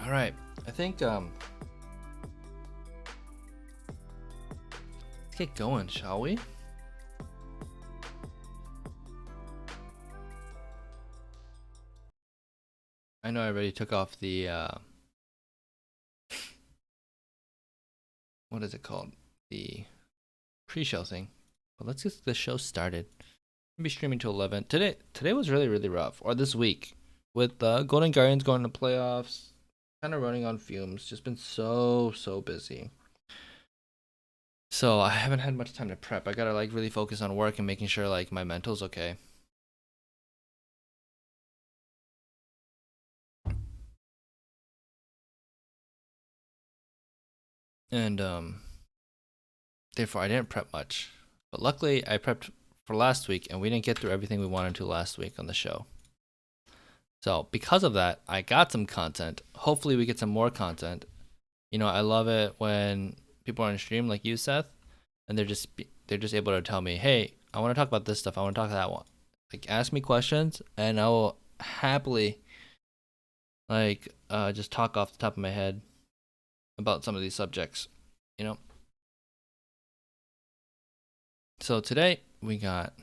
All right. I think let's get going, shall we? I know I already took off the what is it called? The pre-show thing. But let's get the show started. I'll be streaming till 11. Today was really rough. Or this week with Golden Guardians going to playoffs, kind of running on fumes. Just been so busy. So I haven't had much time to prep. I gotta like really focus on work and making sure like my mental's okay. And therefore I didn't prep much. But luckily I prepped for last week and we didn't get through everything we wanted to last week on the show. So because of that, I got some content. Hopefully we get some more content. You know, I love it when people are on stream like you, Seth, and they're just able to tell me, "Hey, I want to talk about this stuff. I want to talk that one." Like ask me questions and I will happily just talk off the top of my head about some of these subjects, you know? So today we got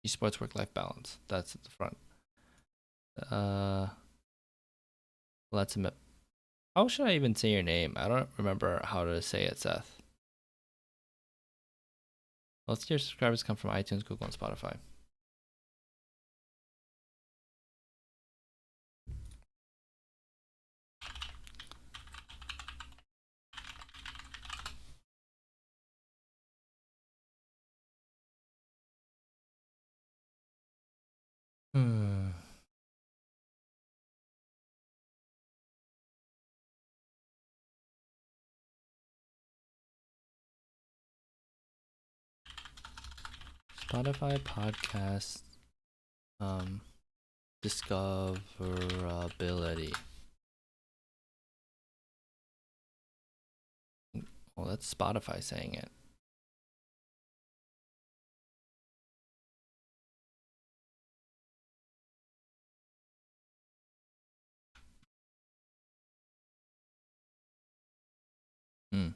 esports work-life balance. That's at the front. Let's admit. How should I even say your name? I don't remember how to say it, Seth. Most of your subscribers come from iTunes, Google, and Spotify. Hmm. Spotify podcast discoverability. Well, that's Spotify saying it. Hmm.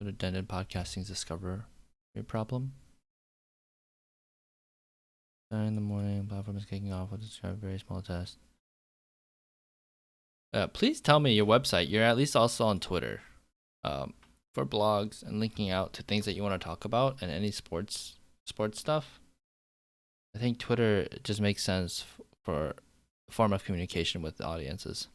Would dented podcasting's discover your problem? In the morning, platform is kicking off. We'll describe a very small test. Please tell me your website. You're at least also on Twitter, for blogs and linking out to things that you want to talk about and any sports stuff. I think Twitter just makes sense for a form of communication with the audiences.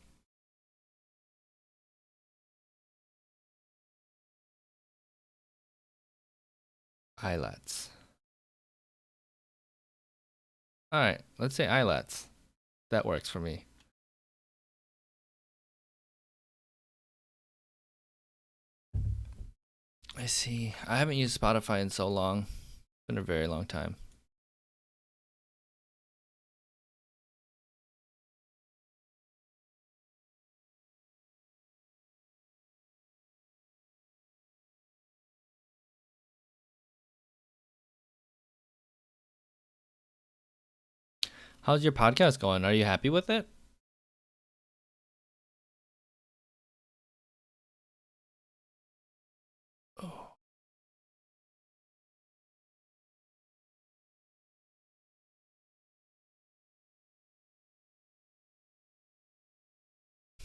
ILATs. All right, let's say ILATs. That works for me. I see. I haven't used Spotify in so long. It's been a very long time. How's your podcast going? Are you happy with it? Oh.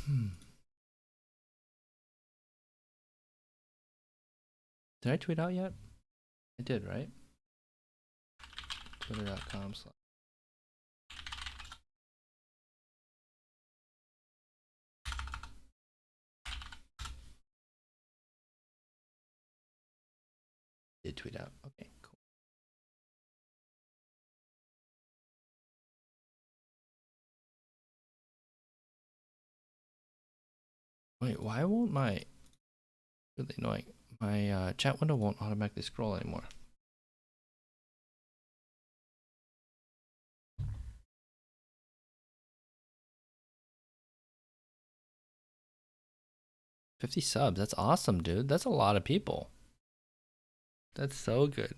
Hmm. Did I tweet out yet? I did, right? Twitter.com/. Did tweet out. Okay, cool. Wait, why won't my really annoying? My chat window won't automatically scroll anymore. $50 subs. That's awesome, dude. That's a lot of people. That's so good.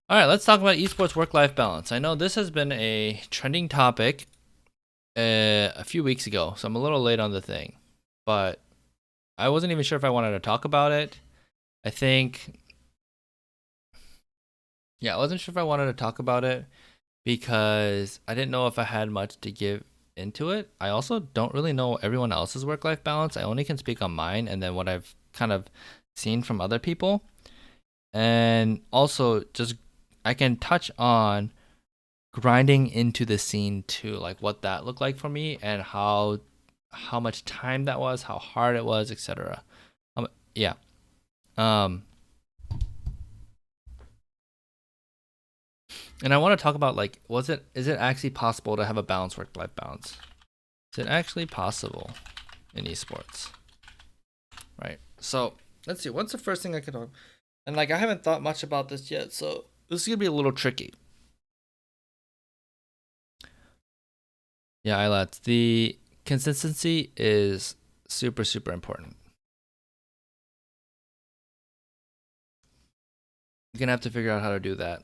All right, let's talk about esports work-life balance. I know this has been a trending topic a few weeks ago, so I'm a little late on the thing, but I wasn't even sure if I wanted to talk about it. I think, yeah, I wasn't sure if I wanted to talk about it because I didn't know if I had much to give into it. I also don't really know everyone else's work-life balance. I only can speak on mine and then what I've kind of seen from other people. And also just I can touch on grinding into the scene too, like what that looked like for me and how much time that was, how hard it was, etc. Yeah. Um, and I want to talk about like, is it actually possible to have a balanced work-life balance? Is it actually possible in esports? Right. So let's see. What's the first thing I can talk? And like, I haven't thought much about this yet, so this is gonna be a little tricky. Yeah, Ilat. The consistency is super important. You're gonna have to figure out how to do that.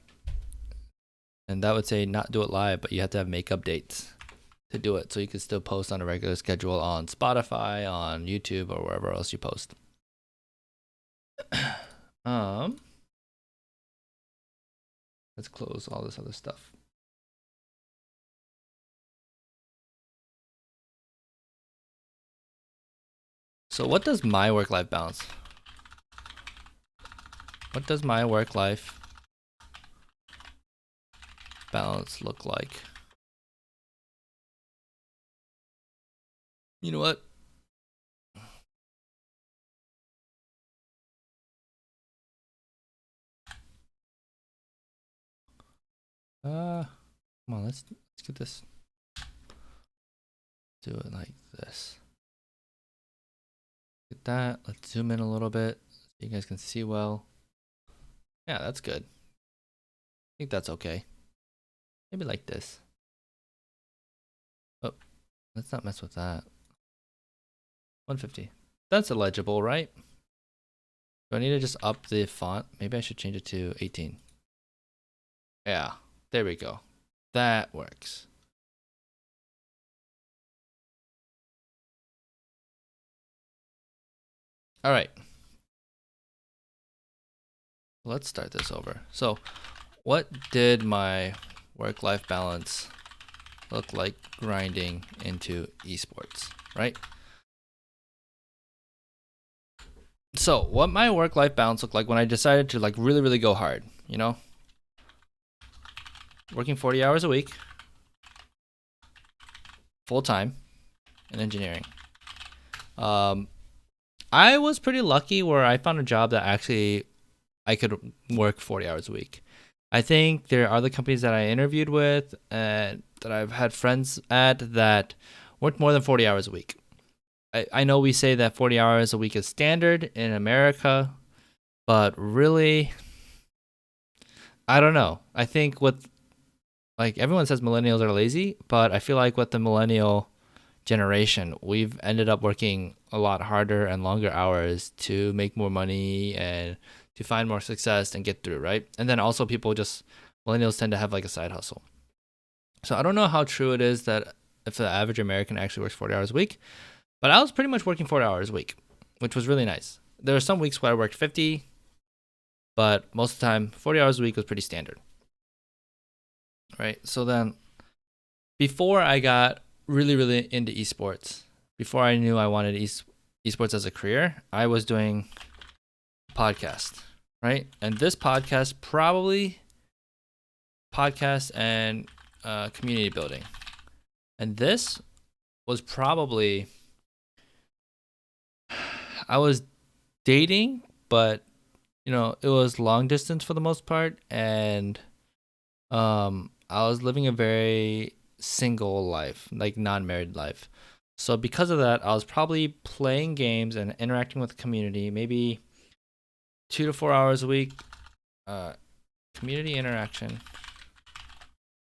And that would say not do it live, but you have to have makeup dates to do it, so you can still post on a regular schedule on Spotify, on YouTube, or wherever else you post. um, let's close all this other stuff. So what does my work-life balance? What does my work-life balance look like? You know what? Come on, let's get this. Do it like this. Get that. Let's zoom in a little bit so you guys can see well. Yeah, that's good. I think that's okay. Maybe like this. Oh, let's not mess with that. 150. That's illegible, right? Do I need to just up the font? Maybe I should change it to 18. Yeah, there we go. That works. All right. Let's start this over. So, what did my work-life balance look like grinding into esports, right? So, what my work-life balance looked like when I decided to like really go hard, you know? Working 40 hours a week, full time in engineering. I was pretty lucky where I found a job that actually I could work 40 hours a week. I think there are other companies that I interviewed with and that I've had friends at that worked more than 40 hours a week. I know we say that 40 hours a week is standard in America, but really, I don't know. I think with like everyone says millennials are lazy, but I feel like with the millennial generation, we've ended up working a lot harder and longer hours to make more money and to find more success and get through, right? And then also people just millennials tend to have like a side hustle. So I don't know how true it is that if the average American actually works 40 hours a week, but I was pretty much working 40 hours a week, which was really nice. There were some weeks where I worked 50, but most of the time 40 hours a week was pretty standard, right? So then before I got really into esports, before I knew I wanted esports as a career, I was doing a podcast, right? And this podcast and community building. And this was probably, I was dating, but you know, it was long distance for the most part. And I was living a very single life, like non-married life. So because of that, I was probably playing games and interacting with the community, maybe 2 to 4 hours a week. Community interaction,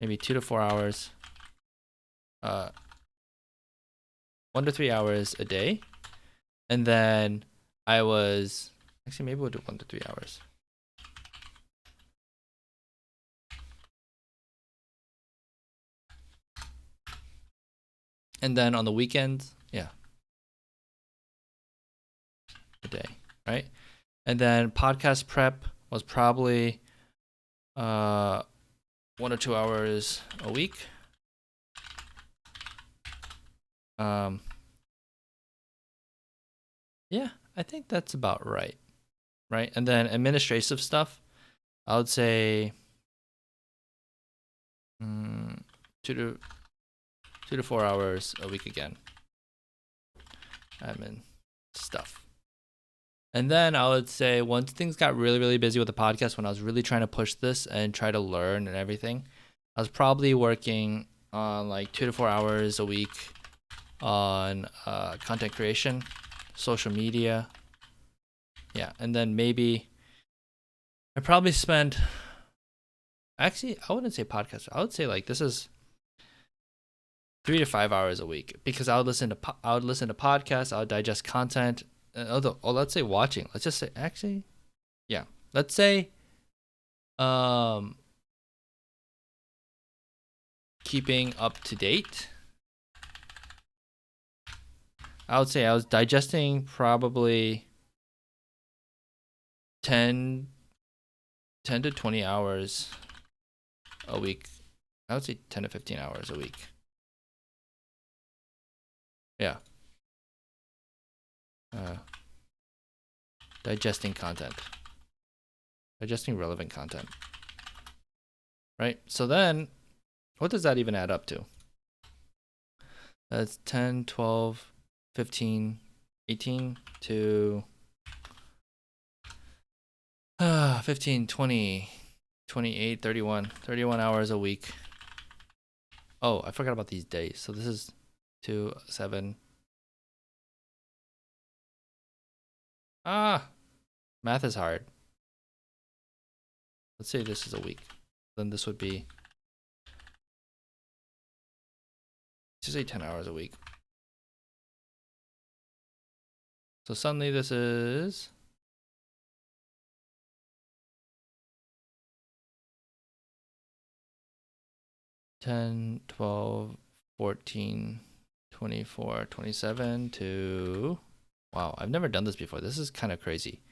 maybe 2 to 4 hours. 1 to 3 hours a day, and then I was actually maybe we'll do 1 to 3 hours. And then on the weekends, yeah, a day, right? And then podcast prep was probably 1 or 2 hours a week. Yeah, I think that's about right. Right? And then administrative stuff, I would say 2 to 4 hours a week again. Admin stuff. And then I would say once things got really, really busy with the podcast, when I was really trying to push this and try to learn and everything, I was probably working on like 2 to 4 hours a week on content creation, social media. Yeah, and then maybe I probably spent. Actually, I wouldn't say podcast. I would say like this is 3 to 5 hours a week because I would listen to podcasts. I would digest content. Let's say watching. Let's just say actually, yeah. Let's say, keeping up to date. I would say I was digesting probably 10 to 20 hours a week. I would say 10 to 15 hours a week. Yeah. Digesting content. Digesting relevant content. Right? So then, what does that even add up to? That's 10, 12, 15, 18 to 15, 20, 28, 31 hours a week. Oh, I forgot about these days. So this is 2, 7. Math is hard. Let's say this is a week. Then this would be, let's say 10 hours a week. So suddenly this is 10, 12, 14, 24, 27 to, wow, I've never done this before. This is kind of crazy.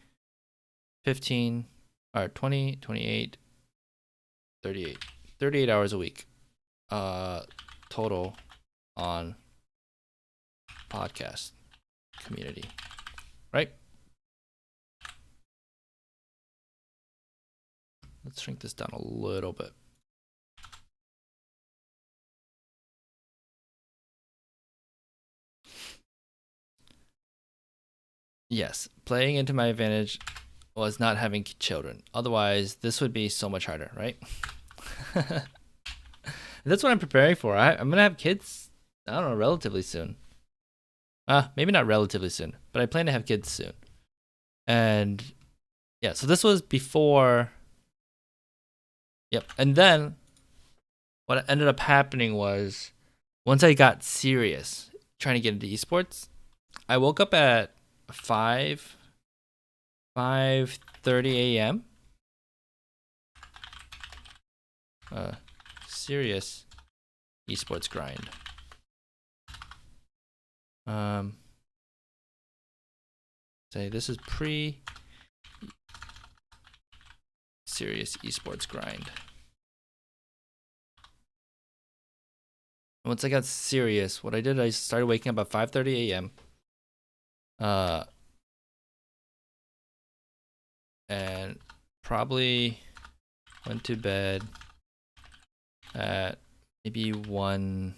15, or 20, 28, 38. 38 hours a week. Total on podcast community. Right? Let's shrink this down a little bit. Yes, playing into my advantage was not having children. Otherwise, this would be so much harder, right? That's what I'm preparing for. I'm gonna have kids. I don't know, relatively soon. Maybe not relatively soon, but I plan to have kids soon. And yeah, so this was before. Yep. And then what ended up happening was once I got serious trying to get into esports, I woke up at 5:30 a.m. Serious esports grind. Say this is serious esports grind. Once I got serious, what I did, I started waking up at 5:30 a.m. And probably went to bed at maybe 1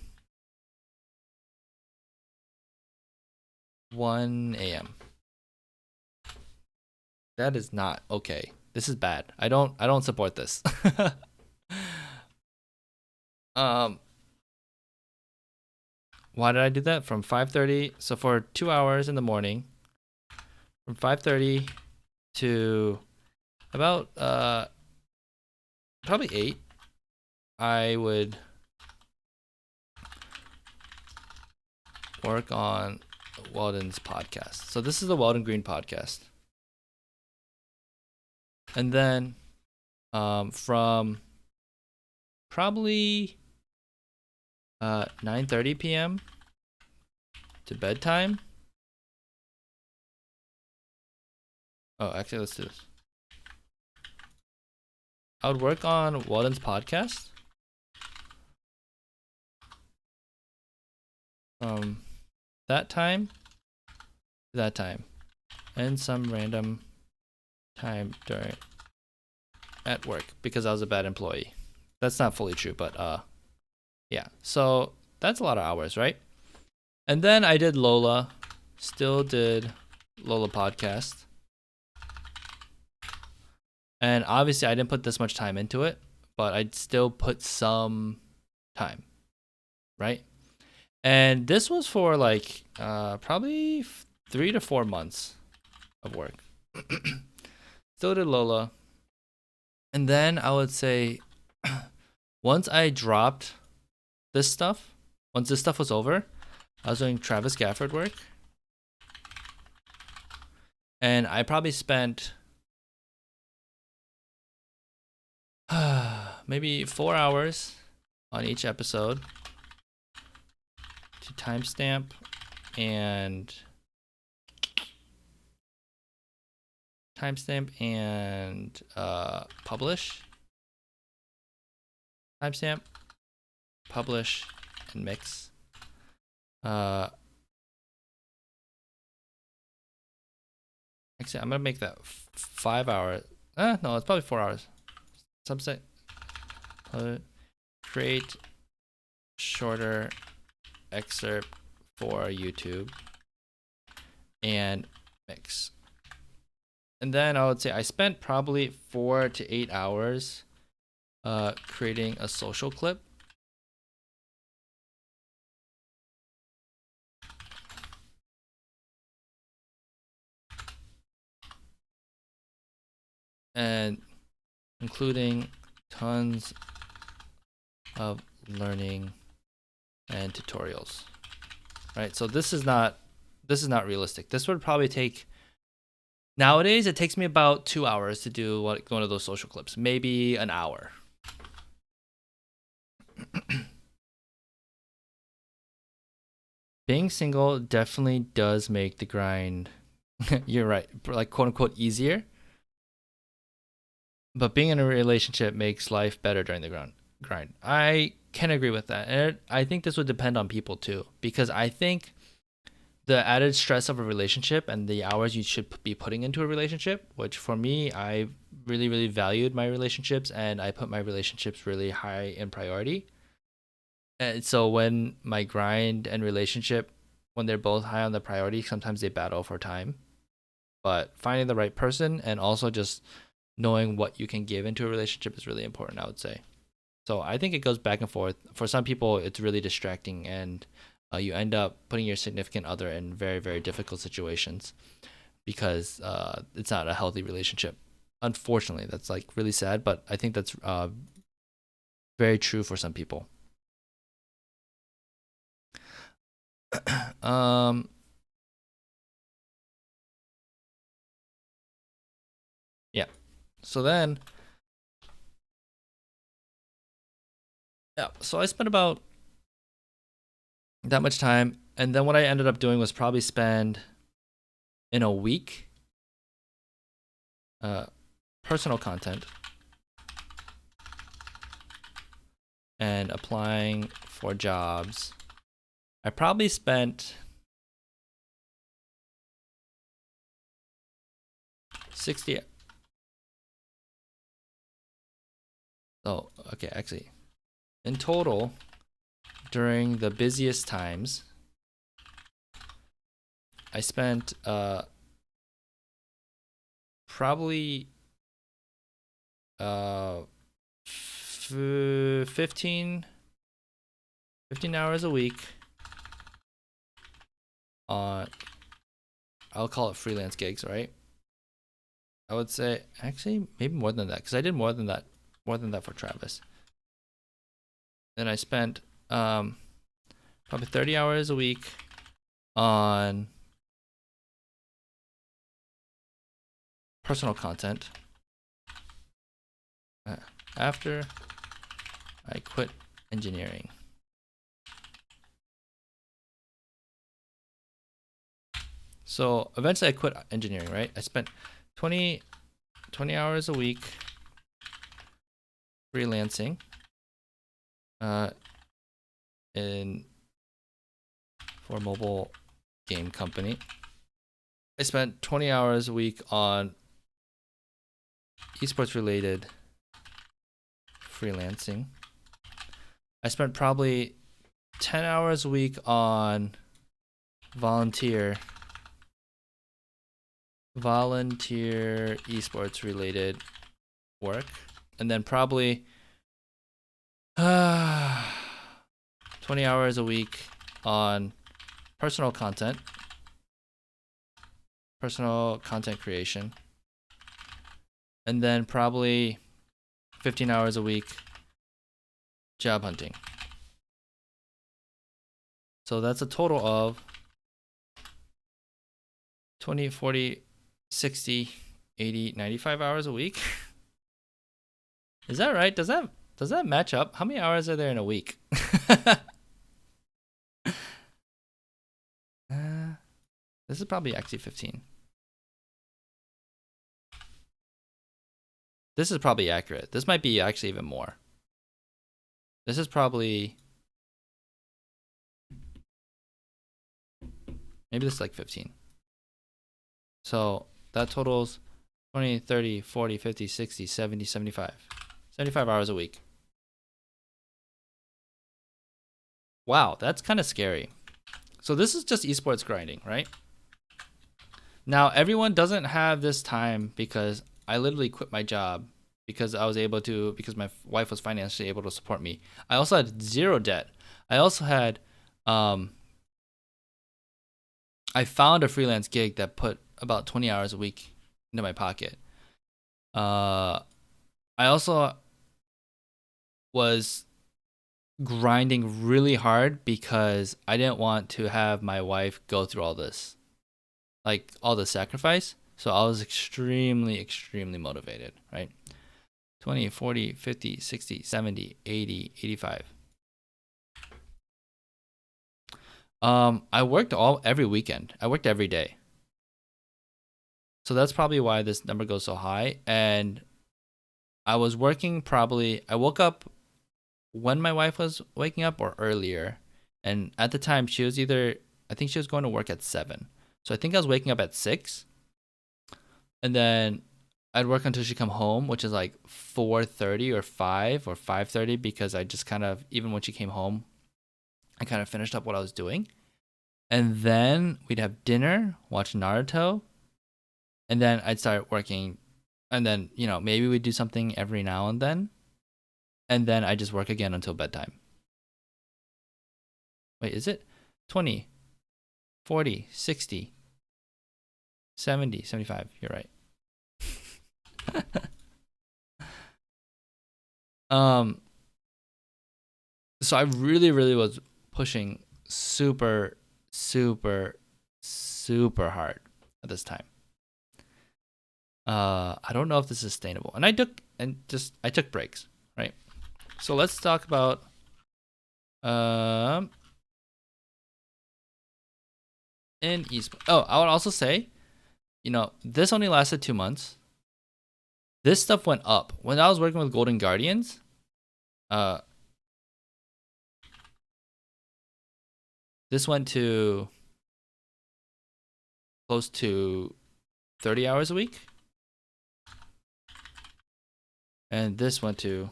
a.m. That is not okay. This is bad. I don't support this. Why did I do that? From 5:30, so for 2 hours in the morning, from 5:30 to about probably 8, I would work on Weldon's podcast. So this is the Weldon Green podcast. And then from probably 9:30 p.m. to bedtime. Oh, actually, let's do this. I would work on Walden's podcast. From that time to that time. And some random time during at work because I was a bad employee. That's not fully true, but yeah. So that's a lot of hours, right? And then I did Lola. Still did Lola podcast. And obviously I didn't put this much time into it, but I'd still put some time, right? And this was for like probably 3 to 4 months of work. Still did Lola. And then I would say once I dropped this stuff, once this stuff was over, I was doing Travis Gafford work. And I probably spent maybe 4 hours on each episode to timestamp and publish. Timestamp, publish, and mix. Actually, I'm gonna make that 5 hours. No, it's probably 4 hours. Subset. Create shorter excerpt for YouTube and mix. And then I would say I spent probably 4 to 8 hours creating a social clip. And including tons of learning and tutorials. Right? So this is not realistic. This would probably take nowadays it takes me about 2 hours to do one of those social clips, maybe an hour. Being single definitely does make the grind you're right, like quote unquote easier. But being in a relationship makes life better during the grind. I can agree with that. And I think this would depend on people too, because I think the added stress of a relationship and the hours you should be putting into a relationship, which for me, I really, really valued my relationships and I put my relationships really high in priority. And so when my grind and relationship, when they're both high on the priority, sometimes they battle for time. But finding the right person and also just knowing what you can give into a relationship is really important, I would say. So I think it goes back and forth. For some people, it's really distracting, and you end up putting your significant other in very, very difficult situations because it's not a healthy relationship. Unfortunately, that's like really sad, but I think that's very true for some people. um, yeah. So then, yeah. So I spent about that much time, and then what I ended up doing was probably spend in a week personal content and applying for jobs. I probably spent 60. Oh, okay, actually, in total, during the busiest times, I spent probably 15 hours a week on, I'll call it freelance gigs, right? I would say actually maybe more than that because I did more than that for Travis. Then I spent probably 30 hours a week on personal content. After I quit engineering. So eventually I quit engineering, right? I spent 20 hours a week freelancing in for a mobile game company. I spent 20 hours a week on esports related freelancing. I spent probably 10 hours a week on volunteer esports related work, and then probably 20 hours a week on personal content creation, and then probably 15 hours a week job hunting. So that's a total of 20, 40, 60, 80, 95 hours a week. Is that right? Does that match up? How many hours are there in a week? This is probably actually 15. This is probably accurate. This might be actually even more. This is probably, maybe this is like 15. So that totals 20, 30, 40, 50, 60, 70, 75. 75 hours a week. Wow, that's kind of scary. So this is just esports grinding, right? Now, everyone doesn't have this time because I literally quit my job because I was able to, because my wife was financially able to support me. I also had zero debt. I also had, I found a freelance gig that put about 20 hours a week into my pocket. I also was grinding really hard because I didn't want to have my wife go through all this, like all the sacrifice. So I was extremely, extremely motivated, right? 20, 40, 50, 60, 70, 80, 85. I worked every weekend. I worked every day. So that's probably why this number goes so high. And I was working I woke up when my wife was waking up or earlier. And at the time, I think she was going to work at 7. So I think I was waking up at 6. And then I'd work until she come home, which is like 4:30 or 5 or 5:30, because I just kind of, even when she came home, I kind of finished up what I was doing. And then we'd have dinner, watch Naruto, and then I'd start working. And then, maybe we'd do something every now and then. And then I just work again until bedtime. Wait, is it 20, 40, 60, 70, 75? You're right. So I really, really was pushing super, super, super hard at this time. I don't know if this is sustainable. And I took breaks, right? So let's talk about in esports. Oh, I would also say, this only lasted 2 months. This stuff went up. When I was working with Golden Guardians, this went to close to 30 hours a week. And this went to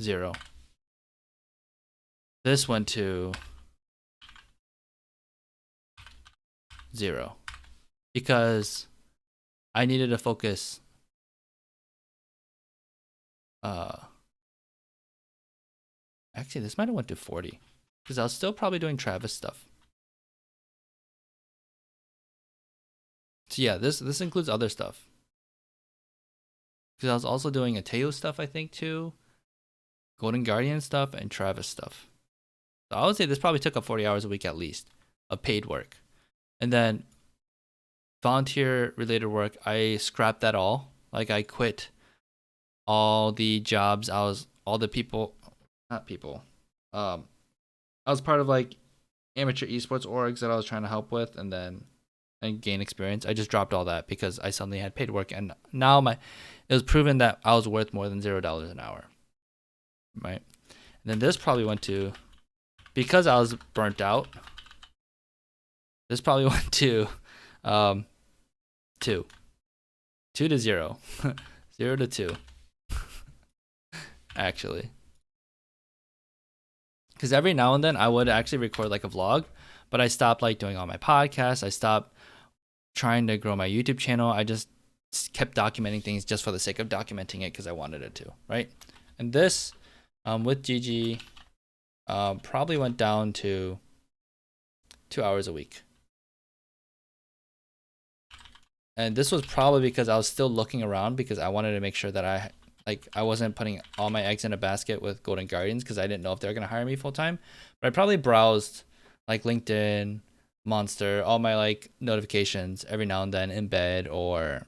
0. This went to 0 because I needed to focus. Actually, this might have went to 40 because I was still probably doing Travis stuff. So yeah, this includes other stuff because I was also doing Ateo stuff, I think, too, Golden Guardian stuff, and Travis stuff. So I would say this probably took up 40 hours a week at least of paid work. And then volunteer related work, I scrapped that all. Like I quit all the jobs. All the people, not people. I was part of like amateur esports orgs that I was trying to help with, and gain experience. I just dropped all that because I suddenly had paid work, and now it was proven that I was worth more than $0 an hour, right? And then this probably went to, because I was burnt out. This probably went to, 2 to 0, 0 to 2, actually. Because every now and then I would actually record like a vlog, but I stopped like doing all my podcasts. I stopped trying to grow my YouTube channel. I just kept documenting things just for the sake of documenting it because I wanted it to, right? And this, with GG, probably went down to 2 hours a week. And this was probably because I was still looking around because I wanted to make sure that I wasn't putting all my eggs in a basket with Golden Guardians because I didn't know if they were going to hire me full time. But I probably browsed like LinkedIn, Monster, all my like notifications every now and then in bed or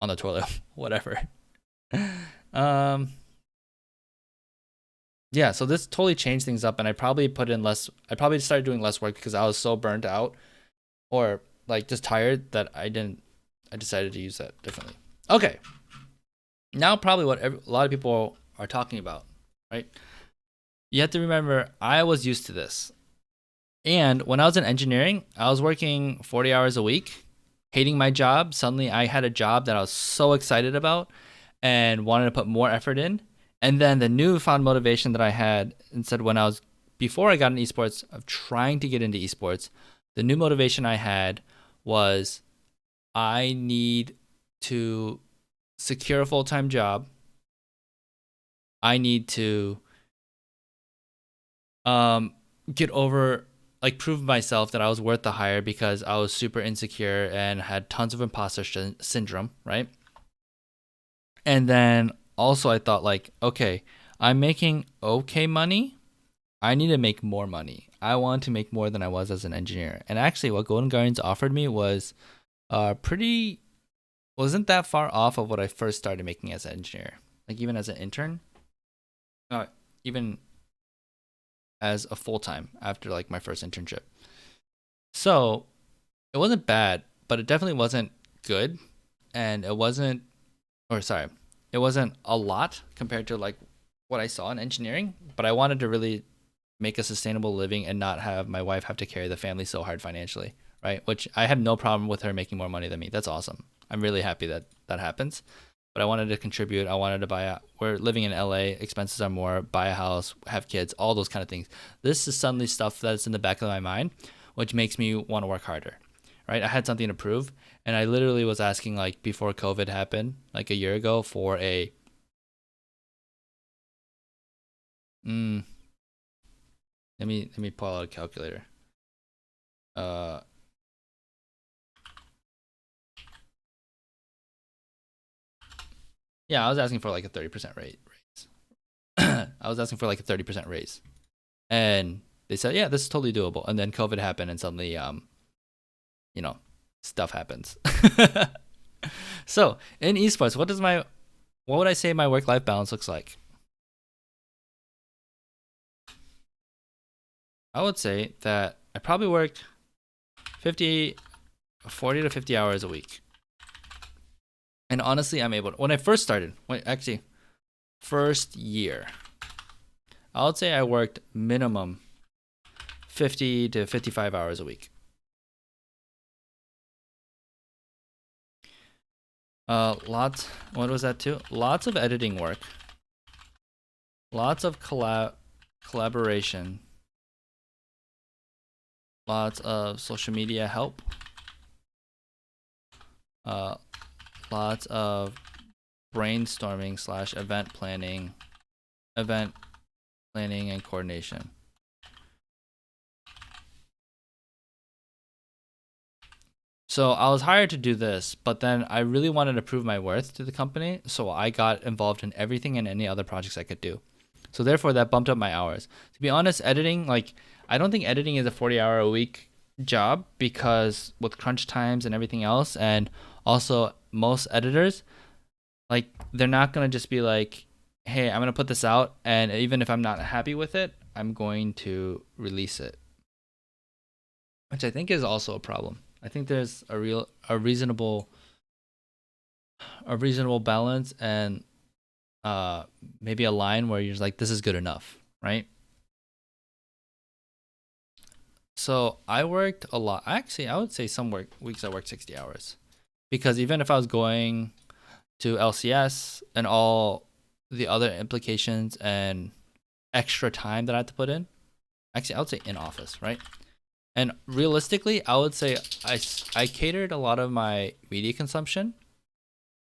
on the toilet, whatever. Yeah, so this totally changed things up, and I probably started doing less work because I was so burnt out or like just tired that I decided to use that differently. Okay. Now probably what a lot of people are talking about, right? You have to remember, I was used to this. And when I was in engineering, I was working 40 hours a week, hating my job. Suddenly I had a job that I was so excited about and wanted to put more effort in. And then the newfound motivation that I had, instead before I got in esports, of trying to get into esports, the new motivation I had was I need to secure a full-time job. I need to get over, like, prove myself that I was worth the hire because I was super insecure and had tons of imposter syndrome, right? And then also I thought, like, okay, I'm making okay money. I need to make more money. I want to make more than I was as an engineer. And actually what Golden Guardians offered me was wasn't that far off of what I first started making as an engineer. Like even as an intern, even as a full-time after like my first internship. So it wasn't bad, but it definitely wasn't good. And it wasn't a lot compared to like what I saw in engineering, but I wanted to really make a sustainable living and not have my wife have to carry the family so hard financially, right? Which I have no problem with her making more money than me. That's awesome. I'm really happy that that happens. But I wanted to contribute. I wanted to we're living in LA, expenses are more, buy a house, have kids, all those kind of things. This is suddenly stuff that's in the back of my mind, which makes me want to work harder, right? I had something to prove. And I literally was asking, like, before COVID happened, like a year ago, for let me pull out a calculator. Yeah, I was asking for like a 30% raise. I was asking for like a 30% raise. And they said, yeah, this is totally doable. And then COVID happened and suddenly, stuff happens. So in esports, what would I say my work-life balance looks like? I would say that I probably worked 40 to 50 hours a week. And honestly, I'm able to, when I first started, first year, I would say I worked minimum 50 to 55 hours a week. What was that too? Lots of editing work. Lots of collaboration. Lots of social media help. Lots of brainstorming / event planning and coordination. So I was hired to do this, but then I really wanted to prove my worth to the company, so I got involved in everything and any other projects I could do. So therefore, that bumped up my hours. To be honest, editing, like, I don't think editing is a 40-hour-a-week job because with crunch times and everything else, and also most editors, like, they're not going to just be like, hey, I'm going to put this out, and even if I'm not happy with it, I'm going to release it, which I think is also a problem. I think there's a reasonable balance and maybe a line where you're just like, this is good enough, right? So I worked a lot. Actually, I would say some weeks I worked 60 hours, because even if I was going to LCS and all the other implications and extra time that I had to put in, actually I would say in office, right? And realistically, I would say I catered a lot of my media consumption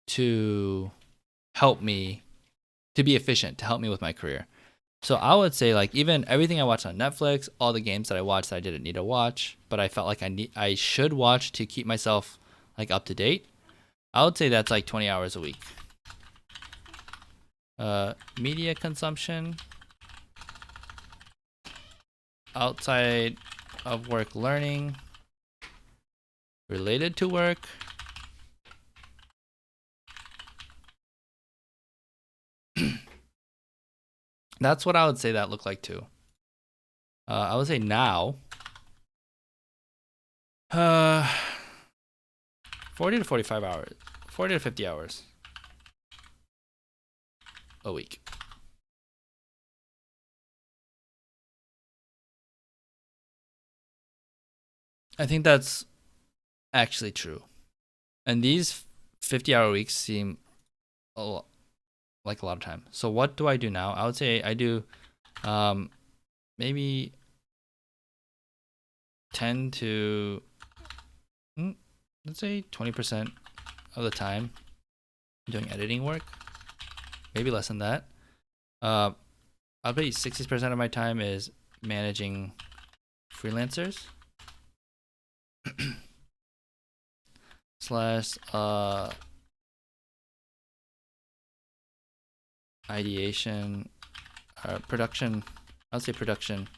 to help me to be efficient, to help me with my career. So I would say, like, even everything I watched on Netflix, all the games that I watched that I didn't need to watch, but I felt like I should watch to keep myself like up to date. I would say that's like 20 hours a week. Media consumption outside of work, learning related to work. That's what I would say that looked like too. I would say now, 40 to 45 hours, 40 to 50 hours a week. I think that's actually true. And these 50-hour weeks seem like a lot of time. So what do I do now? I would say I do maybe 10 to let's say 20% of the time doing editing work. Maybe less than that. I'll bet 60% of my time is managing freelancers slash ideation, production. I'll say production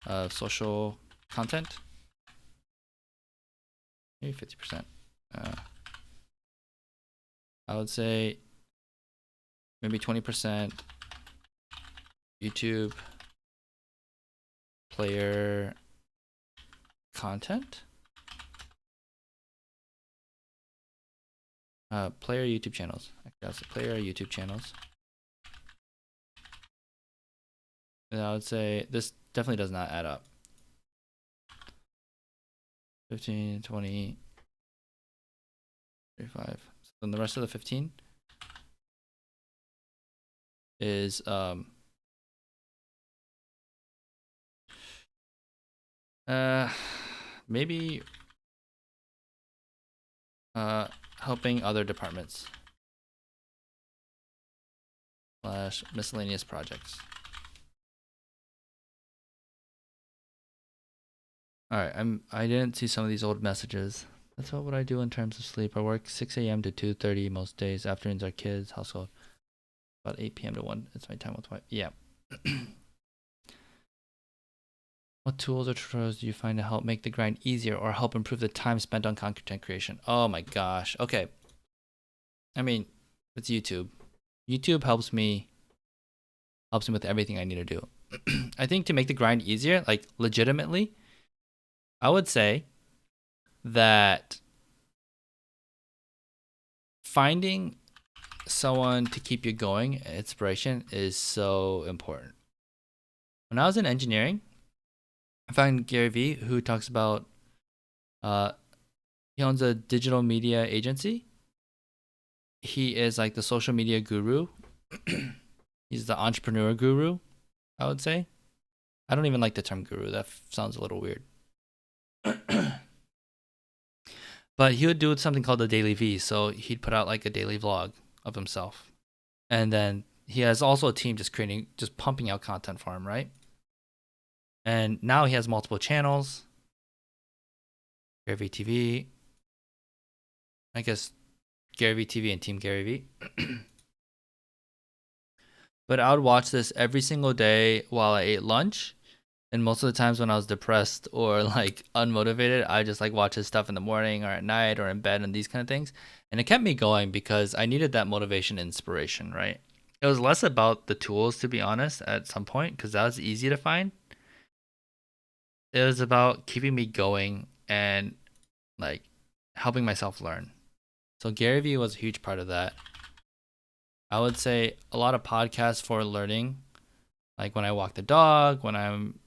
of social content. Maybe 50%. I would say maybe 20% YouTube player content. Player YouTube channels. That's player YouTube channels. And I would say this definitely does not add up. 15, 20, 35. So then the rest of the 15 is maybe helping other departments slash miscellaneous projects. All right, I didn't see some of these old messages. That's what I do in terms of sleep. I work 6 a.m. to 2:30 most days. Afternoons are kids, household. About 8 p.m. to 1. It's my time with wife. Yeah. What tools or tutorials do you find to help make the grind easier or help improve the time spent on content creation? Oh my gosh. Okay. I mean, it's YouTube. YouTube helps me with everything I need to do. I think to make the grind easier, like legitimately, I would say that finding someone to keep you going, inspiration, is so important. When I was in engineering, I found Gary Vee, who talks about he owns a digital media agency. He is like the social media guru. He's the entrepreneur guru, I would say. I don't even like the term guru. That sounds a little weird. But he would do something called the Daily V. So he'd put out like a daily vlog of himself. And then he has also a team just pumping out content for him, right? And now he has multiple channels. Gary Vee TV. I guess Gary Vee TV and Team Gary Vee. But I would watch this every single day while I ate lunch. And most of the times when I was depressed or like unmotivated, I just like watch his stuff in the morning or at night or in bed and these kind of things. And it kept me going because I needed that motivation and inspiration, right? It was less about the tools, to be honest, at some point, because that was easy to find. It was about keeping me going and like helping myself learn. So Gary Vee was a huge part of that. I would say a lot of podcasts for learning, like when I walk the dog, when I'm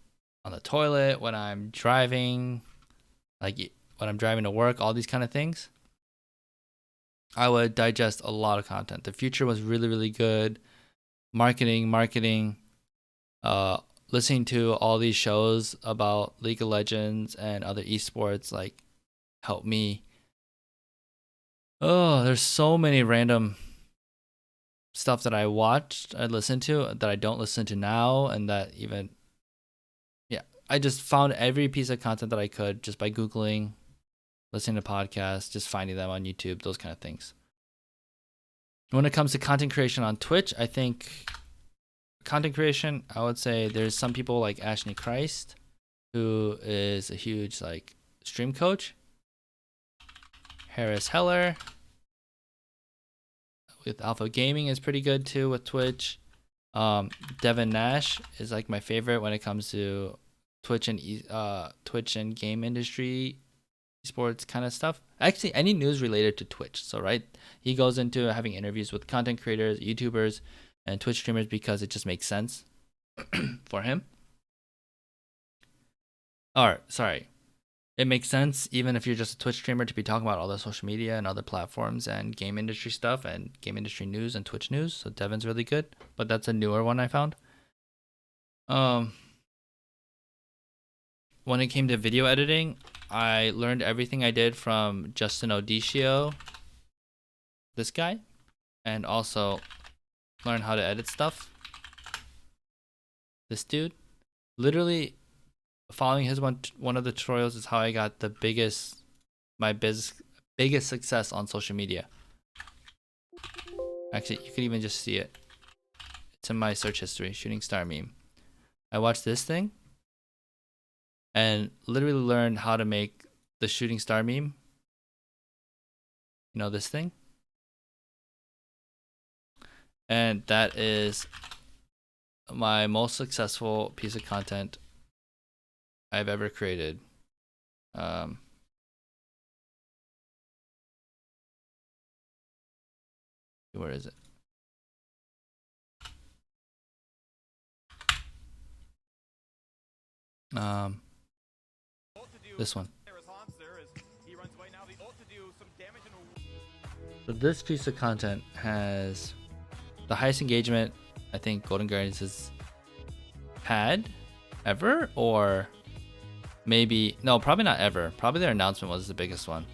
on the toilet, when I'm driving, like when I'm driving to work, all these kind of things. I would digest a lot of content. The future was really, really good. Marketing, uh, listening to all these shows about League of Legends and other esports like helped me. Oh, there's so many random stuff that I watched, I listened to that I don't listen to now, and that even yeah, I just found every piece of content that I could just by googling, listening to podcasts, just finding them on YouTube, those kind of things. When it comes to content creation on Twitch, I think content creation, I would say there's some people like Ashley Christ, who is a huge like stream coach. Harris Heller with Alpha Gaming is pretty good too with Twitch. Devin Nash is like my favorite when it comes to Twitch and game industry, esports kind of stuff. Actually, any news related to Twitch. So right, he goes into having interviews with content creators, YouTubers, and Twitch streamers because it just makes sense for him. Or sorry, it makes sense even if you're just a Twitch streamer to be talking about all the social media and other platforms and game industry stuff and game industry news and Twitch news. So Devin's really good, but that's a newer one I found. Um, when it came to video editing, I learned everything I did from Justin Odicio, this guy, and also learn how to edit stuff. This dude, literally following his one of the tutorials is how I got the biggest success on social media. Actually, you can even just see it. It's in my search history, shooting star meme. I watched this thing and literally learned how to make the shooting star meme. You know, this thing? And that is my most successful piece of content I've ever created. Where is it? This one. So this piece of content has the highest engagement I think Golden Guardians has had ever, or maybe no, probably not ever. Probably their announcement was the biggest one,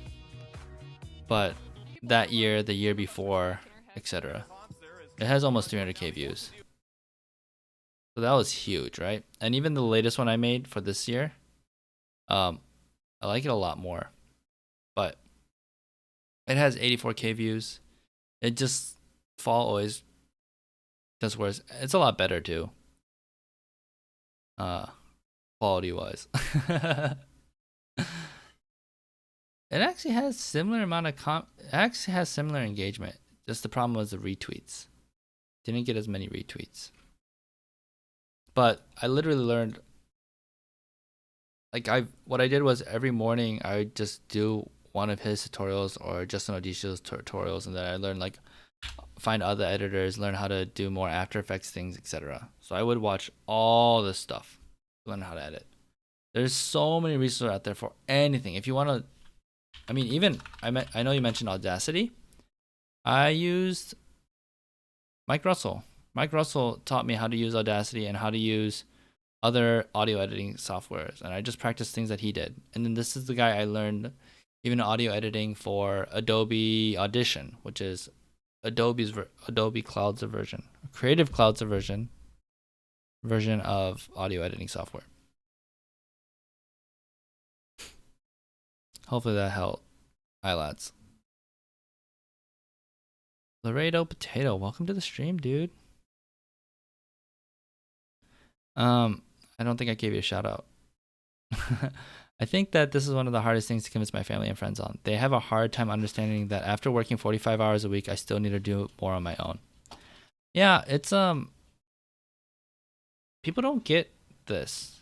but that year, the year before, etc. It has almost 300k views. So that was huge, right? And even the latest one I made for this year, I like it a lot more, but it has 84k views. It just fall always does worse. It's a lot better too. Quality wise. It actually has similar amount of it actually has similar engagement. Just the problem was the retweets. Didn't get as many retweets. But I literally learned like what I did was every morning I would just do one of his tutorials or Justin Odicio's tutorials, and then I learned like find other editors, learn how to do more After Effects things, etc. So I would watch all this stuff, learn how to edit. There's so many resources out there for anything. If you want to, I mean, even I know you mentioned Audacity. I used Mike Russell. Mike Russell taught me how to use Audacity and how to use other audio editing softwares, and I just practiced things that he did. And then this is the guy I learned even audio editing for Adobe Audition, which is Adobe Cloud's version, Creative Cloud's version of audio editing software. Hopefully that helped. Hi lads. Laredo Potato, welcome to the stream, dude. I don't think I gave you a shout out. I think that this is one of the hardest things to convince my family and friends on. They have a hard time understanding that after working 45 hours a week, I still need to do more on my own. Yeah, it's people don't get this.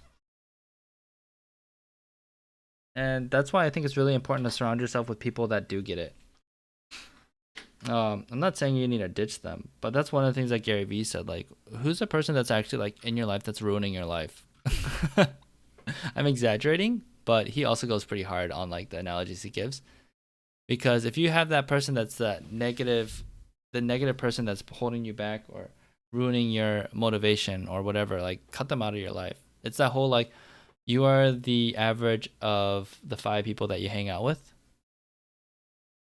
And that's why I think it's really important to surround yourself with people that do get it. I'm not saying you need to ditch them, but that's one of the things that Gary Vee said. Like, who's the person that's actually like in your life that's ruining your life? I'm exaggerating, but he also goes pretty hard on like the analogies he gives. Because if you have that person that's that negative, the negative person that's holding you back or ruining your motivation or whatever, like cut them out of your life. It's that whole like you are the average of the 5 people that you hang out with.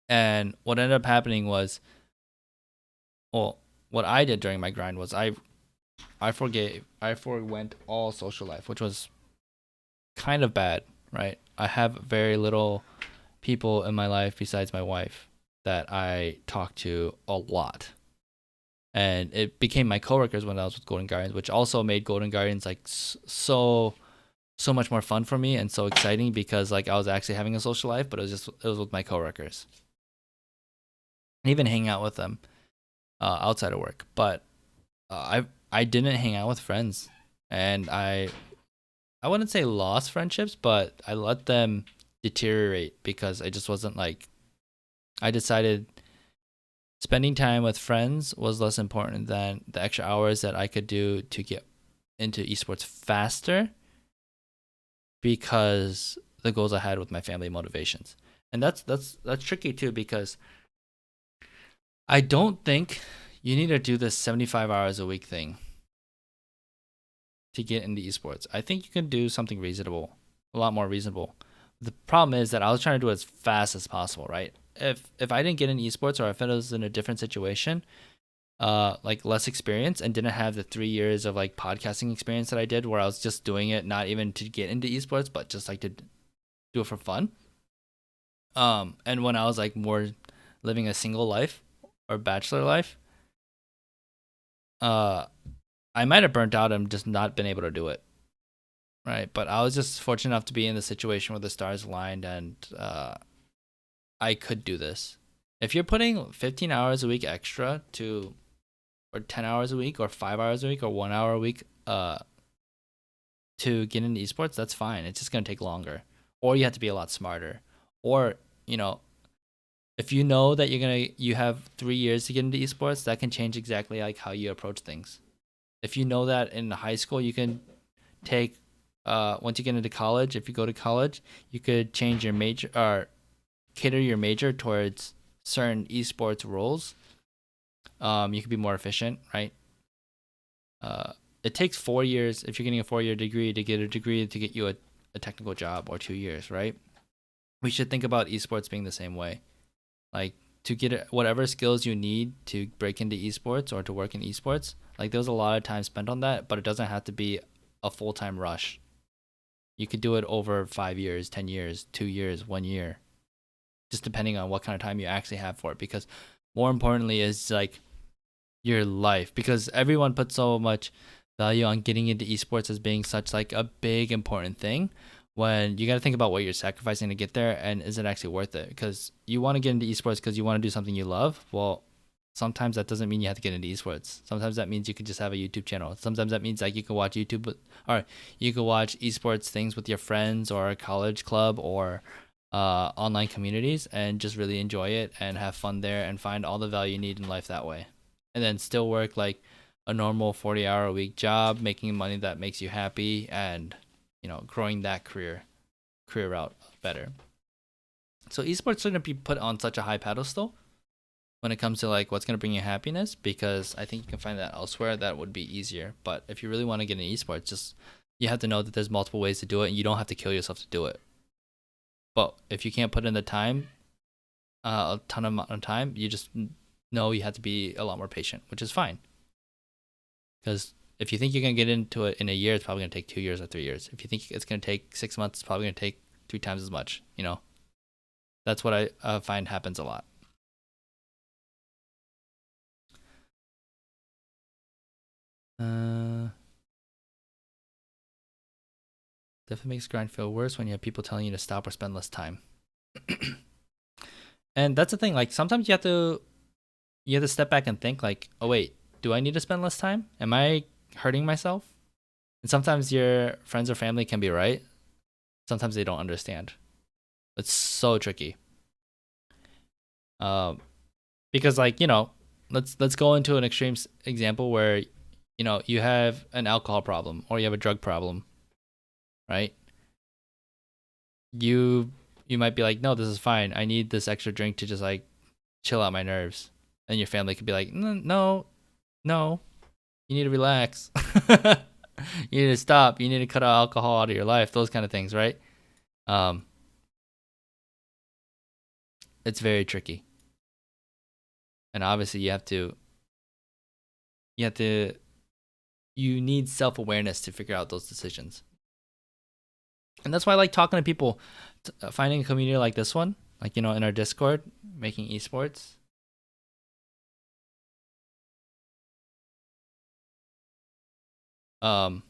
And what ended up happening was, well, what I did during my grind was I forewent all social life, which was kind of bad, right? I have very little people in my life besides my wife that I talk to a lot. And it became my coworkers when I was with Golden Guardians, which also made Golden Guardians like so much more fun for me and so exciting because like I was actually having a social life, but it was with my coworkers. And even hang out with them outside of work. But I didn't hang out with friends, and I wouldn't say lost friendships, but I let them deteriorate because I just wasn't like I decided spending time with friends was less important than the extra hours that I could do to get into esports faster because the goals I had with my family motivations. And that's tricky too because I don't think you need to do this 75 hours a week thing to get into esports. I think you can do something reasonable, a lot more reasonable. The problem is that I was trying to do it as fast as possible, right? If I didn't get in esports or if it was in a different situation, like less experience and didn't have the 3 years of like podcasting experience that I did where I was just doing it not even to get into esports, but just like to do it for fun. And when I was like more living a single life or bachelor life, uh I might have burnt out and just not been able to do it. Right. But I was just fortunate enough to be in the situation where the stars aligned and I could do this. If you're putting 15 hours a week extra to, or 10 hours a week, or 5 hours a week, or 1 hour a week to get into esports, that's fine. It's just going to take longer. Or you have to be a lot smarter. Or, you know, if you know that you have 3 years to get into esports, that can change exactly like how you approach things. If you know that in high school you can take once you get into college, if you go to college, you could change your major or cater your major towards certain esports roles. You could be more efficient, right? Uh, it takes 4 years if you're getting a 4 year degree to get a degree to get you a technical job, or 2 years, right? We should think about esports being the same way. Like to get whatever skills you need to break into esports or to work in esports, like there's a lot of time spent on that, but it doesn't have to be a full time rush. You could do it over 5 years, 10 years, 2 years, 1 year, just depending on what kind of time you actually have for it. Because more importantly is like your life, because everyone puts so much value on getting into esports as being such like a big important thing when you got to think about what you're sacrificing to get there and is it actually worth it, because you want to get into esports because you want to do something you love. Well, sometimes that doesn't mean you have to get into esports. Sometimes that means you could just have a YouTube channel. Sometimes that means like you can watch YouTube or you could watch esports things with your friends or a college club or online communities and just really enjoy it and have fun there and find all the value you need in life that way. And then still work like a normal 40-hour a week job, making money that makes you happy and, you know, growing that career route better. So esports shouldn't be put on such a high pedestal when it comes to like what's going to bring you happiness, because I think you can find that elsewhere that would be easier. But if you really want to get into esports, just you have to know that there's multiple ways to do it and you don't have to kill yourself to do it. But if you can't put in the time, a ton of amount of time, you just know you have to be a lot more patient, which is fine. Because if you think you're going to get into it in a year, it's probably going to take 2 years or 3 years. If you think it's going to take 6 months, it's probably going to take 3 times as much. You know, that's what I find happens a lot. Uh, Definitely makes grind feel worse when you have people telling you to stop or spend less time. And that's the thing. Like sometimes you have to step back and think like, oh wait, do I need to spend less time? Am I hurting myself? And sometimes your friends or family can be right. Sometimes they don't understand. It's so tricky. Because like, let's go into an extreme example where, you have an alcohol problem or you have a drug problem, right? You might be like, no, this is fine. I need this extra drink to just like chill out my nerves. And your family could be like, no, no, you need to relax. You need to stop. You need to cut out alcohol out of your life. Those kind of things, right? Um, it's very tricky. And obviously you have to, you need self-awareness to figure out those decisions. And that's why I like talking to people, finding a community like this one, like, in our Discord, making esports. Um,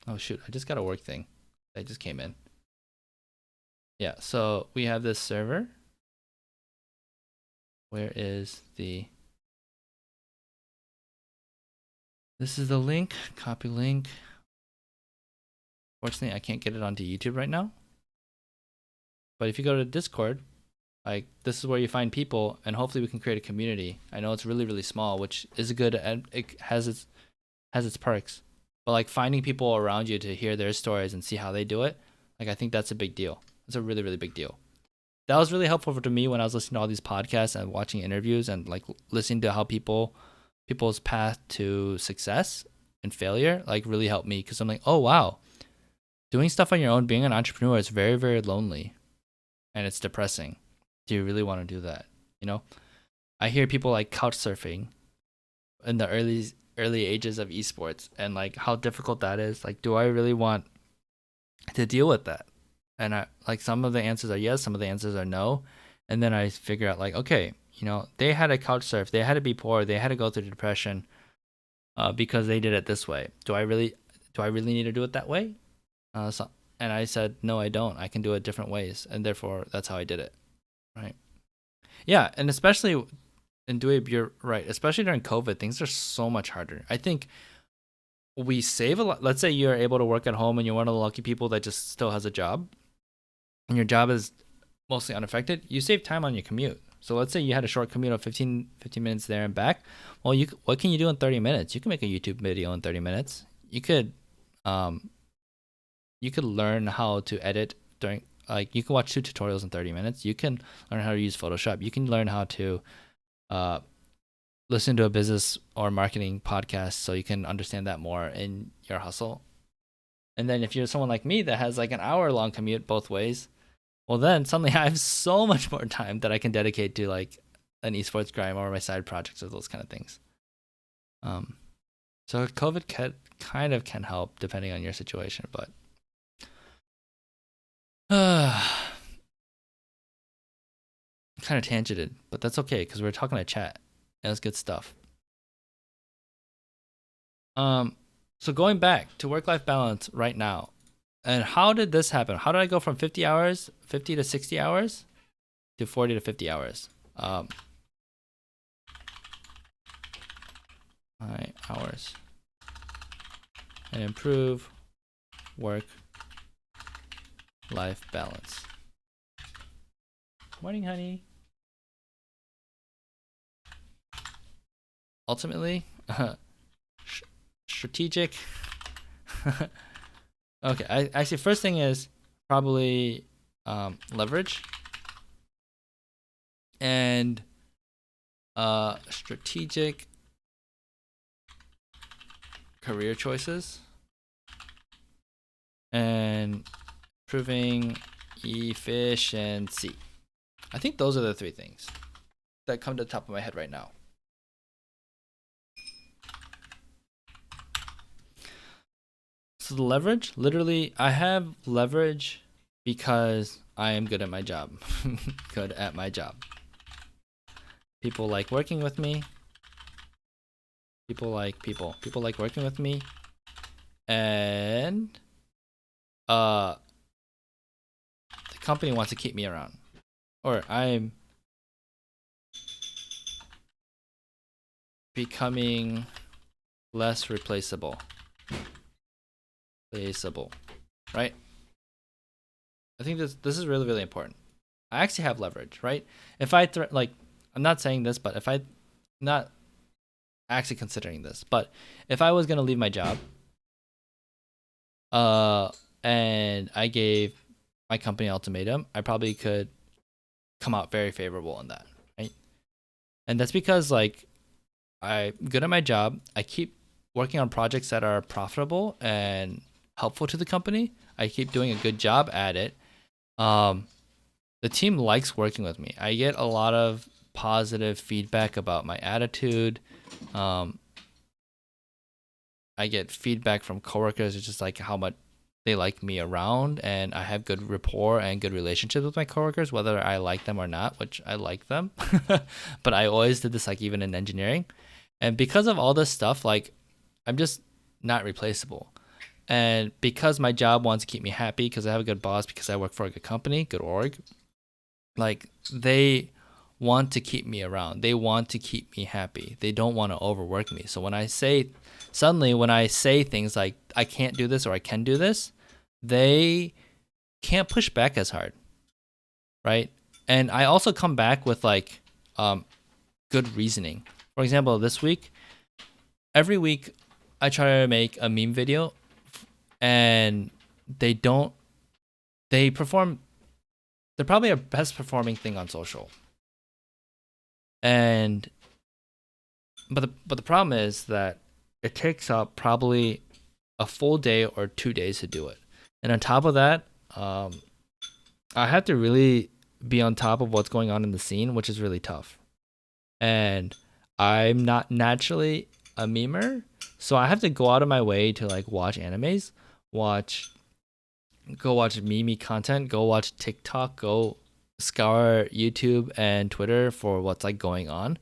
oh shoot, I just got a work thing. That just came in. Yeah, so we have this server. Where is the... This is the link. Copy link. Fortunately, I can't get it onto YouTube right now. But if you go to Discord, like, this is where you find people, and hopefully we can create a community. I know it's really, really small, which is good, and it has its perks. But like, finding people around you to hear their stories and see how they do it, like, I think that's a big deal. It's a really, really big deal. That was really helpful to me when I was listening to all these podcasts and watching interviews and like listening to how people's path to success and failure like really helped me, because I'm like, oh wow, doing stuff on your own, being an entrepreneur is very, very lonely and it's depressing. Do you really want to do that? I hear people like couch surfing in the early ages of esports and like how difficult that is. Like, do I really want to deal with that? And I like, some of the answers are yes, some of the answers are no. And then I figure out like, okay, they had a couch surf, they had to be poor, they had to go through depression, because they did it this way. Do I really need to do it that way? And I said, no, I don't. I can do it different ways, and therefore that's how I did it, right? Yeah, and especially in Dweeb, you're right. Especially during COVID, things are so much harder. I think we save a lot. Let's say you're able to work at home and you're one of the lucky people that just still has a job, and your job is mostly unaffected. You save time on your commute. So let's say you had a short commute of 15 minutes there and back. Well, what can you do in 30 minutes? You can make a YouTube video in 30 minutes. Um, you could learn how to edit during, like, you can watch 2 tutorials in 30 minutes. You can learn how to use Photoshop. You can learn how to uh, listen to a business or marketing podcast so you can understand that more in your hustle. And then if you're someone like me that has like an hour-long commute both ways, well, then suddenly I have so much more time that I can dedicate to like an esports grind or my side projects or those kind of things. So COVID kind of can help depending on your situation, but kind of tangented, but that's okay because we're talking to chat. That was good stuff. So going back to work-life balance right now, and how did this happen? How did I go from 50 hours, 50 to 60 hours, to 40 to 50 hours? My hours and improve work-life balance. Morning, honey. Ultimately, strategic. Okay, actually, first thing is probably leverage and strategic career choices and improving efficiency. I think those are the 3 things that come to the top of my head right now. So the leverage, literally, I have leverage because I am good at my job. Good at my job. People like working with me. People like working with me. And the company wants to keep me around. Or becoming less replaceable. Right? I think this is really, really important. I actually have leverage, right? If I like, I'm not saying this, but if I not actually considering this, but if I was gonna leave my job, and I gave my company an ultimatum, I probably could come out very favorable on that, right? And that's because like I'm good at my job. I keep working on projects that are profitable and helpful to the company. I keep doing a good job at it. The team likes working with me. I get a lot of positive feedback about my attitude. Um, I get feedback from coworkers. It's just like how much they like me around, and I have good rapport and good relationships with my coworkers, whether I like them or not, which I like them. But I always did this like even in engineering. And because of all this stuff, like I'm just not replaceable. And because my job wants to keep me happy, because I have a good boss, because I work for a good company, good org, like they want to keep me around. They want to keep me happy. They don't want to overwork me. So when I say things like I can't do this or I can do this, they can't push back as hard, right? And I also come back with like good reasoning. For example, this week, every week I try to make a meme video, and they don't. They perform. They're probably our best performing thing on social. And but the problem is that it takes up probably a full day or 2 days to do it. And on top of that, I have to really be on top of what's going on in the scene, which is really tough. And I'm not naturally a memer, so I have to go out of my way to like watch animes, go watch meme content, go watch TikTok, go scour YouTube and Twitter for what's like going on.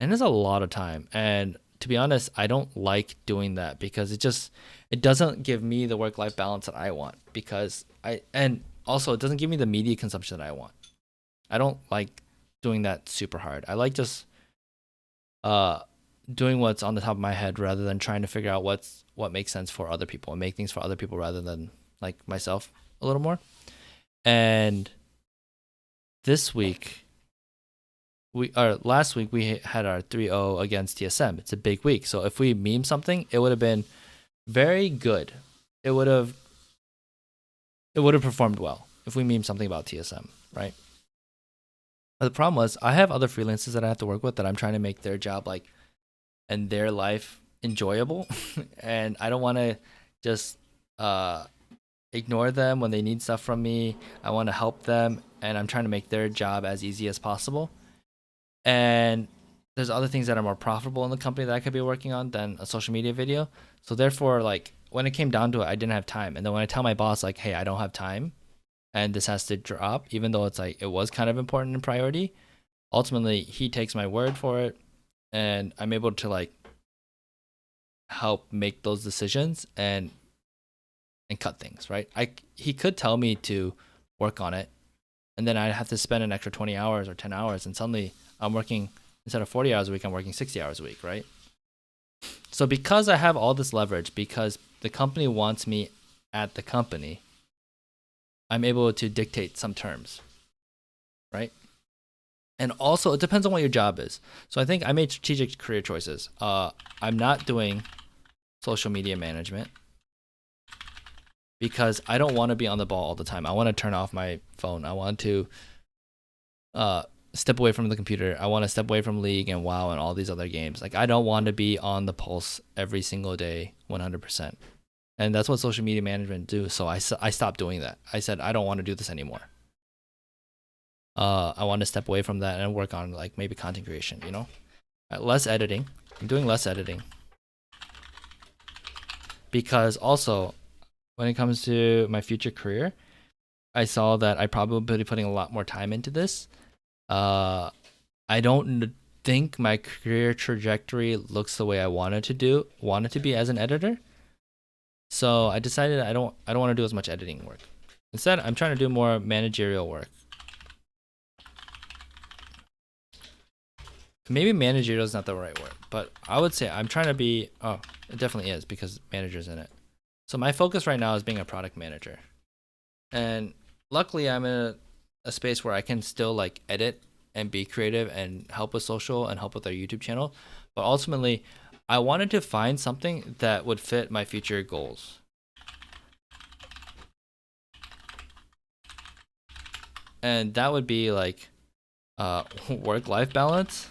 And it's a lot of time. And to be honest, I don't like doing that because it doesn't give me the work life balance that I want, because and also it doesn't give me the media consumption that I want. I don't like doing that super hard. I like just doing what's on the top of my head rather than trying to figure out what makes sense for other people and make things for other people rather than like myself a little more. And this week last week we had our 3-0 against TSM. It's a big week. So if we meme something, it would have been very good. It would have performed well if we meme something about TSM, right? But the problem was I have other freelancers that I have to work with that I'm trying to make their job like and their life enjoyable. And I don't want to just ignore them when they need stuff from me. I want to help them, and I'm trying to make their job as easy as possible. And there's other things that are more profitable in the company that I could be working on than a social media video. So therefore, like when it came down to it, I didn't have time. And then when I tell my boss like, hey, I don't have time and this has to drop, even though it's like it was kind of important and priority, ultimately he takes my word for it, and I'm able to like help make those decisions and cut things, right? He could tell me to work on it, and then I'd have to spend an extra 20 hours or 10 hours, and suddenly I'm working, instead of 40 hours a week, I'm working 60 hours a week, right? So because I have all this leverage, because the company wants me at the company, I'm able to dictate some terms, right? And also, it depends on what your job is. So I think I made strategic career choices. I'm not doing social media management because I don't want to be on the ball all the time. I want to turn off my phone. I want to step away from the computer. I want to step away from League and WoW and all these other games. Like I don't want to be on the pulse every single day 100%. And that's what social media management do. So I stopped doing that. I said I don't want to do this anymore. I want to step away from that and work on like maybe content creation, you know? Less editing. I'm doing less editing. Because also, when it comes to my future career, I saw that I probably be putting a lot more time into this. I don't think my career trajectory looks the way I want it to be as an editor. So I decided I don't want to do as much editing work. Instead, I'm trying to do more managerial work. maybe managerial is not the right word, but I would say I'm trying to be. Oh, it definitely is because manager's in it. So my focus right now is being a product manager, and luckily I'm in a space where I can still like edit and be creative and help with social and help with our YouTube channel. But ultimately, I wanted to find something that would fit my future goals. And that would be like work-life balance,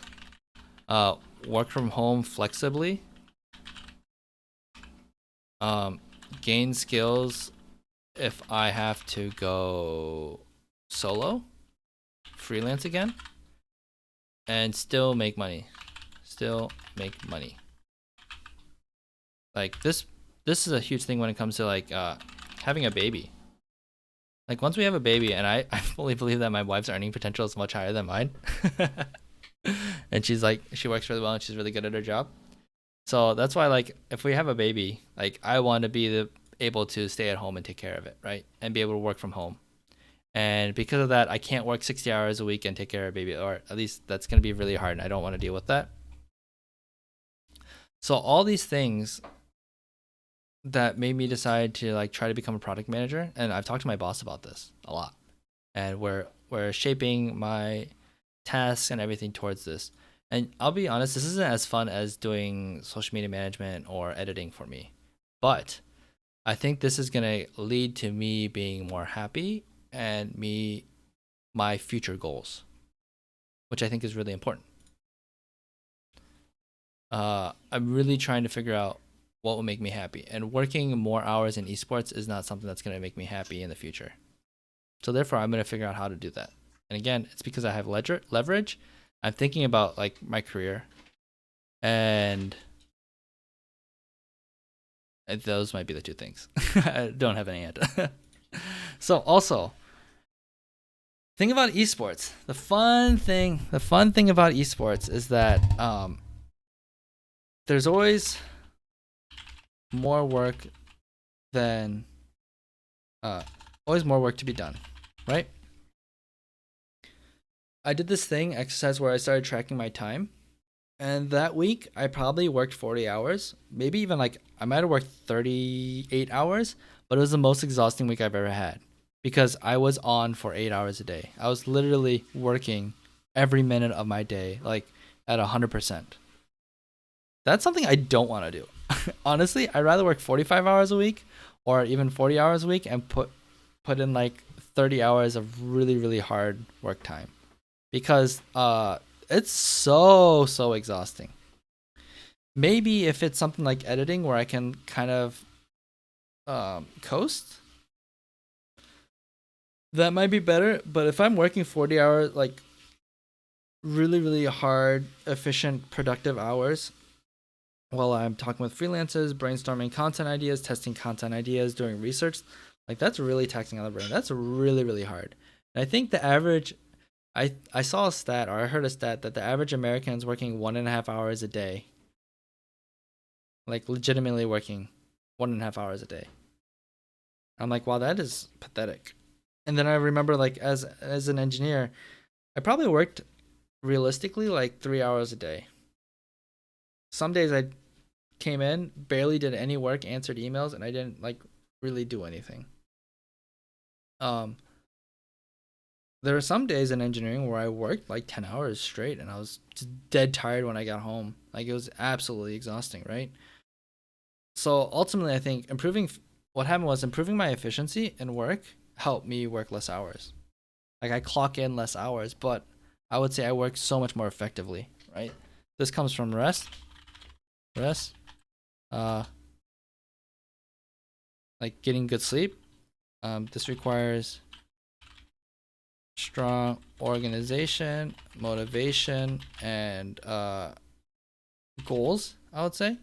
work from home flexibly, gain skills if I have to go solo, freelance again, and still make money. Still make money. Like this is a huge thing when it comes to like having a baby. Like once we have a baby, and I fully believe that my wife's earning potential is much higher than mine. And she's like, she works really well and she's really good at her job. So that's why, like, if we have a baby, like, I want to be able to stay at home and take care of it, right? And be able to work from home. And because of that, I can't work 60 hours a week and take care of a baby, or at least that's going to be really hard. And I don't want to deal with that. So all these things that made me decide to like try to become a product manager, and I've talked to my boss about this a lot, and we're shaping my tasks and everything towards this. And I'll be honest, this isn't as fun as doing social media management or editing for me, but I think this is gonna lead to me being more happy and my future goals, which I think is really important. I'm really trying to figure out what will make me happy, and working more hours in esports is not something that's gonna make me happy in the future. So therefore, I'm gonna figure out how to do that. And again, it's because I have leverage. I'm thinking about like my career, and those might be the two things. I don't have any yet. So also, think about esports. The fun thing about esports is that there's always more work than always more work to be done, right? I did this exercise where I started tracking my time. And that week, I probably worked 40 hours. Maybe even like, I might have worked 38 hours, but it was the most exhausting week I've ever had because I was on for 8 hours a day. I was literally working every minute of my day, like at 100%. That's something I don't want to do. Honestly, I'd rather work 45 hours a week or even 40 hours a week and put in like 30 hours of really, really hard work time. Because it's so exhausting. Maybe if it's something like editing where I can kind of coast, that might be better. But if I'm working 40 hours, like really, really hard, efficient, productive hours, while I'm talking with freelancers, brainstorming content ideas, testing content ideas, doing research, like that's really taxing on the brain. That's really, really hard. And I think the average, I saw a stat, or I heard a stat, that the average American is working 1.5 hours a day. Like legitimately working 1.5 hours a day. I'm like, wow, that is pathetic. And then I remember, like, as an engineer, I probably worked realistically like 3 hours a day. Some days I came in, barely did any work, answered emails, and I didn't like really do anything. There are some days in engineering where I worked like 10 hours straight and I was just dead tired when I got home. Like it was absolutely exhausting, right? So ultimately, I think what happened was improving my efficiency in work helped me work less hours. Like I clock in less hours, but I would say I work so much more effectively, right? This comes from rest, like getting good sleep. This requires strong organization, motivation, and goals, I would say.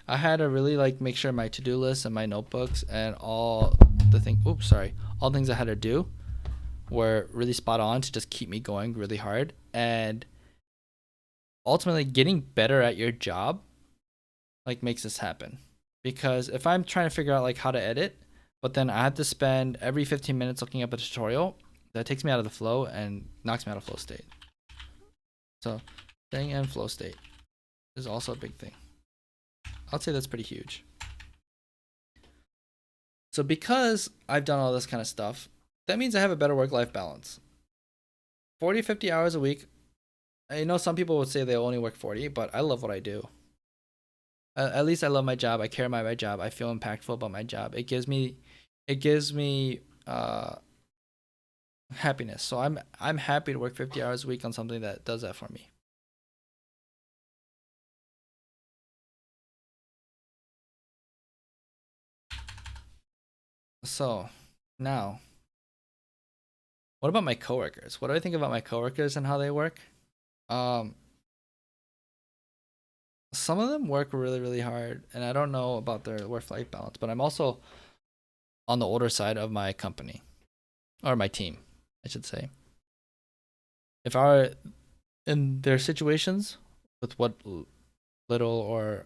I had to really like make sure my to-do list and my notebooks and all things I had to do were really spot on to just keep me going really hard. And ultimately getting better at your job like makes this happen. Because if I'm trying to figure out like how to edit, but then I have to spend every 15 minutes looking up a tutorial, that takes me out of the flow and knocks me out of flow state. So Staying in flow state is also a big thing. I'd say that's pretty huge. So because I've done all this kind of stuff, that means I have a better work-life balance. 40, 50 hours a week. I know some people would say they only work 40, but I love what I do. At least I love my job. I care about my job. I feel impactful about my job. It gives me happiness. So I'm happy to work 50 hours a week on something that does that for me. So now, what about my coworkers? What do I think about my coworkers and how they work? Um, some of them work really, really hard, and I don't know about their work-life balance, but I'm also on the older side of my company or my team, I should say. If I were in their situations with what little or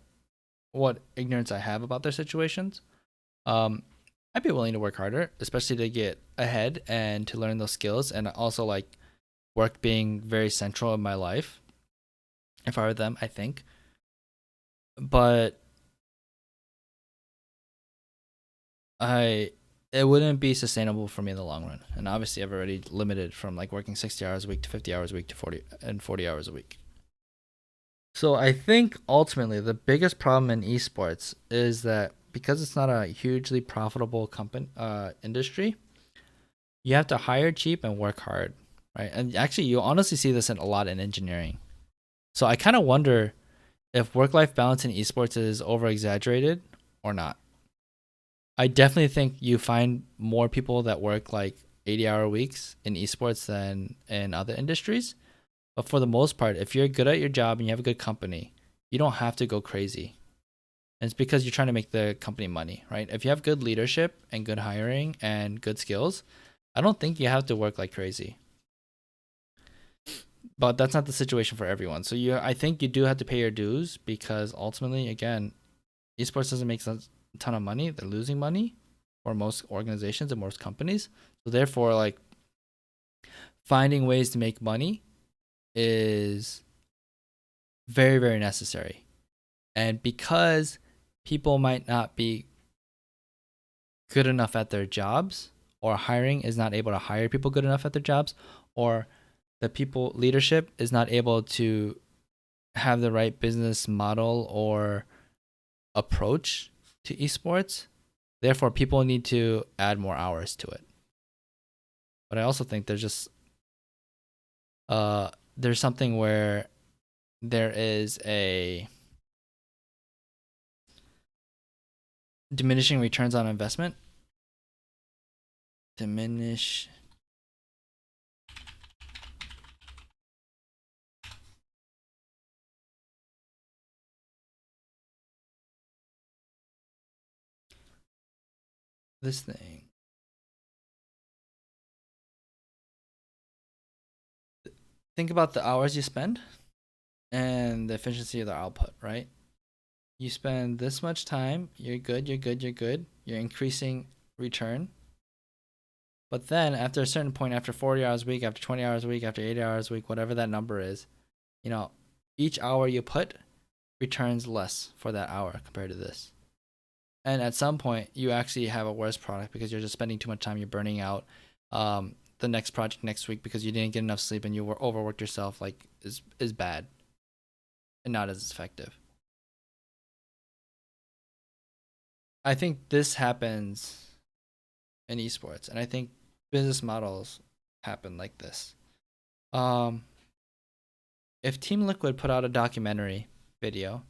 what ignorance I have about their situations, um, I'd be willing to work harder, especially to get ahead and to learn those skills, and also like work being very central in my life. If I were them, I think. But I it wouldn't be sustainable for me in the long run. And obviously I've already limited from like working 60 hours a week to 50 hours a week to 40 hours a week. So I think ultimately the biggest problem in esports is that because it's not a hugely profitable company industry, you have to hire cheap and work hard, right? And actually you honestly see this a lot in engineering. So I kind of wonder if work-life balance in esports is over exaggerated or not. I definitely think you find more people that work like 80-hour weeks in esports than in other industries. But for the most part, if you're good at your job and you have a good company, you don't have to go crazy. And it's because you're trying to make the company money, right? If you have good leadership and good hiring and good skills, I don't think you have to work like crazy. But that's not the situation for everyone. So I think you do have to pay your dues because ultimately, again, esports doesn't make a ton of money. They're losing money for most organizations and most companies. So therefore, like finding ways to make money is very, very necessary. And because people might not be good enough at their jobs, or hiring is not able to hire people good enough at their jobs, or the people leadership is not able to have the right business model or approach to esports, therefore people need to add more hours to it. But I also think there's something where there is a diminishing returns on investment. Diminish this thing. Think about the hours you spend and the efficiency of the output, right? You spend this much time, you're good, you're good, you're good, you're increasing return. But then after a certain point, after 40 hours a week, after 20 hours a week, after 80 hours a week, whatever that number is, you know, each hour you put returns less for that hour compared to this. And at some point, you actually have a worse product because you're just spending too much time. You're burning out. The next project next week because you didn't get enough sleep and you were overworked yourself, like is bad and not as effective. I think this happens in esports, and I think business models happen like this. Um, if Team Liquid put out a documentary video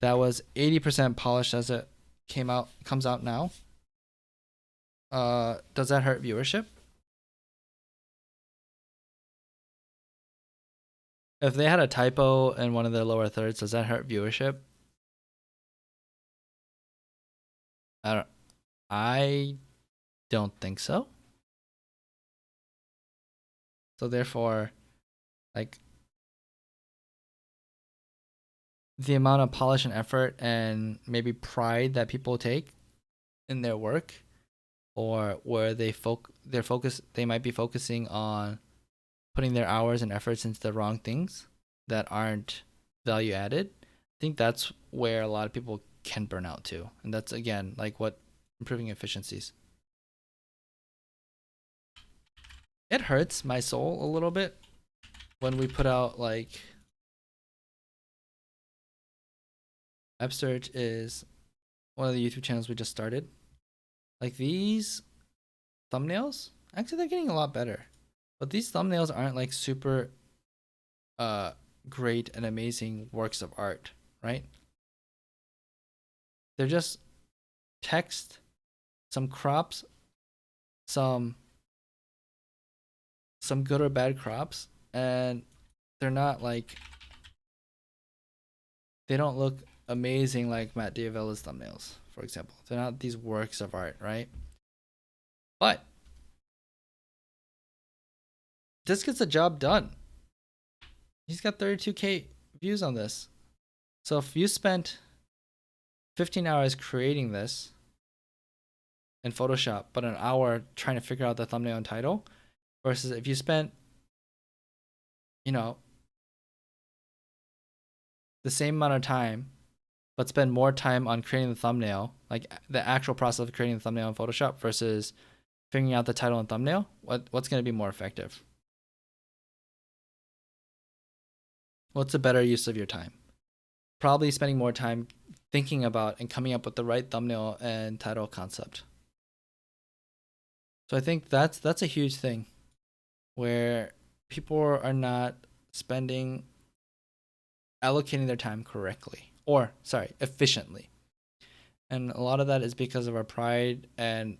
that was 80% polished as it comes out now, does that hurt viewership? If they had a typo in one of their lower thirds, does that hurt viewership? I don't. I don't think so. So therefore, like the amount of polish and effort and maybe pride that people take in their work, or where their focus, they might be focusing on putting their hours and efforts into the wrong things, that aren't value added, I think that's where a lot of people can burn out too. And that's again like what improving efficiencies. It hurts my soul a little bit when we put out like Upsearch is one of the YouTube channels we just started. Like these thumbnails, actually they're getting a lot better. But these thumbnails aren't like super great and amazing works of art, right? They're just text, some crops, some good or bad crops, and they're not like, they don't look amazing like Matt Diavella's thumbnails, for example. They're not these works of art, right? But this gets the job done. He's got 32K views on this. So if you spent 15 hours creating this in Photoshop, but an hour trying to figure out the thumbnail and title, versus if you spent, you know, the same amount of time, but spend more time on creating the thumbnail, like the actual process of creating the thumbnail in Photoshop versus figuring out the title and thumbnail, what's going to be more effective? What's a better use of your time? Probably spending more time thinking about and coming up with the right thumbnail and title concept. So I think that's a huge thing where people are not allocating their time correctly, or sorry, efficiently. And a lot of that is because of our pride and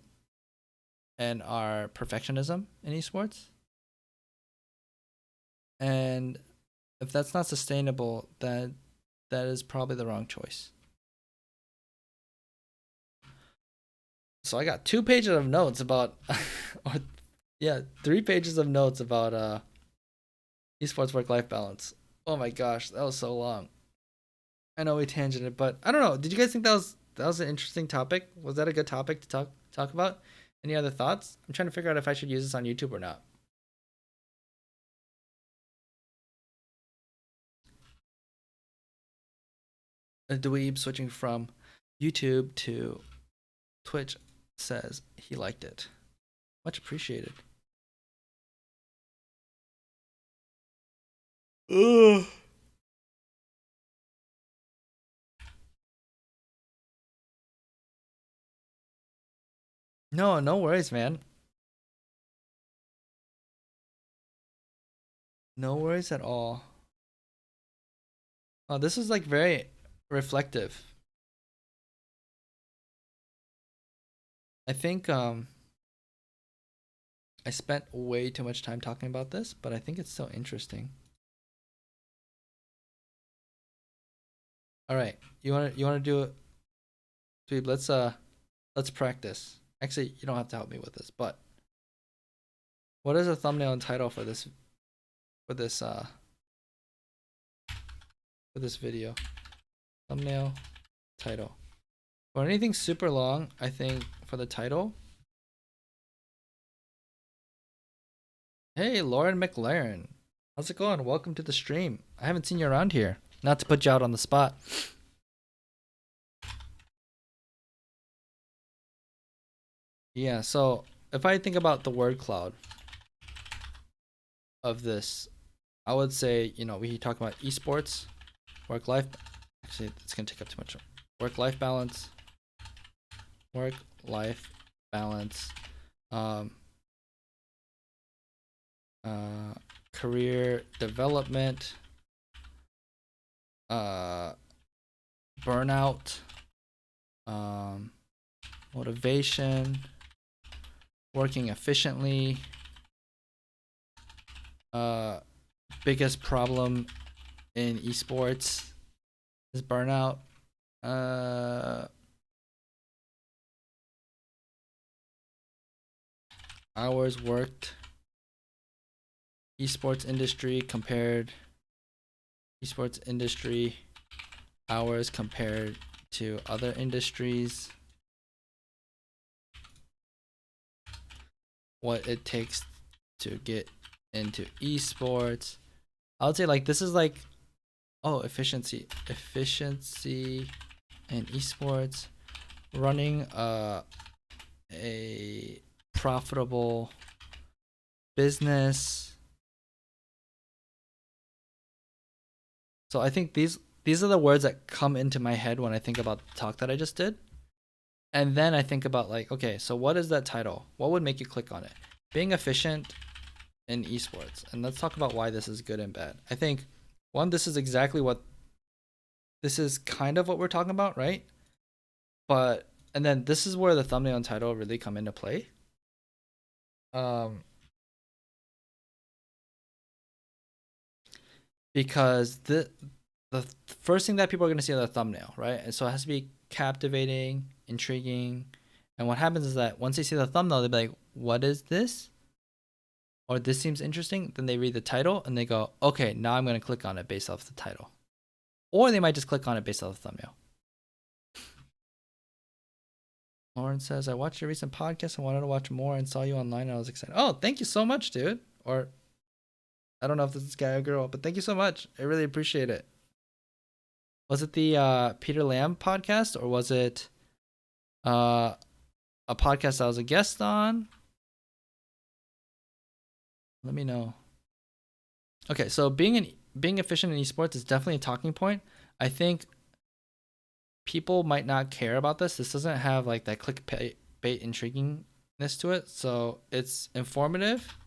our perfectionism in esports. And if that's not sustainable, then that is probably the wrong choice. So I got 2 pages of notes about, or yeah, 3 pages of notes about esports work-life balance. Oh my gosh, that was so long. I know we tangented, but I don't know. Did you guys think that was an interesting topic? Was that a good topic to talk about? Any other thoughts? I'm trying to figure out if I should use this on YouTube or not. A dweeb switching from YouTube to Twitch says he liked it. Much appreciated. Ugh. No worries, man. No worries at all. Oh, this is like very reflective. I think I spent way too much time talking about this, but I think it's so interesting. All right, you wanna do it? Dweeb, let's practice. Actually, you don't have to help me with this, but what is a thumbnail and title for this for this uh for this video? Thumbnail, title. For anything super long, I think for the title. Hey, Lauren McLaren. How's it going? Welcome to the stream. I haven't seen you around here. Not to put you out on the spot. Yeah, so if I think about the word cloud of this, I would say, we talk about esports, work life. Actually, it's going to take up too much. Work life balance. Work life balance. Career development. Burnout. Motivation. Working efficiently. Biggest problem in esports is burnout. Hours worked. Esports industry hours compared to other industries. What it takes to get into esports. I would say like this is like Oh, efficiency in esports, running a profitable business. So I think these are the words that come into my head when I think about the talk that I just did. And then I think about like, okay, so what is that title? What would make you click on it? Being efficient in esports. And let's talk about why this is good and bad. I think one, this is kind of what we're talking about, right? But and then this is where the thumbnail and title really come into play. Because the first thing that people are going to see on the thumbnail, right? And so it has to be captivating, intriguing. And what happens is that once they see the thumbnail, they'll be like, what is this? Or this seems interesting. Then they read the title and they go, okay, now I'm going to click on it based off the title. Or they might just click on it based off the thumbnail. Lauren says, I watched your recent podcast. I wanted to watch more and saw you online and I was excited. Oh, thank you so much, dude. Or I don't know if this is guy or girl, but thank you so much. I really appreciate it. Was it the Peter Lamb podcast or was it a podcast I was a guest on? Let me know. Okay, so being efficient in esports is definitely a talking point. I think people might not care about this. This doesn't have like that clickbait intriguingness to it. So it's informative,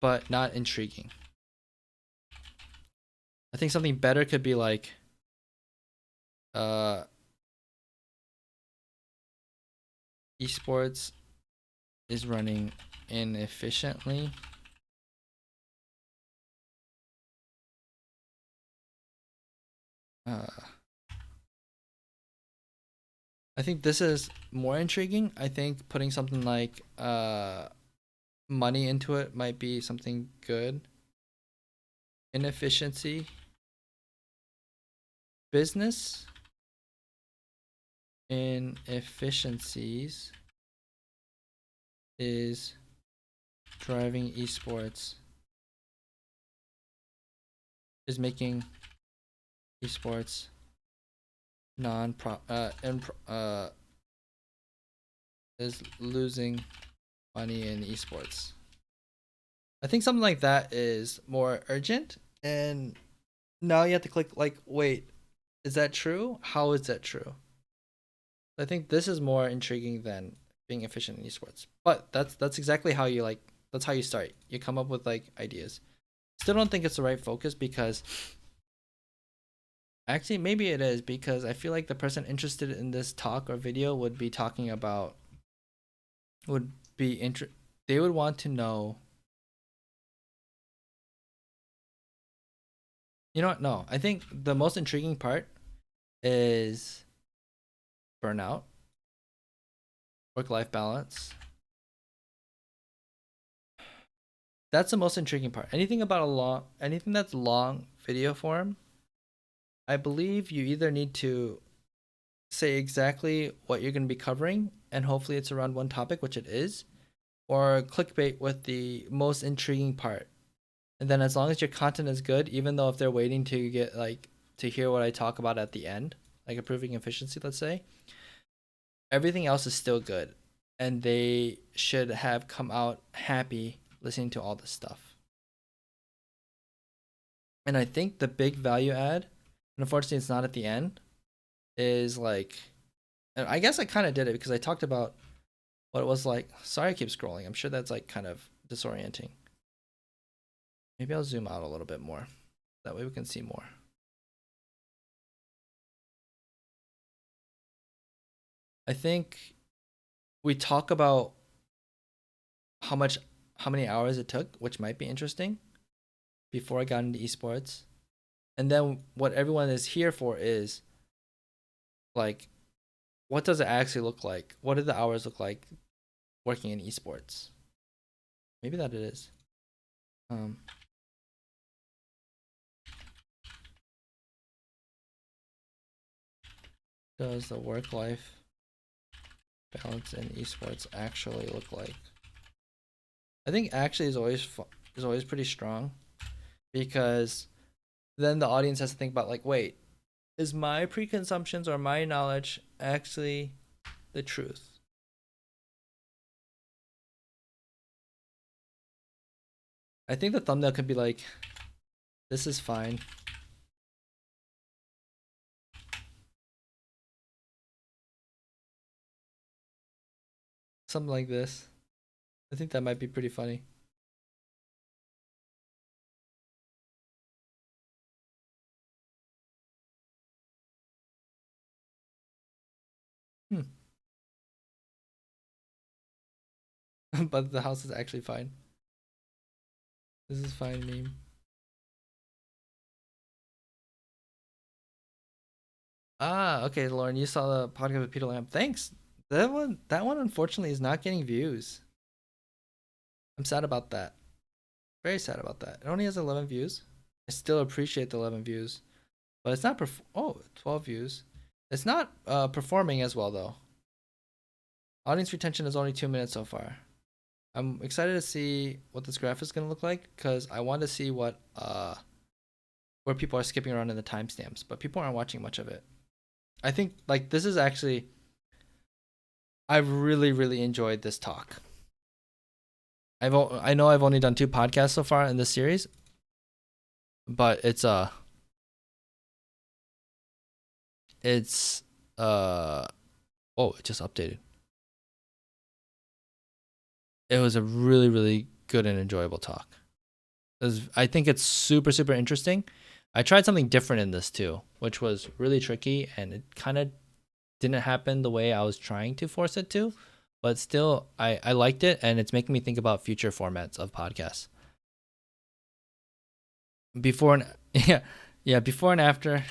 but not intriguing. I think something better could be like esports is running inefficiently. I think this is more intriguing. I think putting something like money into it might be something good. Inefficiency. Business inefficiencies is driving esports, is making esports is losing money in esports. I think something like that is more urgent, and now you have to click like, wait, is that true? How is that true? I think this is more intriguing than being efficient in esports. But that's exactly how you like. That's how you start. You come up with like ideas. Still don't think it's the right focus because actually maybe it is because I feel like the person interested in this talk or video would be talking about would be they would want to know. You know what? No, I think the most intriguing part is burnout, work-life balance. That's the most intriguing part. Anything that's long video form, I believe you either need to say exactly what you're going to be covering, and hopefully it's around one topic, which it is, or clickbait with the most intriguing part. And then as long as your content is good, even though if they're waiting to get like to hear what I talk about at the end, like improving efficiency, let's say, everything else is still good. And they should have come out happy listening to all this stuff. And I think the big value add, and unfortunately it's not at the end, is like, and I guess I kind of did it because I talked about what it was like. Sorry, I keep scrolling. I'm sure that's like kind of disorienting. Maybe I'll zoom out a little bit more. That way we can see more. I think we talk about how many hours it took, which might be interesting before I got into esports. And then what everyone is here for is like, what does it actually look like? What do the hours look like working in esports? Maybe that it is. Does the work life balance in esports actually look like? I think actually is always pretty strong because then the audience has to think about like, wait, is my preconceptions or my knowledge actually the truth? I think the thumbnail could be like, this is fine. Something like this. I think that might be pretty funny. Hmm. But the house is actually fine. This is fine meme. Ah, okay, Lauren, you saw the podcast with Peter Lamb. Thanks. That one unfortunately is not getting views. I'm sad about that. Very sad about that. It only has 11 views. I still appreciate the 11 views, but it's not 12 views. It's not performing as well though. Audience retention is only 2 minutes so far. I'm excited to see what this graph is gonna look like because I want to see what where people are skipping around in the timestamps, but people aren't watching much of it. I think like this is actually I've really enjoyed this talk. I know I've only done 2 podcasts so far in this series, but it's oh, it just updated. It was a really good and enjoyable talk. I think it's super interesting. I tried something different in this too, which was really tricky, and it kind of didn't happen the way I was trying to force it to, but still I liked it, and it's making me think about future formats of podcasts. Before and yeah, before and after.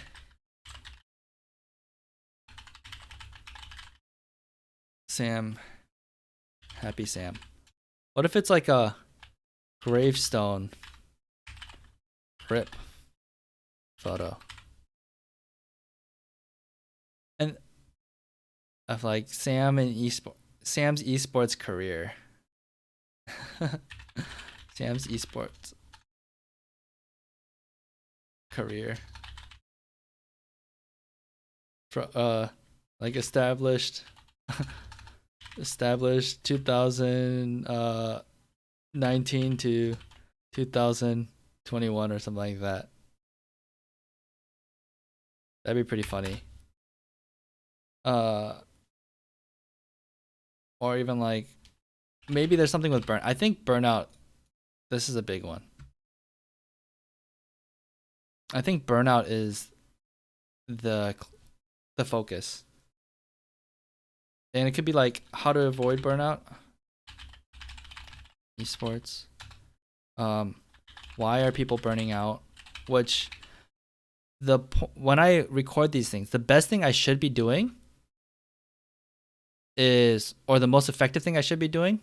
Sam, happy Sam. What if it's like a gravestone rip photo? And of like Sam's esports career. Sam's esports career. Like established 2019 to 2021 or something like that. That'd be pretty funny. Or even like maybe there's something with burn. I think burnout. This is a big one. I think burnout is the focus, and it could be like how to avoid burnout. Esports. Why are people burning out? Which when I record these things, the best thing I should be doing is, or the most effective thing I should be doing.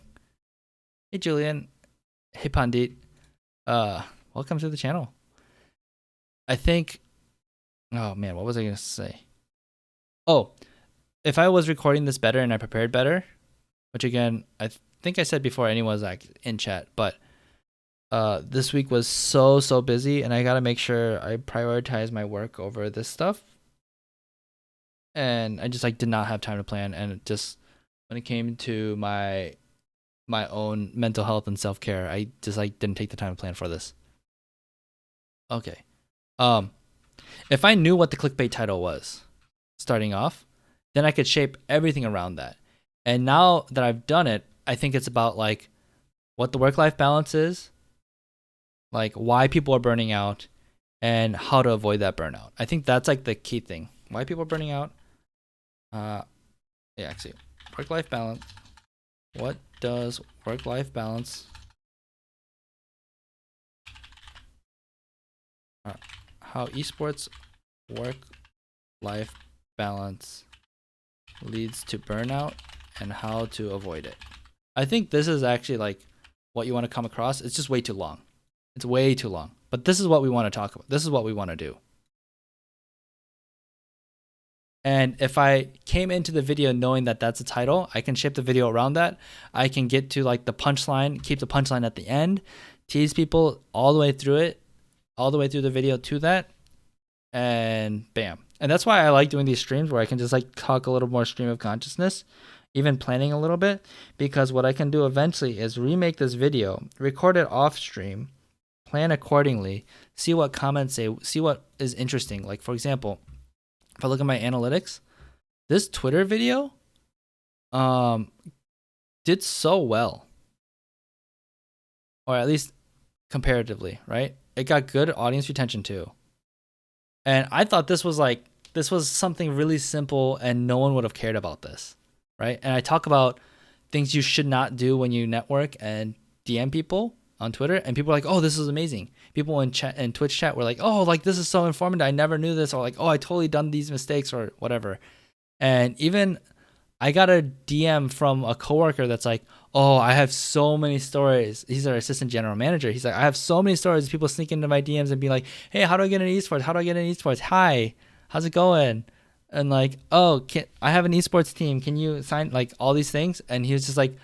Hey Julian, hey Pandit, welcome to the channel. I think, oh man, what was I gonna say? Oh, if I was recording this better and I prepared better, which again I think I said before anyone was like in chat, but this week was so busy, and I gotta make sure I prioritize my work over this stuff. And I just like did not have time to plan, and it just when it came to my own mental health and self care, I just like didn't take the time to plan for this. Okay, if I knew what the clickbait title was starting off, then I could shape everything around that. And now that I've done it, I think it's about like what the work-life balance is, like why people are burning out, and how to avoid that burnout. I think that's like the key thing. Why people are burning out. Yeah, actually, work-life balance. What does work-life balance? How esports work-life balance leads to burnout and how to avoid it. I think this is actually like what you want to come across. It's just way too long. It's way too long. But this is what we want to talk about. This is what we want to do. And if I came into the video knowing that that's a title, I can shape the video around that. I can get to like the punchline, keep the punchline at the end, tease people all the way through it, all the way through the video to that. and bam. And that's why I like doing these streams where I can just like talk a little more stream of consciousness, even planning a little bit, because what I can do eventually is remake this video, record it off stream, plan accordingly, see what comments say, see what is interesting. Like for example, if I look at my analytics, this Twitter video did so well, or at least comparatively, right? It got good audience retention too. And I thought this was something really simple and no one would have cared about this, right? And I talk about things you should not do when you network and DM people on Twitter, and people are like, "Oh, this is amazing." People in chat and Twitch chat were like, "Oh, like this is so informative. I never knew this," or like, "Oh, I totally done these mistakes," or whatever. And even I got a DM from a coworker that's like, "Oh, I have so many stories." He's our assistant general manager. He's like, "I have so many stories. People sneak into my DMs and be like, 'Hey, how do I get into esports? How do I get into esports? Hi, how's it going?'" And like, "Oh, I have an esports team. Can you sign?" Like all these things. And he was just like,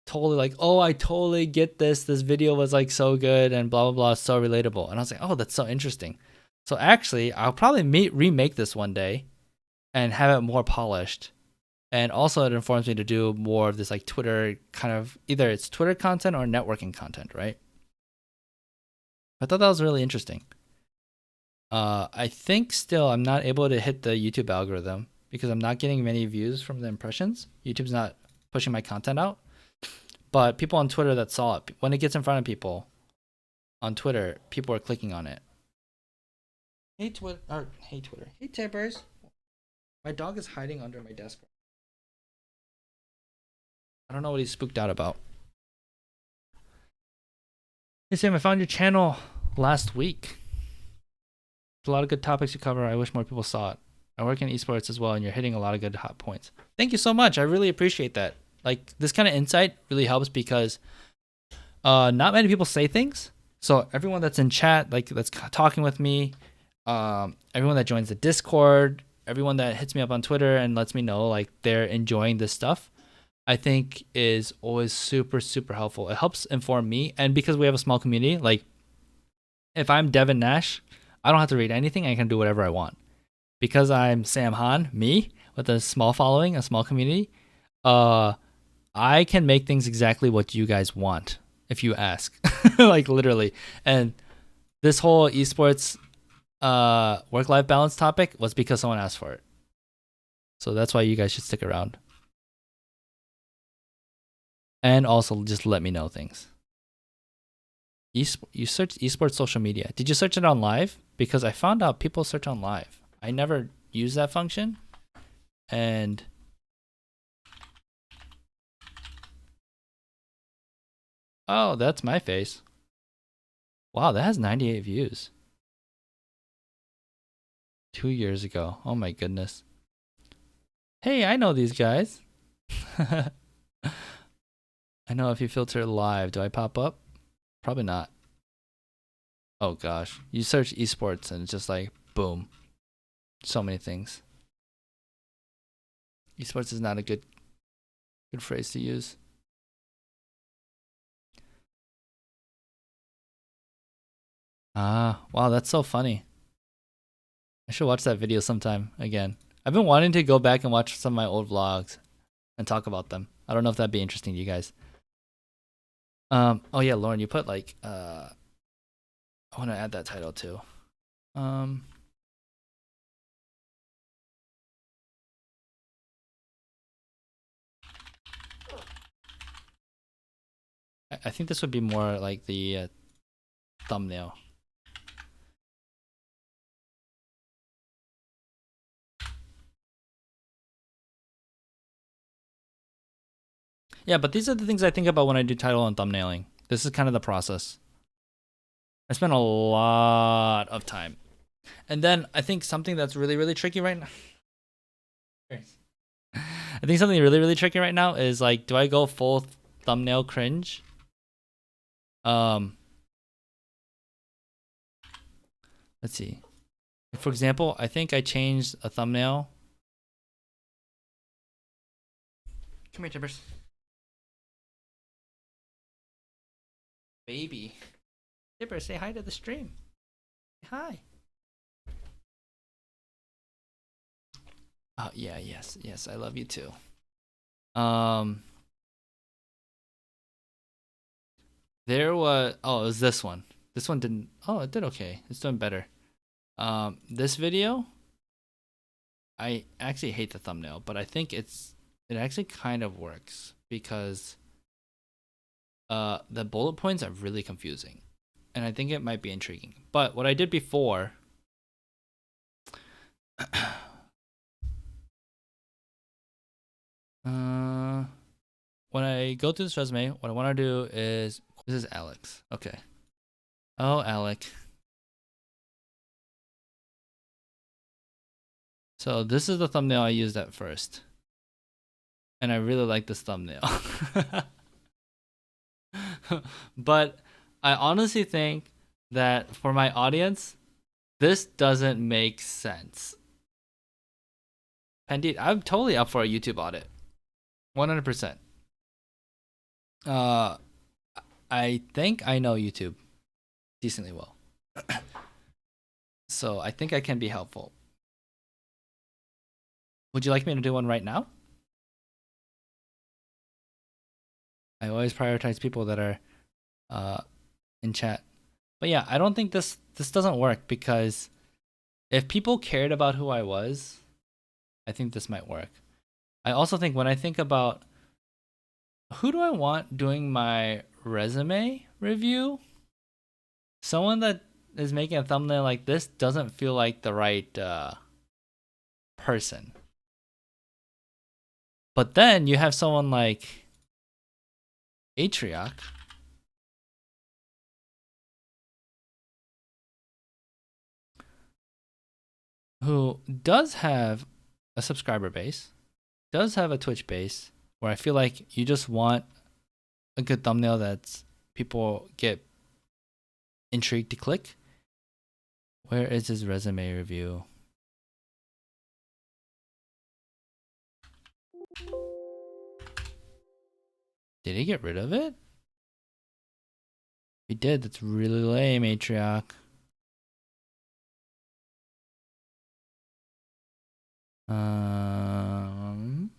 totally like, "Oh, I totally get this. This video was like so good and blah blah blah, so relatable." And I was like, "Oh, that's so interesting." So actually, I'll probably remake this one day and have it more polished. And also it informs me to do more of this like Twitter kind of, either it's Twitter content or networking content, right? I thought that was really interesting. I think still I'm not able to hit the YouTube algorithm because I'm not getting many views from the impressions. YouTube's not pushing my content out. But people on Twitter that saw it, when it gets in front of people on Twitter, people are clicking on it. Hey Twitter, hey Twitter, hey Tippers. My dog is hiding under my desk. I don't know what he's spooked out about. Hey Sam, I found your channel last week. There's a lot of good topics you cover. I wish more people saw it. I work in esports as well, and you're hitting a lot of good hot points. Thank you so much. I really appreciate that. Like this kind of insight really helps because not many people say things. So everyone that's in chat, like that's talking with me, everyone that joins the Discord, everyone that hits me up on Twitter and lets me know like they're enjoying this stuff, I think is always super, super helpful. It helps inform me. And because we have a small community, like if I'm Devin Nash, I don't have to read anything. I can do whatever I want. Because I'm Sam Han, me, with a small following, a small community, I can make things exactly what you guys want if you ask. Like literally. And this whole esports work-life balance topic was because someone asked for it. So that's why you guys should stick around. And also just let me know things. You search esports social media. Did you search it on live? Because I found out people search on live. I never use that function. And oh, that's my face. Wow, that has 98 views. 2 years ago. Oh my goodness. Hey, I know these guys. I know if you filter live, do I pop up? Probably not. Oh gosh. You search esports and it's just like boom. So many things. Esports is not a good phrase to use. Ah, wow, that's so funny. I should watch that video sometime again. I've been wanting to go back and watch some of my old vlogs and talk about them. I don't know if that'd be interesting to you guys. Oh yeah, Lauren, you put like I want to add that title too. I think this would be more like the thumbnail. Yeah, but these are the things I think about when I do title and thumbnailing. This is kind of the process. I spent a lot of time. And then I think something that's really, really tricky right now. I think something really, really tricky right now is like, do I go full thumbnail cringe? Let's see. For example, I think I changed a thumbnail. Come here, Tippers. Baby. Tippers, say hi to the stream. Hi. Oh yeah, yes, I love you too. Um, there was it was this one. This one didn't. Oh, it did okay. It's doing better. This video, I actually hate the thumbnail, but I think it actually kind of works because the bullet points are really confusing, and I think it might be intriguing. But what I did before, when I go through this resume, what I want to do is this is Alex. Okay. Oh, Alec. So this is the thumbnail I used at first, and I really like this thumbnail. But I honestly think that for my audience, this doesn't make sense. Indeed, I'm totally up for a YouTube audit. 100%. Uh, I think I know YouTube decently well. So I think I can be helpful. Would you like me to do one right now? I always prioritize people that are in chat. But yeah, I don't think this doesn't work because if people cared about who I was, I think this might work. I also think when I think about who do I want doing my resume review, someone that is making a thumbnail like this doesn't feel like the right person. But then you have someone like Atrioc, who does have a subscriber base, does have a Twitch base, where I feel like you just want a good thumbnail that's people get intrigued to click. Where is his resume review? Did he get rid of it? He did. That's really lame, Atrioc. Um,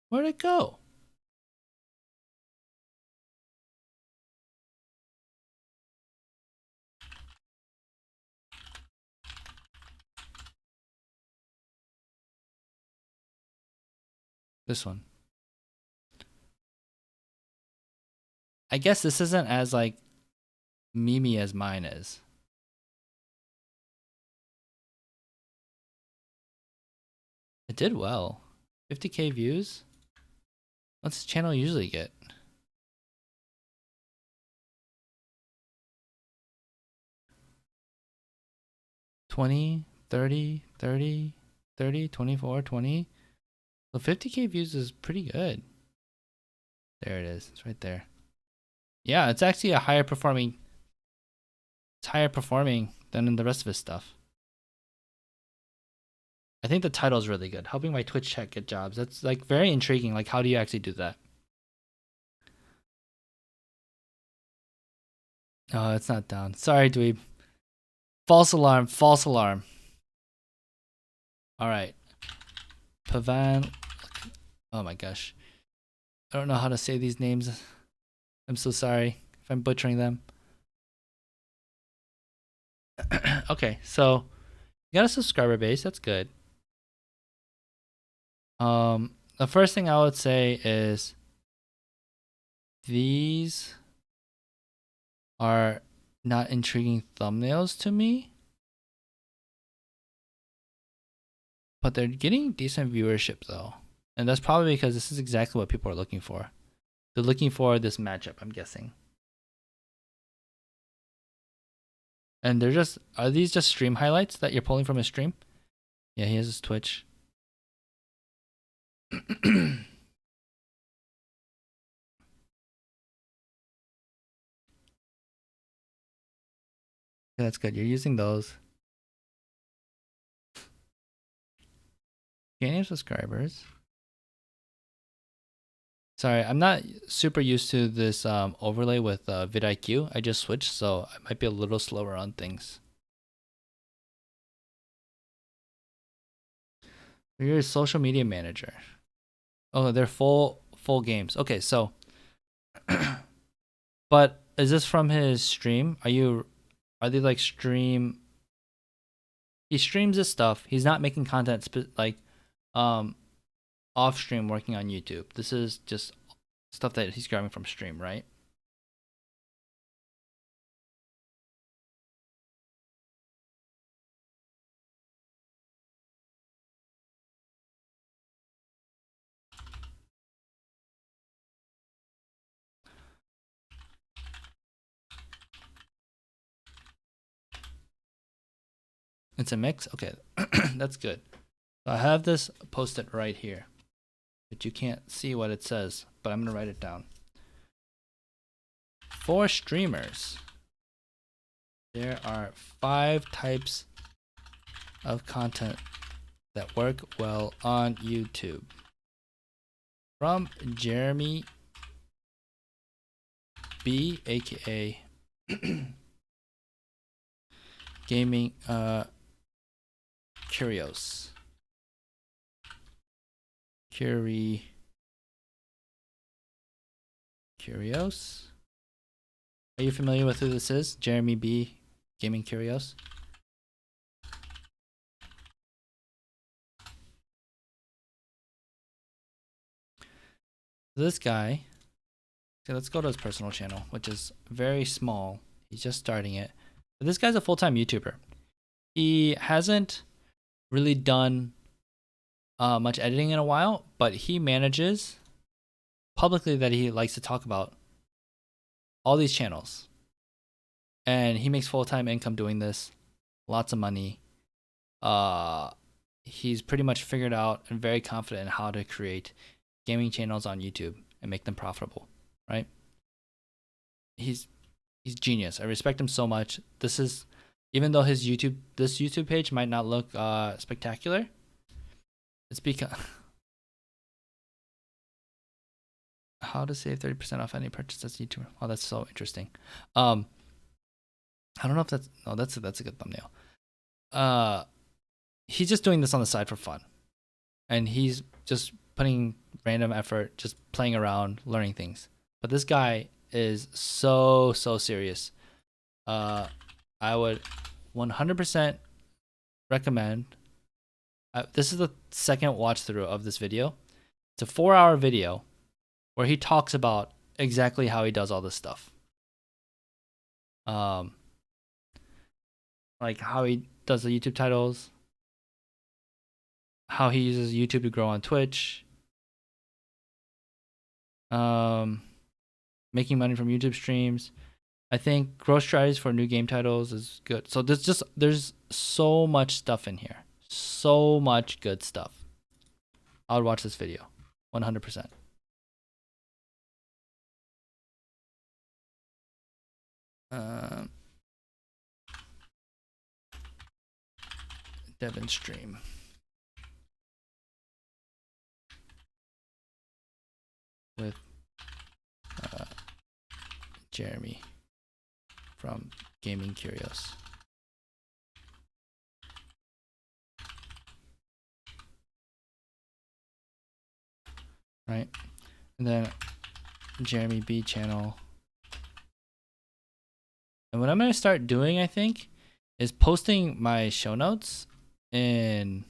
where'd it go? This one. I guess this isn't as like memey as mine is. It did well. 50K views? What's the channel usually get? 20, 30, 30, 30, 24, 20. So 50K views is pretty good. There it is. It's right there. Yeah, it's actually a higher performing. It's higher performing than in the rest of his stuff. I think the title is really good. Helping my Twitch chat get jobs. That's like very intriguing. Like, how do you actually do that? Oh, it's not down. Sorry, dweeb. False alarm. False alarm. All right. Pavan. Oh my gosh. I don't know how to say these names. I'm so sorry if I'm butchering them. Okay, so you got a subscriber base. That's good. The first thing I would say is these are not intriguing thumbnails to me, but they're getting decent viewership though. And that's probably because this is exactly what people are looking for. They're looking for this matchup, I'm guessing. And they're just, are these just stream highlights that you're pulling from his stream? Yeah, he has his Twitch. Yeah, that's good. You're using those. Gaining subscribers. Sorry, I'm not super used to this overlay with vidIQ. I just switched, so I might be a little slower on things. You're a social media manager. Oh, they're full games. Okay, so but is this from his stream? Are they like stream? He streams this stuff. He's not making content like um off stream working on YouTube. This is just stuff that he's grabbing from stream, right? It's a mix. Okay, that's good. So I have this posted right here, but you can't see what it says. But I'm gonna write it down. For streamers, there are 5 types of content that work well on YouTube. From Jeremy B, aka Gaming Curios. Curios. Are you familiar with who this is? Jeremy B, Gaming Curios. This guy, okay, let's go to his personal channel, which is very small. He's just starting it. But this guy's a full-time YouTuber. He hasn't really done much editing in a while, but he manages publicly that he likes to talk about all these channels. And he makes full-time income doing this, lots of money. He's pretty much figured out and very confident in how to create gaming channels on YouTube and make them profitable, right? He's genius. I respect him so much. This is, even though this YouTube page might not look spectacular, it's because how to save 30% off any purchase as YouTuber. Oh, that's so interesting. I don't know if that's that's a good thumbnail. He's just doing this on the side for fun, and he's just putting random effort, just playing around, learning things. But this guy is so serious. I would 100% recommend. This is the second watch through of this video. It's a 4-hour video where he talks about exactly how he does all this stuff. Like how he does the YouTube titles, how he uses YouTube to grow on Twitch, making money from YouTube streams. I think growth strategies for new game titles is good. So there's so much stuff in here. So much good stuff. I would watch this video 100%. Devin stream with Jeremy from Gaming Curios. Right? And then Jeremy B channel. And what I'm going to start doing, I think, is posting my show notes in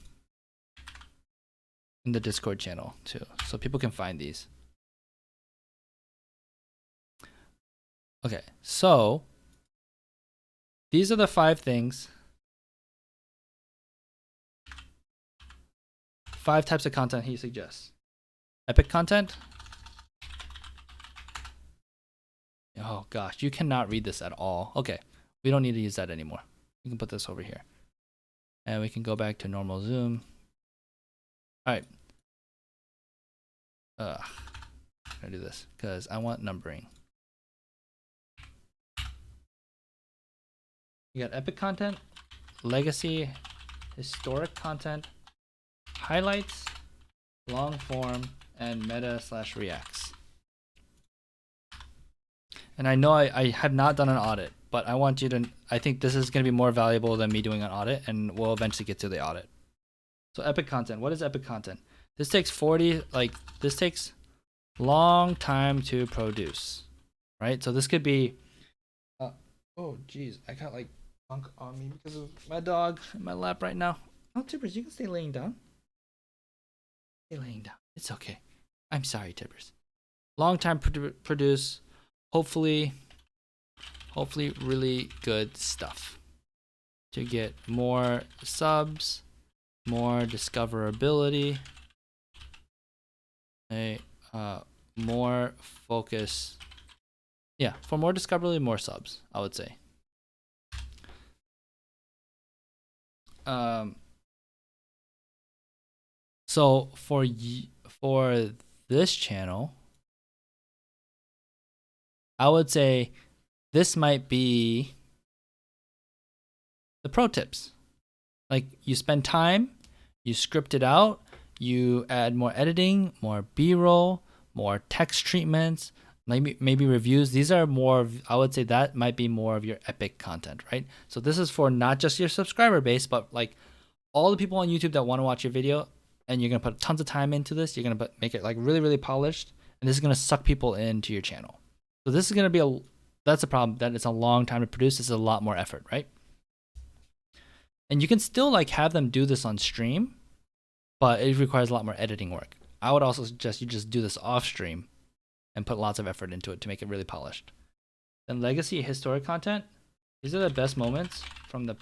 the Discord channel too, so people can find these. Okay, so these are the 5 things. 5 types of content he suggests. Epic content. Oh gosh, you cannot read this at all. Okay, we don't need to use that anymore. We can put this over here. And we can go back to normal zoom. All right. I'm gonna do this because I want numbering. You got epic content, legacy, historic content, highlights, long form, and meta/reacts. And I know I have not done an audit, but I want you to, I think this is going to be more valuable than me doing an audit, and we'll eventually get to the audit. So epic content. What is epic content? This takes this takes long time to produce, right? So this could be, oh geez, I got like funk on me because of my dog in my lap right now. Oh, Tibbers, you can stay laying down. Stay laying down. It's okay. I'm sorry, Tibbers. Long time produce. Hopefully really good stuff to get more subs, more discoverability, more focus. Yeah, for more discoverability, more subs, I would say. So for this channel, I would say this might be the pro tips. Like, you spend time, you script it out, you add more editing, more B-roll, more text treatments, maybe reviews. These are more, I would say that might be more of your epic content, right? So this is for not just your subscriber base, but like all the people on YouTube that want to watch your video, and you're gonna put tons of time into this. You're gonna make it like really, really polished, and this is gonna suck people into your channel. So this is gonna be that's a problem, that it's a long time to produce. It's a lot more effort, right? And you can still like have them do this on stream, but it requires a lot more editing work. I would also suggest you just do this off stream and put lots of effort into it to make it really polished. Then legacy historic content. These are the best moments from the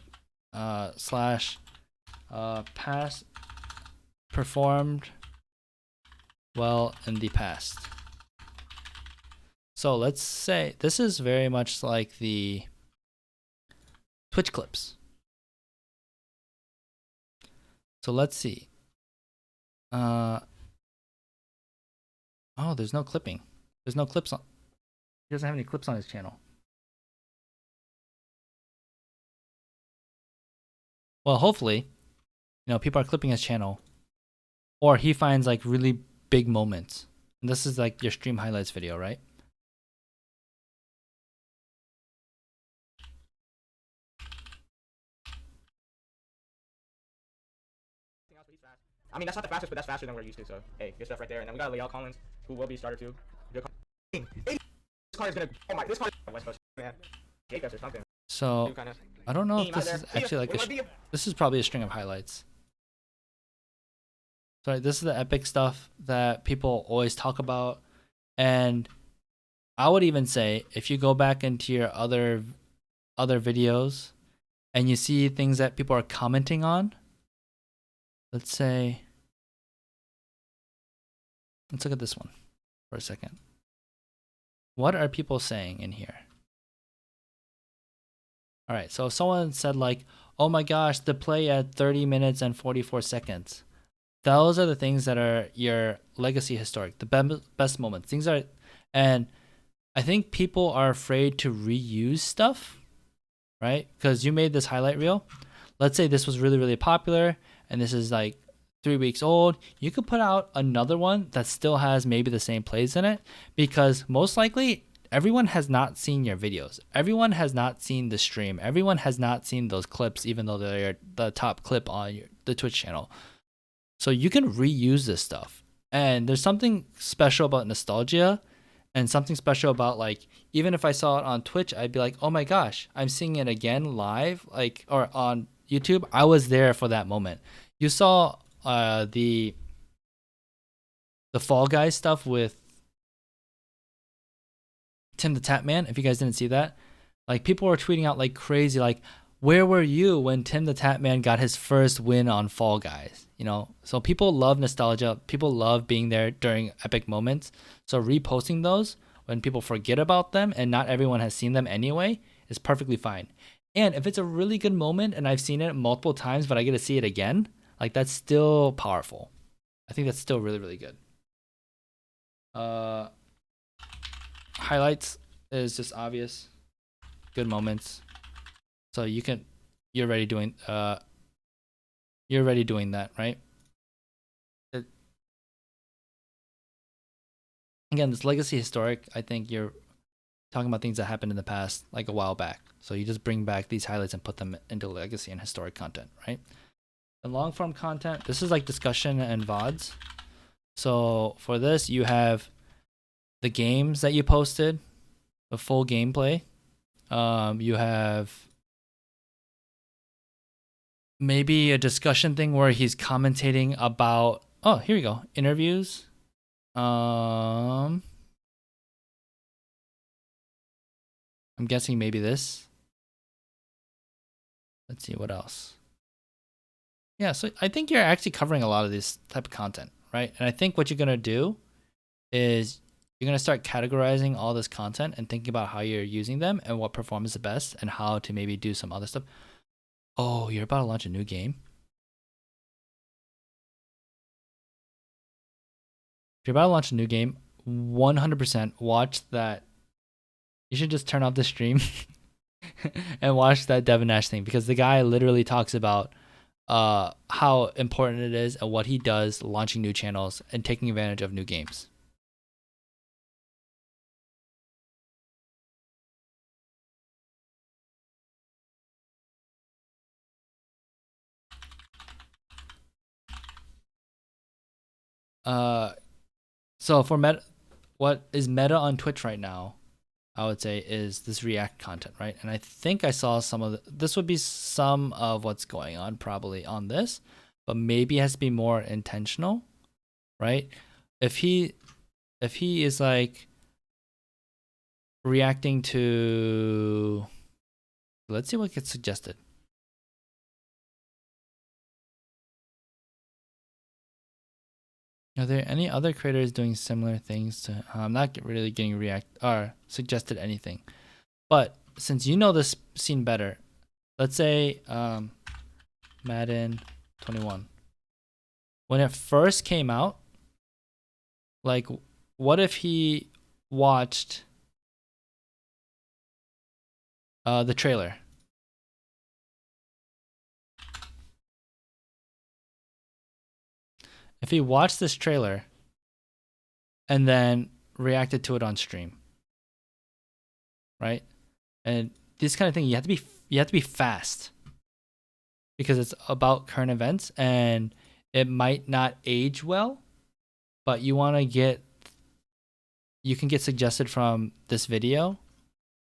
past performed well in the past. So let's say this is very much like the Twitch clips. So let's see. Oh, there's no clipping. There's no clips on. He doesn't have any clips on his channel. Well, hopefully, people are clipping his channel, or he finds like really big moments. And this is like your stream highlights video, right? I mean, that's not the fastest, but that's faster than we're used to. So, hey, good stuff right there. And then we got Leal Collins, who will be starter too. Good call. This car is gonna. Oh my! This car is West Coast, man. Take us or something. So I don't know if this is actually like this is probably a string of highlights. So this is the epic stuff that people always talk about, and I would even say if you go back into your other videos and you see things that people are commenting on, let's look at this one for a second. What are people saying in here? All right, so if someone said like, oh my gosh, the play at 30 minutes and 44 seconds. Those are the things that are your legacy historic, the best moments. Things are, and I think people are afraid to reuse stuff, right? Because you made this highlight reel. Let's say this was really, really popular, and this is like 3 weeks old. You could put out another one that still has maybe the same plays in it, because most likely everyone has not seen your videos. Everyone has not seen the stream. Everyone has not seen those clips, even though they're the top clip on the Twitch channel. So you can reuse this stuff. And there's something special about nostalgia, and something special about like, even if I saw it on Twitch, I'd be like, oh my gosh, I'm seeing it again live, like, or on YouTube. I was there for that moment. You saw the Fall Guys stuff with Tim the Tap Man. If you guys didn't see that, like, people were tweeting out like crazy, like, where were you when Tim the Tap Man got his first win on Fall Guys? So people love nostalgia. People love being there during epic moments. So reposting those when people forget about them and not everyone has seen them anyway is perfectly fine. And if it's a really good moment and I've seen it multiple times, but I get to see it again, like, that's still powerful. I think that's still really, really good. Highlights is just obvious. Good moments. So you're already doing that, right? Again, this legacy historic, I think talking about things that happened in the past, like a while back. So you just bring back these highlights and put them into legacy and historic content, right? And long form content, this is like discussion and VODs. So for this, you have the games that you posted, the full gameplay. You have maybe a discussion thing where he's commentating about, oh, here we go, interviews. I'm guessing maybe this. Let's see what else. Yeah, so I think you're actually covering a lot of this type of content, right? And I think what you're gonna do is you're gonna start categorizing all this content and thinking about how you're using them and what performs the best and how to maybe do some other stuff. Oh, you're about to launch a new game? If you're about to launch a new game, 100% watch that. You should just turn off the stream and watch that Devin Nash thing, because the guy literally talks about how important it is and what he does launching new channels and taking advantage of new games. So for meta, what is meta on Twitch right now, I would say, is this React content, right? And I think I saw some of this would be some of what's going on probably on this, but maybe it has to be more intentional, right? If he is like reacting to, let's see what gets suggested. Are there any other creators doing similar things to? I'm not really getting react or suggested anything, but since you know this scene better, let's say Madden 21. When it first came out, like, what if he watched the trailer? If he watched this trailer and then reacted to it on stream, right? And this kind of thing, you have to be fast, because it's about current events and it might not age well, but you can get suggested from this video.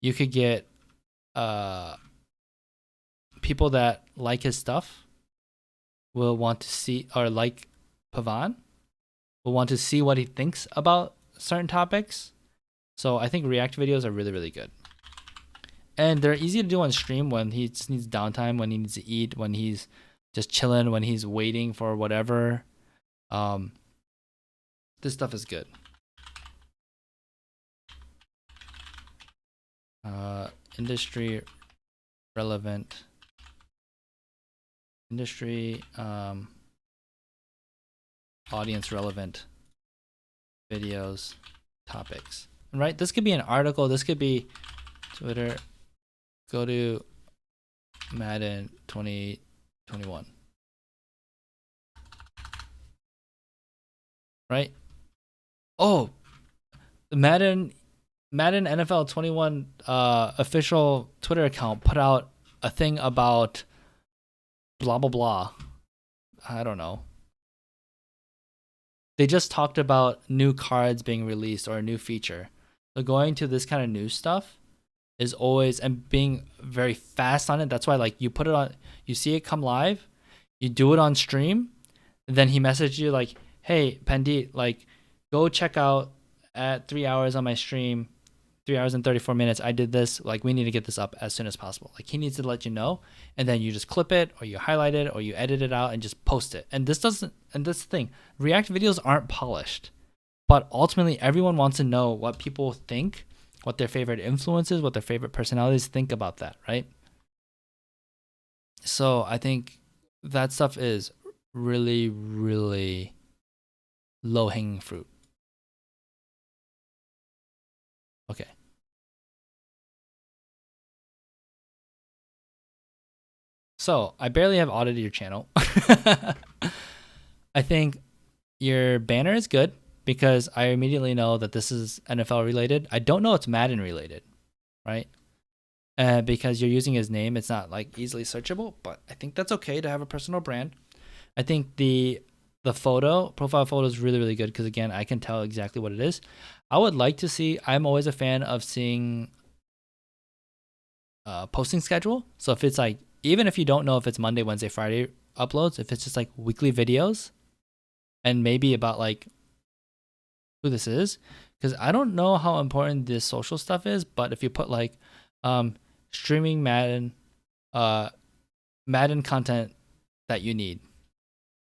You could get people that like his stuff will want to see, or like Pavan will want to see what he thinks about certain topics. So I think React videos are really, really good. And they're easy to do on stream when he just needs downtime, when he needs to eat, when he's just chilling, when he's waiting for whatever. This stuff is good. Industry relevant. Audience relevant videos, topics. Right? This could be an article. This could be Twitter. Go to Madden 2021. Right? Oh, the Madden NFL 21 official Twitter account put out a thing about blah blah blah. I don't know. They just talked about new cards being released or a new feature. So going to this kind of new stuff is always, and being very fast on it. That's why, like, you put it on, you see it come live, you do it on stream, then he messaged you like, hey, Pandit, like, go check out at 3 hours on my stream, 3 hours and 34 minutes. I did this. Like, we need to get this up as soon as possible. Like, he needs to let you know, and then you just clip it, or you highlight it, or you edit it out and just post it. And this thing, React videos aren't polished, but ultimately everyone wants to know what people think, what their favorite influences, what their favorite personalities think about that, right? So I think that stuff is really, really low-hanging fruit. Okay. So I barely have audited your channel. I think your banner is good. because I immediately know that this is NFL related. I don't know it's Madden related, right? Because you're using his name, it's not like easily searchable, but I think that's okay to have a personal brand. I think the profile photo is really, really good because again, I can tell exactly what it is. I would like to see, I'm always a fan of seeing posting schedule. So if it's like, even if you don't know if it's Monday, Wednesday, Friday uploads, if it's just like weekly videos and maybe about like who this is, because I don't know how important this social stuff is, but if you put like streaming Madden content that you need,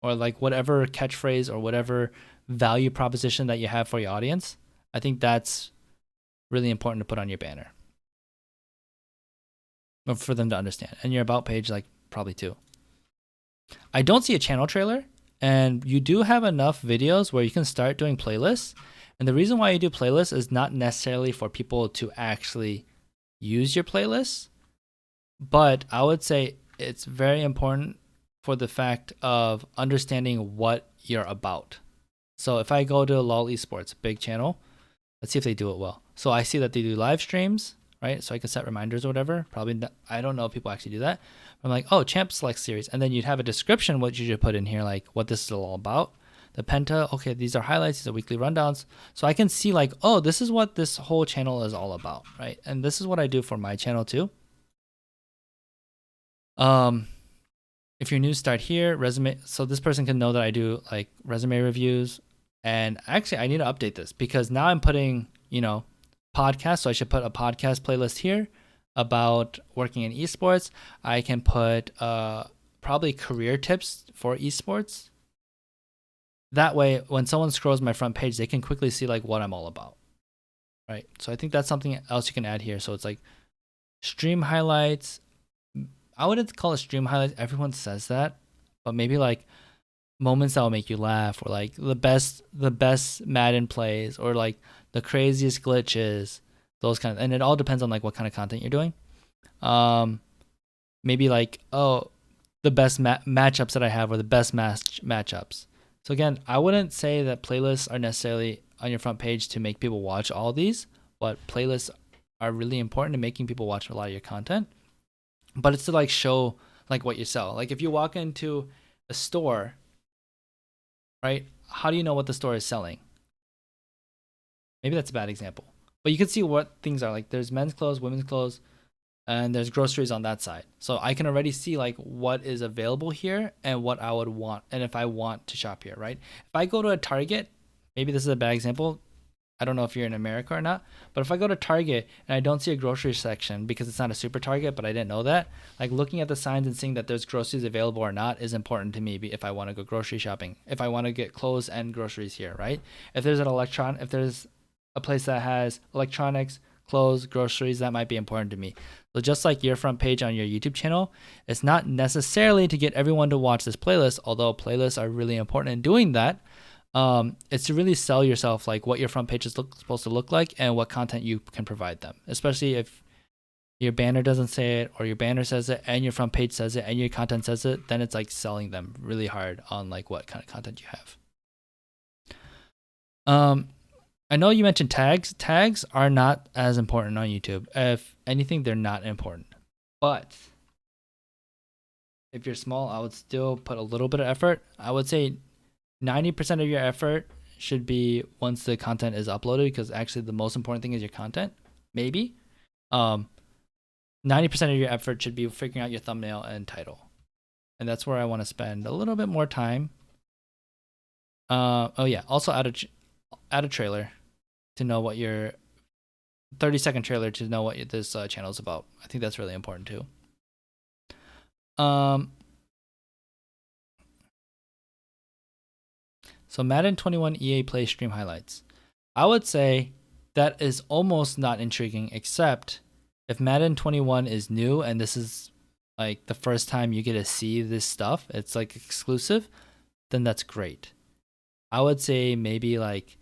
or like whatever catchphrase or whatever value proposition that you have for your audience, I think that's really important to put on your banner for them to understand. And your about page, like probably too. I don't see a channel trailer, and you do have enough videos where you can start doing playlists. And the reason why you do playlists is not necessarily for people to actually use your playlists, but I would say it's very important for the fact of understanding what you're about. So if I go to LOL Esports, big channel, let's see if they do it well. So I see that they do live streams, right? So I can set reminders or whatever. Probably not, I don't know if people actually do that. I'm like, oh, Champ Select Series. And then you'd have a description, what you should put in here, like what this is all about. The Penta, okay, these are highlights, these are weekly rundowns. So I can see like, oh, this is what this whole channel is all about, right? And this is what I do for my channel too. If you're new, start here. Resume. So this person can know that I do like resume reviews. And actually, I need to update this because now I'm putting, podcasts. So I should put a podcast playlist here about working in esports. I can put probably career tips for esports. That way, when someone scrolls my front page, they can quickly see like what I'm all about, right? So I think that's something else you can add here. So it's like stream highlights. I wouldn't call it stream highlights. Everyone says that, but maybe like moments that will make you laugh, or like the best Madden plays, or like the craziest glitches, those kind of. And it all depends on like what kind of content you're doing. Maybe like, oh, the best matchups that I have, or the best matchups. So again, I wouldn't say that playlists are necessarily on your front page to make people watch all these, but playlists are really important to making people watch a lot of your content. But it's to like show like what you sell. Like if you walk into a store, right? How do you know what the store is selling? Maybe that's a bad example, but you can see what things are. Like there's men's clothes, women's clothes, and there's groceries on that side. So I can already see like what is available here and what I would want, and if I want to shop here, right? If I go to a Target, maybe this is a bad example. I don't know if you're in America or not, but if I go to Target and I don't see a grocery section because it's not a super Target, but I didn't know that, like looking at the signs and seeing that there's groceries available or not is important to me if I want to go grocery shopping, if I want to get clothes and groceries here, right? If there's if there's a place that has electronics, clothes, groceries, that might be important to me. So just like your front page on your YouTube channel, it's not necessarily to get everyone to watch this playlist, although playlists are really important in doing that. It's to really sell yourself, like what your front page is supposed to look like and what content you can provide them, especially if your banner doesn't say it, or your banner says it and your front page says it and your content says it, then it's like selling them really hard on like what kind of content you have. I know you mentioned tags. Tags are not as important on YouTube. If anything, they're not important. But if you're small, I would still put a little bit of effort. I would say 90% of your effort should be once the content is uploaded, because actually the most important thing is your content, maybe. 90% of your effort should be figuring out your thumbnail and title. And that's where I want to spend a little bit more time. Oh yeah, also add a trailer to know what your 30-second trailer to know what this channel is about. I think that's really important too. So Madden 21 EA Play stream highlights. I would say that is almost not intriguing, except if Madden 21 is new and this is like the first time you get to see this stuff, it's like exclusive, then that's great. I would say maybe like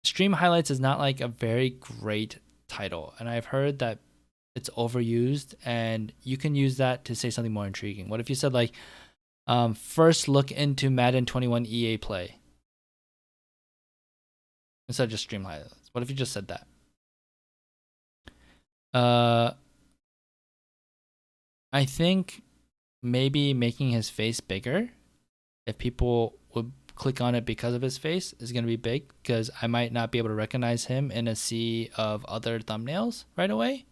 stream highlights is not like a very great title, and I've heard that it's overused, and you can use that to say something more intriguing. What if you said like first look into Madden 21 EA Play? instead of just stream highlights? What if you just said that? I think maybe making his face bigger, if people would click on it because of his face, is going to be big, because I might not be able to recognize him in a sea of other thumbnails right away.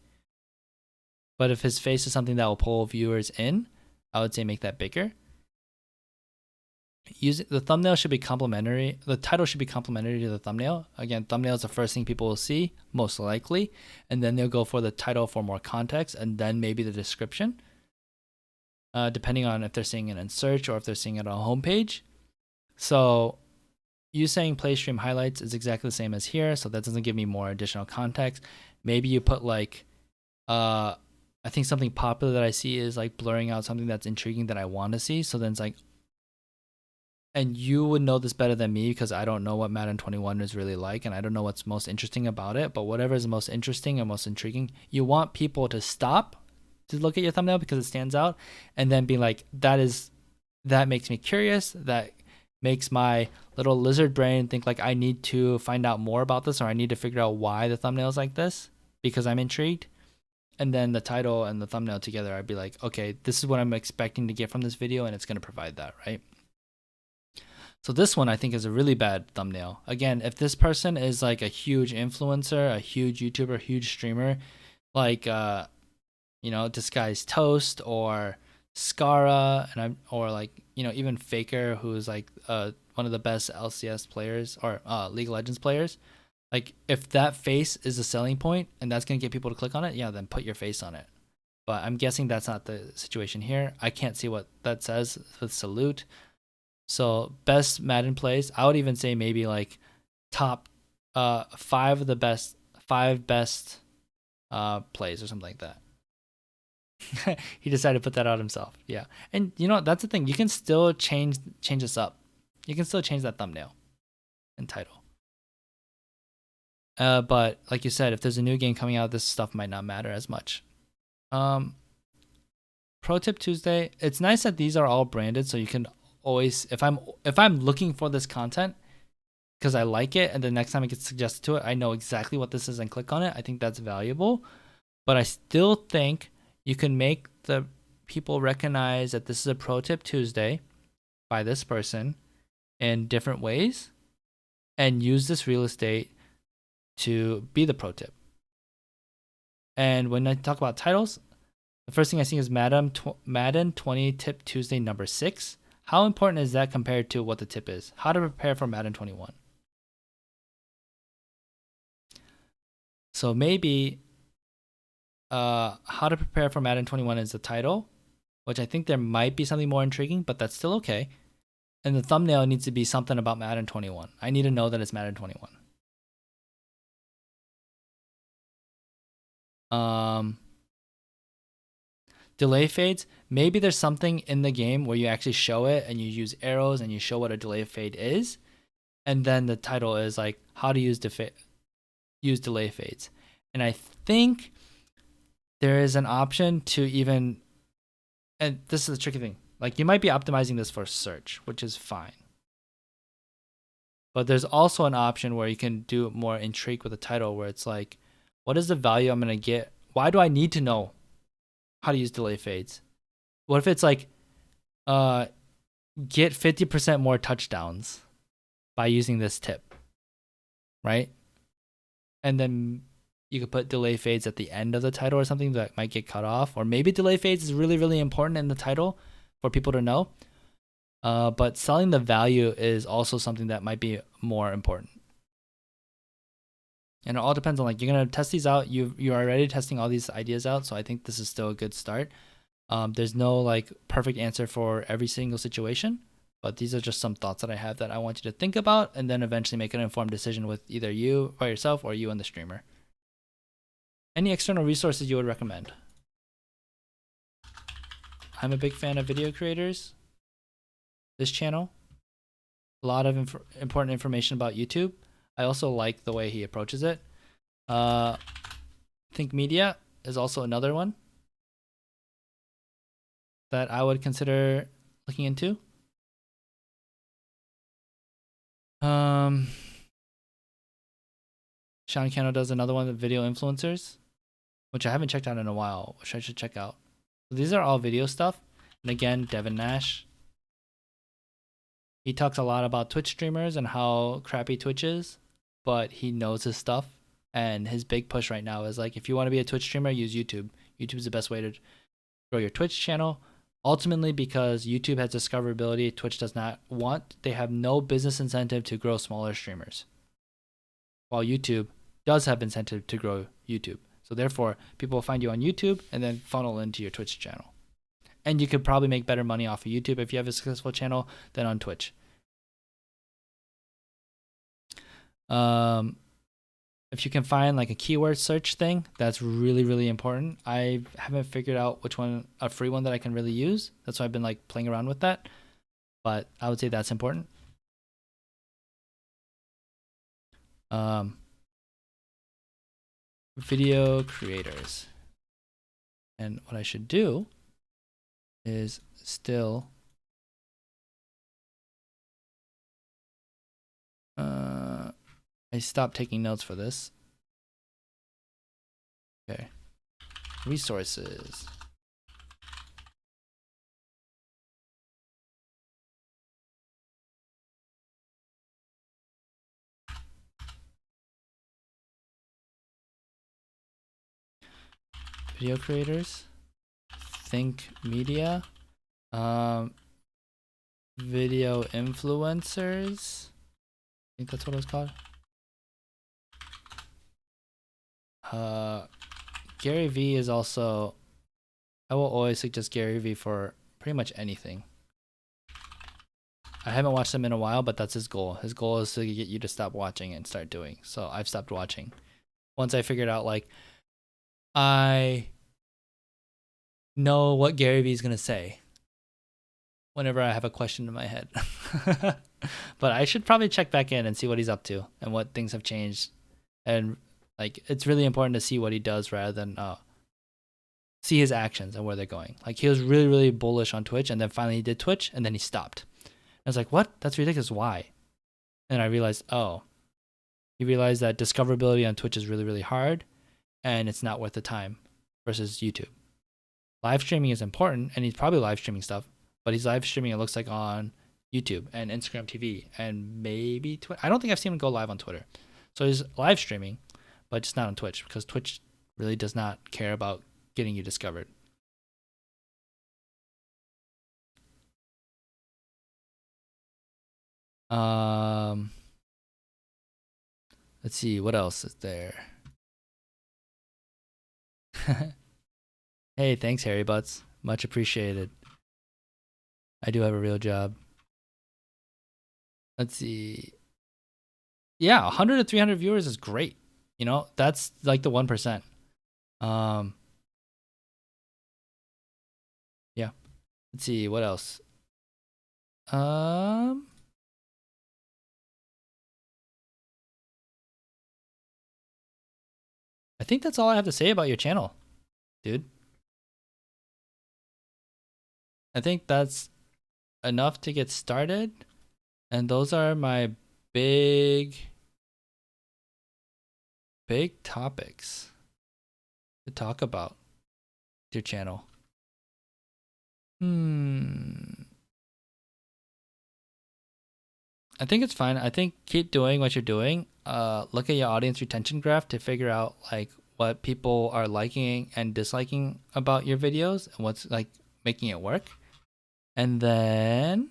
But if his face is something that will pull viewers in, I would say make that bigger. The thumbnail should be complementary. The title should be complementary to the thumbnail. Again, thumbnail is the first thing people will see, most likely, and then they'll go for the title for more context, and then maybe the description, depending on if they're seeing it in search or if they're seeing it on a homepage. So you saying play stream highlights is exactly the same as here, so that doesn't give me more additional context. Maybe you put like, I think something popular that I see is like blurring out something that's intriguing that I want to see. So then it's like, and you would know this better than me because I don't know what Madden 21 is really like, and I don't know what's most interesting about it. But whatever is most interesting and most intriguing, you want people to stop to look at your thumbnail because it stands out, and then be like, that makes me curious. That makes my little lizard brain think like I need to find out more about this, or I need to figure out why the thumbnail is like this because I'm intrigued. And then the title and the thumbnail together, I'd be like, okay, this is what I'm expecting to get from this video, and it's going to provide that, right? So this one I think is a really bad thumbnail. Again, if this person is like a huge influencer, a huge YouTuber, huge streamer, like Disguised Toast or Scara, or like, even Faker, who's like one of the best LCS players or League of Legends players. Like, if that face is a selling point and that's gonna get people to click on it, yeah, then put your face on it. But I'm guessing that's not the situation here. I can't see what that says with salute. So best Madden plays, I would even say maybe like top five best plays or something like that. He decided to put that out himself. Yeah. And that's the thing. You can still change this up. You can still change that thumbnail and title. But like you said, if there's a new game coming out, this stuff might not matter as much. Pro tip Tuesday. It's nice that these are all branded, so you can always, if I'm looking for this content because I like it, and the next time it gets suggested to it, I know exactly what this is and click on it. I think that's valuable. But I still think you can make the people recognize that this is a Pro Tip Tuesday by this person in different ways, and use this real estate to be the pro tip. And when I talk about titles, the first thing I see is Madden 20 Tip Tuesday number 6. How important is that compared to what the tip is? How to prepare for Madden 21. So maybe how to prepare for Madden 21 is the title, which I think there might be something more intriguing, but that's still okay. And the thumbnail needs to be something about Madden 21. I need to know that it's Madden 21. Delay fades. Maybe there's something in the game where you actually show it and you use arrows and you show what a delay fade is. And then the title is like how to use delay fades. And I think there is an option to even, and this is the tricky thing, like you might be optimizing this for search, which is fine. But there's also an option where you can do more intrigue with the title, where it's like, what is the value I'm going to get? Why do I need to know how to use delay fades? What if it's like, get 50% more touchdowns by using this tip, right? And then you could put delay fades at the end of the title or something that might get cut off. Or maybe delay fades is really, really important in the title for people to know. But selling the value is also something that might be more important. And it all depends on, like, you're going to test these out. You're already testing all these ideas out. So I think this is still a good start. There's no like perfect answer for every single situation, but these are just some thoughts that I have that I want you to think about, and then eventually make an informed decision with either you by yourself or you and the streamer. Any external resources you would recommend? I'm a big fan of video creators. This channel, a lot of important information about YouTube. I also like the way he approaches it. Think Media is also another one that I would consider looking into. Sean Cano does another one with video influencers, which I haven't checked out in a while, which I should check out. So these are all video stuff. And again, Devin Nash. He talks a lot about Twitch streamers and how crappy Twitch is, but he knows his stuff. And his big push right now is like, if you want to be a Twitch streamer, use YouTube. YouTube is the best way to grow your Twitch channel. Ultimately, because YouTube has discoverability, Twitch does not want. They have no business incentive to grow smaller streamers, while YouTube does have incentive to grow YouTube. So therefore, people will find you on YouTube and then funnel into your Twitch channel. And you could probably make better money off of YouTube if you have a successful channel than on Twitch. If you can find like a keyword search thing, that's really, really important. I haven't figured out which one, a free one that I can really use. That's why I've been like playing around with that. But I would say that's important. Video creators. And what I should do is still I stopped taking notes for this. Okay. Resources. Video creators. Think media. Video influencers. I think that's what it was called. Gary Vee is also, I will always suggest Gary Vee for pretty much anything. I haven't watched him in a while, but that's his goal. His goal is to get you to stop watching and start doing. So I've stopped watching. Once I figured out, like, I know what Gary Vee is going to say whenever I have a question in my head. But I should probably check back in and see what he's up to and what things have changed. And like, it's really important to see what he does rather than see his actions and where they're going. Like, he was really, really bullish on Twitch, and then finally he did Twitch, and then he stopped. I was like, what? That's ridiculous. Why? And I realized, oh, he realized that discoverability on Twitch is really, really hard, and it's not worth the time versus YouTube. Live streaming is important, and he's probably live streaming stuff, but he's live streaming, it looks like, on YouTube and Instagram TV and maybe Twitter. I don't think I've seen him go live on Twitter. So he's live streaming, but just not on Twitch, because Twitch really does not care about getting you discovered. Let's see, what else is there? Hey, thanks, Harry Butts. Much appreciated. I do have a real job. Let's see. Yeah, 100 to 300 viewers is great. You know, that's like the 1%. Yeah. Let's see, what else? I think that's all I have to say about your channel, dude. I think that's enough to get started. And those are my big topics to talk about with your channel. I think it's fine. I think keep doing what you're doing. Look at your audience retention graph to figure out like what people are liking and disliking about your videos and what's like making it work. And then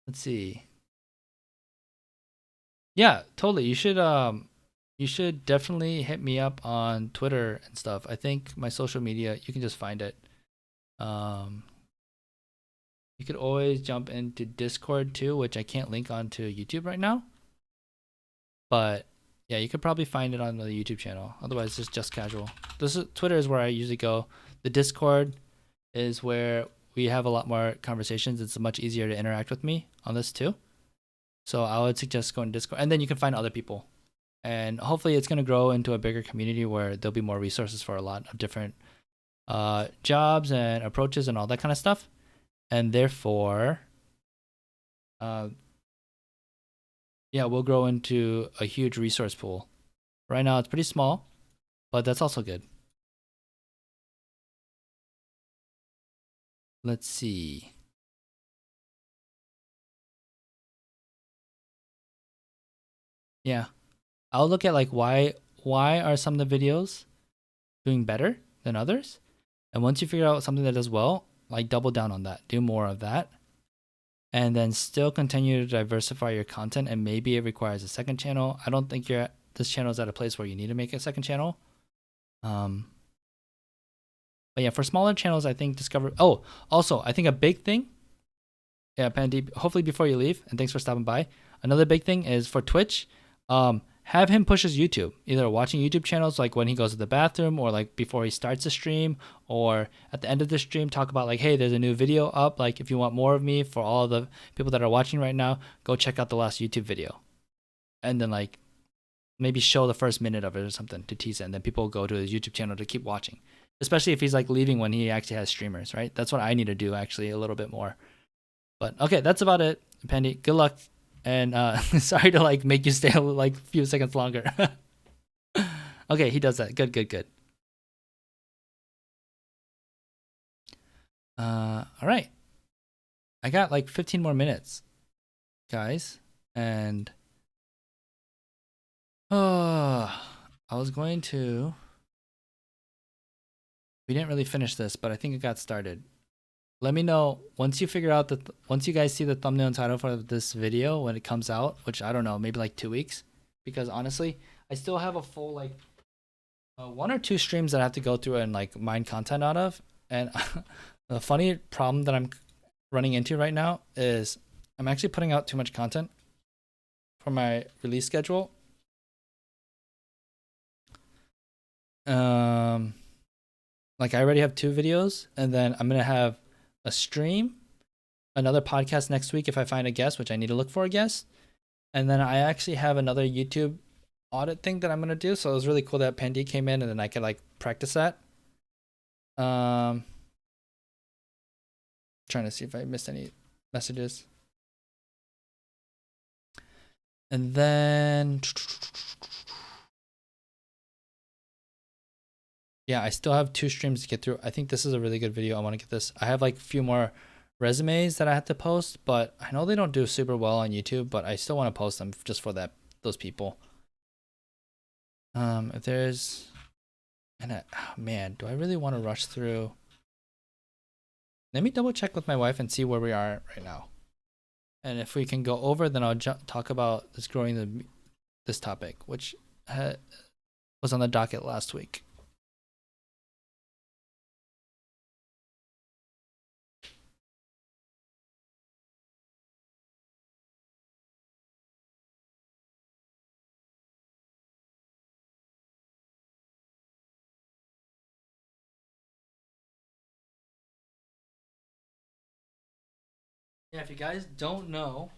let's see. Yeah, totally. You should definitely hit me up on Twitter and stuff. I think my social media, you can just find it. You could always jump into Discord too, which I can't link onto YouTube right now. But yeah, you could probably find it on the YouTube channel. Otherwise, it's just casual. Twitter is where I usually go. The Discord is where we have a lot more conversations. It's much easier to interact with me on this too. So I would suggest going to Discord, and then you can find other people. And hopefully it's going to grow into a bigger community where there'll be more resources for a lot of different jobs and approaches and all that kind of stuff. And therefore, yeah, we'll grow into a huge resource pool. Right now it's pretty small, but that's also good. Let's see. Yeah, I'll look at like why are some of the videos doing better than others, and once you figure out something that does well, like double down on that, do more of that, and then still continue to diversify your content. And maybe it requires a second channel. I don't think this channel is at a place where you need to make a second channel. But yeah, for smaller channels, I think discover. Oh, also, I think a big thing. Yeah, Pandy. Hopefully, before you leave, and thanks for stopping by. Another big thing is for Twitch. Have him push his YouTube. Either watching YouTube channels like when he goes to the bathroom, or like before he starts the stream, or at the end of the stream, talk about like, hey, there's a new video up. Like, if you want more of me, for all the people that are watching right now, go check out the last YouTube video, and then like maybe show the first minute of it or something to tease it, and then people go to his YouTube channel to keep watching. Especially if he's like leaving when he actually has streamers, right? That's what I need to do actually a little bit more. But okay, that's about it, Pendy. Good luck, and sorry to like make you stay like a few seconds longer. Okay, he does that. Good, good, good. All right. I got like 15 more minutes, guys, and I was going to. We didn't really finish this, but I think it got started. Let me know once you figure out that once you guys see the thumbnail and title for this video when it comes out, which I don't know, maybe like 2 weeks, because honestly, I still have a full like 1 or 2 streams that I have to go through and like mine content out of. And the funny problem that I'm running into right now is I'm actually putting out too much content for my release schedule. Like I already have 2 videos, and then I'm gonna have a stream, another podcast next week if I find a guest, which I need to look for a guest, and then I actually have another YouTube audit thing that I'm gonna do. So it was really cool that Pandy came in, and then I could like practice that. Trying to see if I missed any messages, and then yeah, I still have 2 streams to get through. I think this is a really good video. I want to get this. I have like a few more resumes that I have to post, but I know they don't do super well on YouTube, but I still want to post them just for those people. If there's, and oh man, do I really want to rush through? Let me double check with my wife and see where we are right now. And if we can go over, then I'll talk about this topic, which was on the docket last week. Yeah, if you guys don't know,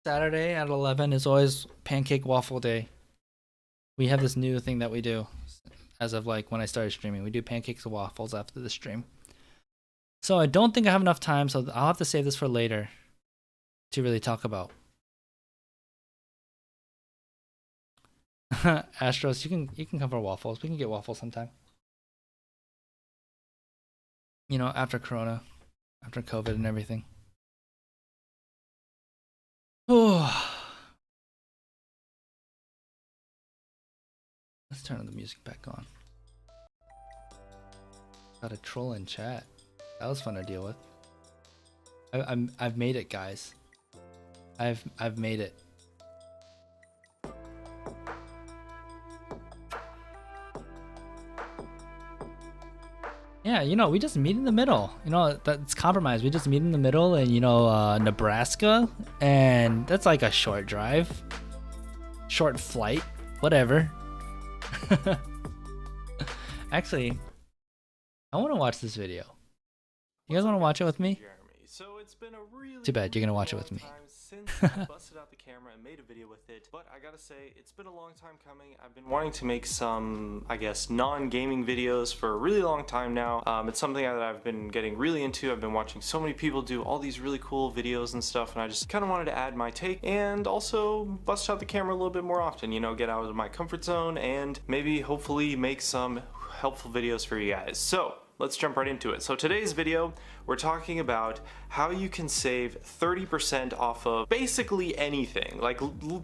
Saturday at 11 is always pancake waffle day. We have this new thing that we do as of like when I started streaming. We do pancakes and waffles after the stream. So I don't think I have enough time, so I'll have to save this for later to really talk about. Astros, you can come for waffles. We can get waffles sometime. You know, after Corona, after COVID and everything. Oh. Let's turn the music back on. Got a troll in chat. That was fun to deal with. I've made it, guys. I've made it. Yeah, you know, we just meet in the middle. You know, that's compromise. We just meet in the middle in, you know, Nebraska, and that's like a short drive, short flight, whatever. Actually, I want to watch this video. You guys want to watch it with me? Too bad, you're gonna watch it with me. since I busted out the camera and made a video with it, but I gotta say, it's been a long time coming. I've been wanting to make some, I guess, non-gaming videos for a really long time now. It's something that I've been getting really into. I've been watching so many people do all these really cool videos and stuff, and I just kind of wanted to add my take and also bust out the camera a little bit more often, you know, get out of my comfort zone and maybe hopefully make some helpful videos for you guys. So let's jump right into it. So today's video, we're talking about how you can save 30% off of basically anything, like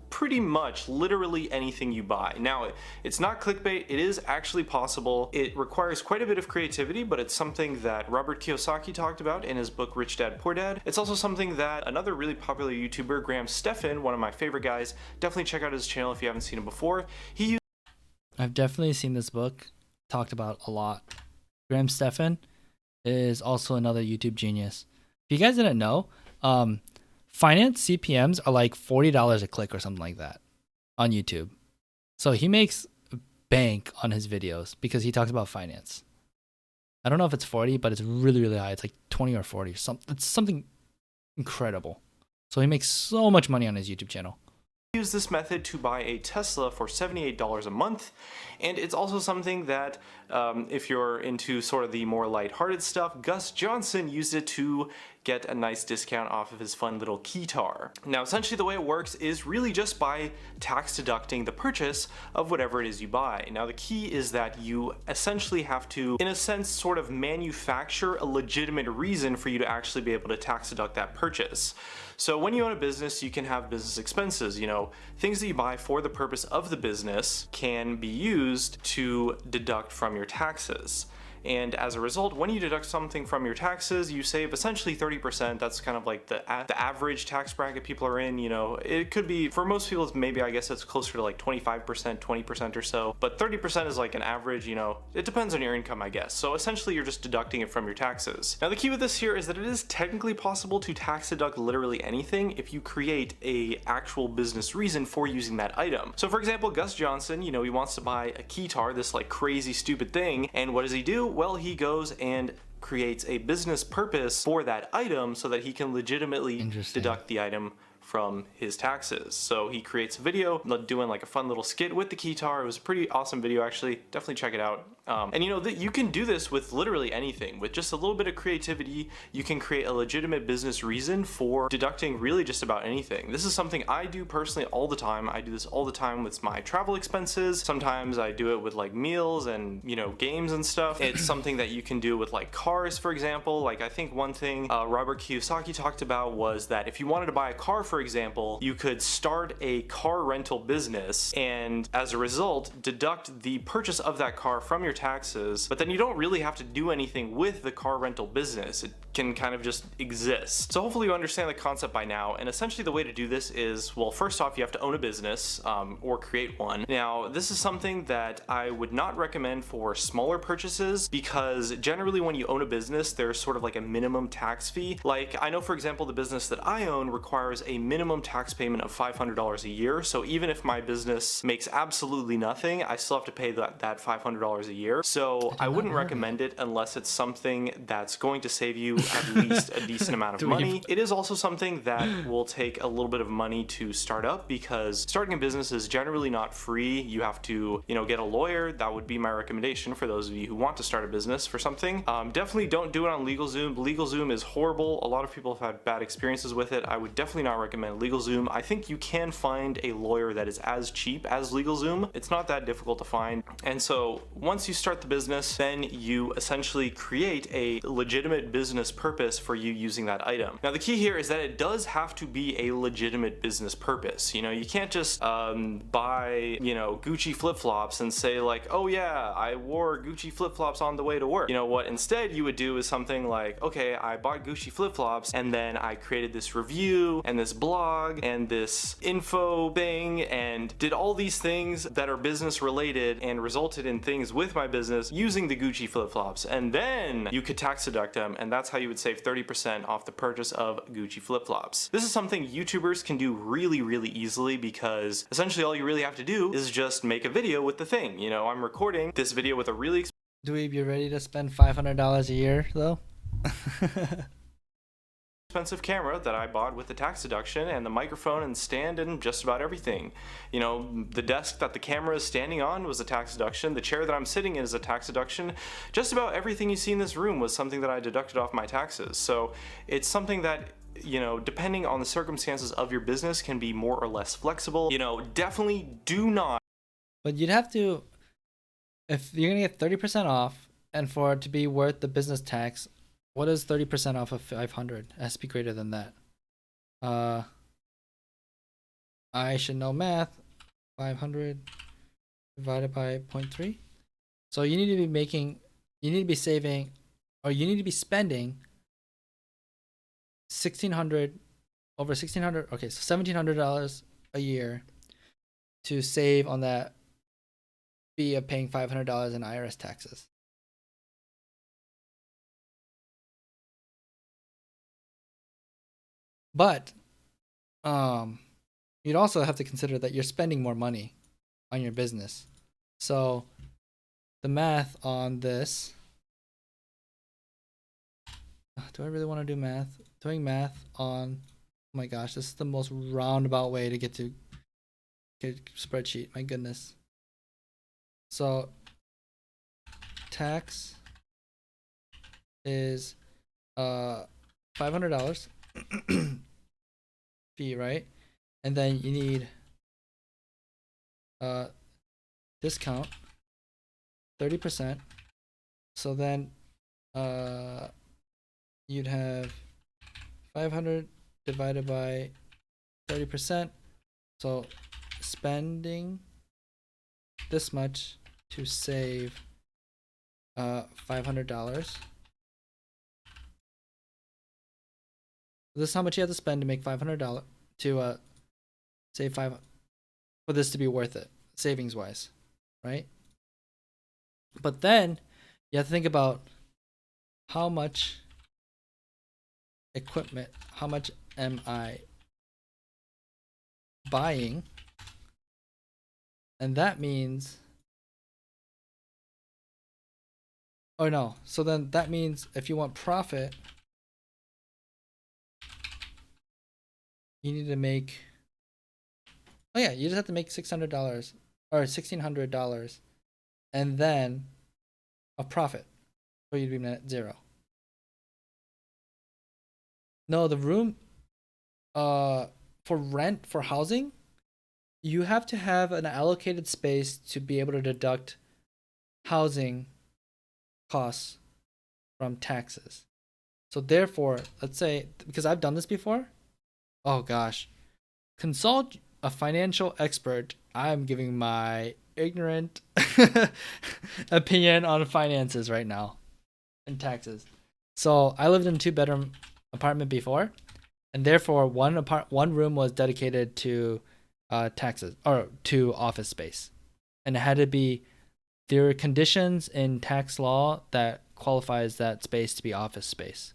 pretty much literally anything you buy. Now, it's not clickbait, it is actually possible. It requires quite a bit of creativity, but it's something that Robert Kiyosaki talked about in his book Rich Dad Poor Dad. It's also something that another really popular YouTuber, Graham Stephan, one of my favorite guys, definitely check out his channel if you haven't seen him before. I've definitely seen this book talked about a lot. Graham Stephan is also another YouTube genius. If you guys didn't know, finance CPMs are like $40 a click or something like that on YouTube. So he makes bank on his videos because he talks about finance. I don't know if it's 40, but it's really, really high. It's like 20 or 40. It's something incredible. So he makes so much money on his YouTube channel. Use this method to buy a Tesla for $78 a month, and it's also something that if you're into sort of the more lighthearted stuff, Gus Johnson used it to get a nice discount off of his fun little keytar. Now essentially the way it works is really just by tax deducting the purchase of whatever it is you buy. Now the key is that you essentially have to, in a sense, sort of manufacture a legitimate reason for you to actually be able to tax deduct that purchase. So when you own a business, you can have business expenses, you know, things that you buy for the purpose of the business can be used to deduct from your taxes. And as a result, when you deduct something from your taxes, you save essentially 30%. That's kind of like the average tax bracket people are in. You know, it could be, for most people, maybe I guess it's closer to like 25%, 20% or so. But 30% is like an average, you know, it depends on your income, I guess. So essentially, you're just deducting it from your taxes. Now, the key with this here is that it is technically possible to tax deduct literally anything if you create a actual business reason for using that item. So for example, Gus Johnson, you know, he wants to buy a keytar, this like crazy stupid thing. And what does he do? Well, he goes and creates a business purpose for that item so that he can legitimately deduct the item from his taxes. So he creates a video doing like a fun little skit with the keytar. It was a pretty awesome video, actually. Definitely check it out. And you know that you can do this with literally anything. With just a little bit of creativity, you can create a legitimate business reason for deducting really just about anything. This is something I do personally all the time. I do this all the time with my travel expenses. Sometimes I do it with like meals and, you know, games and stuff. It's something that you can do with like cars, for example. Like I think one thing Robert Kiyosaki talked about was that if you wanted to buy a car, for example, you could start a car rental business and as a result deduct the purchase of that car from your taxes, but then you don't really have to do anything with the car rental business. It can kind of just exist. So hopefully you understand the concept by now, and essentially the way to do this is, well, first off, you have to own a business or create one. Now this is something that I would not recommend for smaller purchases because generally when you own a business there's sort of like a minimum tax fee. Like I know, for example, the business that I own requires a minimum tax payment of $500 a year, so even if my business makes absolutely nothing, I still have to pay that $500 a year. So I wouldn't recommend it unless it's something that's going to save you at least a decent amount of money. It is also something that will take a little bit of money to start up because starting a business is generally not free. You have to, you know, get a lawyer. That would be my recommendation for those of you who want to start a business for something. Definitely don't do it on LegalZoom. LegalZoom is horrible. A lot of people have had bad experiences with it. I would definitely not recommend LegalZoom. I think you can find a lawyer that is as cheap as LegalZoom. It's not that difficult to find. And so once you start the business, then you essentially create a legitimate business purpose for you using that item. Now the key here is that it does have to be a legitimate business purpose. You know, you can't just buy, you know, Gucci flip-flops and say like, oh yeah, I wore Gucci flip-flops on the way to work. You know, what instead you would do is something like, okay, I bought Gucci flip-flops and then I created this review and this blog and this info thing and did all these things that are business related and resulted in things with my business using the Gucci flip-flops, and then you could tax deduct them, and that's how you would save 30% off the purchase of Gucci flip-flops. This is something YouTubers can do really, really easily because essentially all you really have to do is just make a video with the thing. You know, I'm recording this video with a really Dweeb, you ready to spend $500 a year though? expensive camera that I bought with the tax deduction, and the microphone and stand and just about everything. You know, the desk that the camera is standing on was a tax deduction. The chair that I'm sitting in is a tax deduction. Just about everything you see in this room was something that I deducted off my taxes. So it's something that, you know, depending on the circumstances of your business, can be more or less flexible. You know, definitely do not. But you'd have to, if you're gonna get 30% off, and for it to be worth the business tax, what is 30% off of 500? It has to be greater than that. I should know math. 500 divided by 0.3. So you need to be making, you need to be saving, or you need to be spending 1,600, over 1,600, okay, so $1,700 a year to save on that fee of paying $500 in IRS taxes. But you'd also have to consider that you're spending more money on your business. So the math on this, do I really want to do math? Doing math on, oh my gosh, this is the most roundabout way to get a spreadsheet. My goodness. So tax is $500 fee, right? And then you need discount 30%. So then you'd have 500 divided by 30%. So spending this much to save $500. This is how much you have to spend to make $500 to save $500 for this to be worth it, savings wise, right? But then you have to think about how much equipment, how much am I buying? And that means, oh no, so then that means if you want profit, you need to make, oh yeah, you just have to make $600 or $1,600 and then a profit for you to be net zero. No, the room for rent, for housing, you have to have an allocated space to be able to deduct housing costs from taxes. So therefore, let's say, because I've done this before, oh gosh, consult a financial expert. I'm giving my ignorant opinion on finances right now and taxes. So I lived in a 2-bedroom apartment before, and therefore one room was dedicated to taxes or to office space, and it had to be, there are conditions in tax law that qualifies that space to be office space.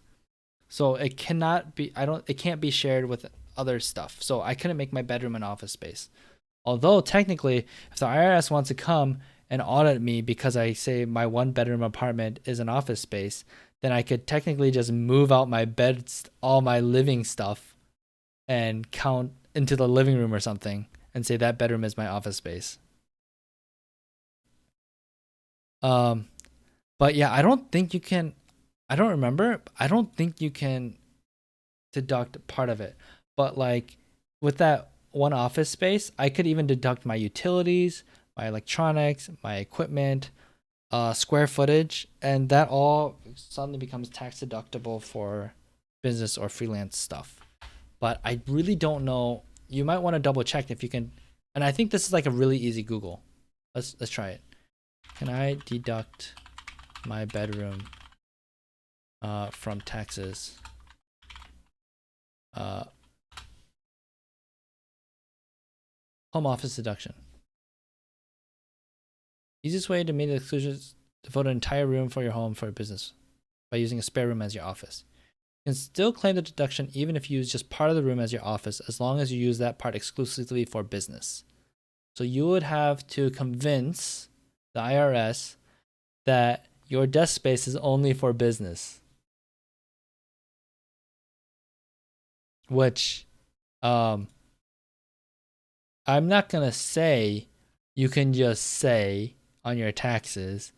So it cannot be, it can't be shared with other stuff. So I couldn't make my bedroom an office space. Although technically, if the IRS wants to come and audit me because I say my 1-bedroom apartment is an office space, then I could technically just move out my bed, all my living stuff, and count into the living room or something and say that bedroom is my office space. But yeah, I don't think you can, I don't remember. I don't think you can deduct part of it. But like with that one office space, I could even deduct my utilities, my electronics, my equipment, square footage, and that all suddenly becomes tax deductible for business or freelance stuff. But I really don't know. You might want to double check if you can. And I think this is like a really easy Google. Let's try it. Can I deduct my bedroom from taxes? Home office deduction. Easiest way to meet the exclusions: devote an entire room for your home for your business by using a spare room as your office. You can still claim the deduction even if you use just part of the room as your office, as long as you use that part exclusively for business. So you would have to convince the IRS that your desk space is only for business. which I'm not gonna say you can just say on your taxes,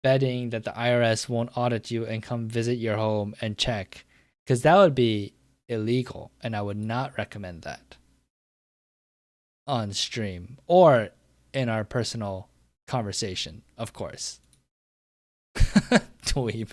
betting that the IRS won't audit you and come visit your home and check, because that would be illegal, and I would not recommend that on stream or in our personal conversation, of course. Dweeb.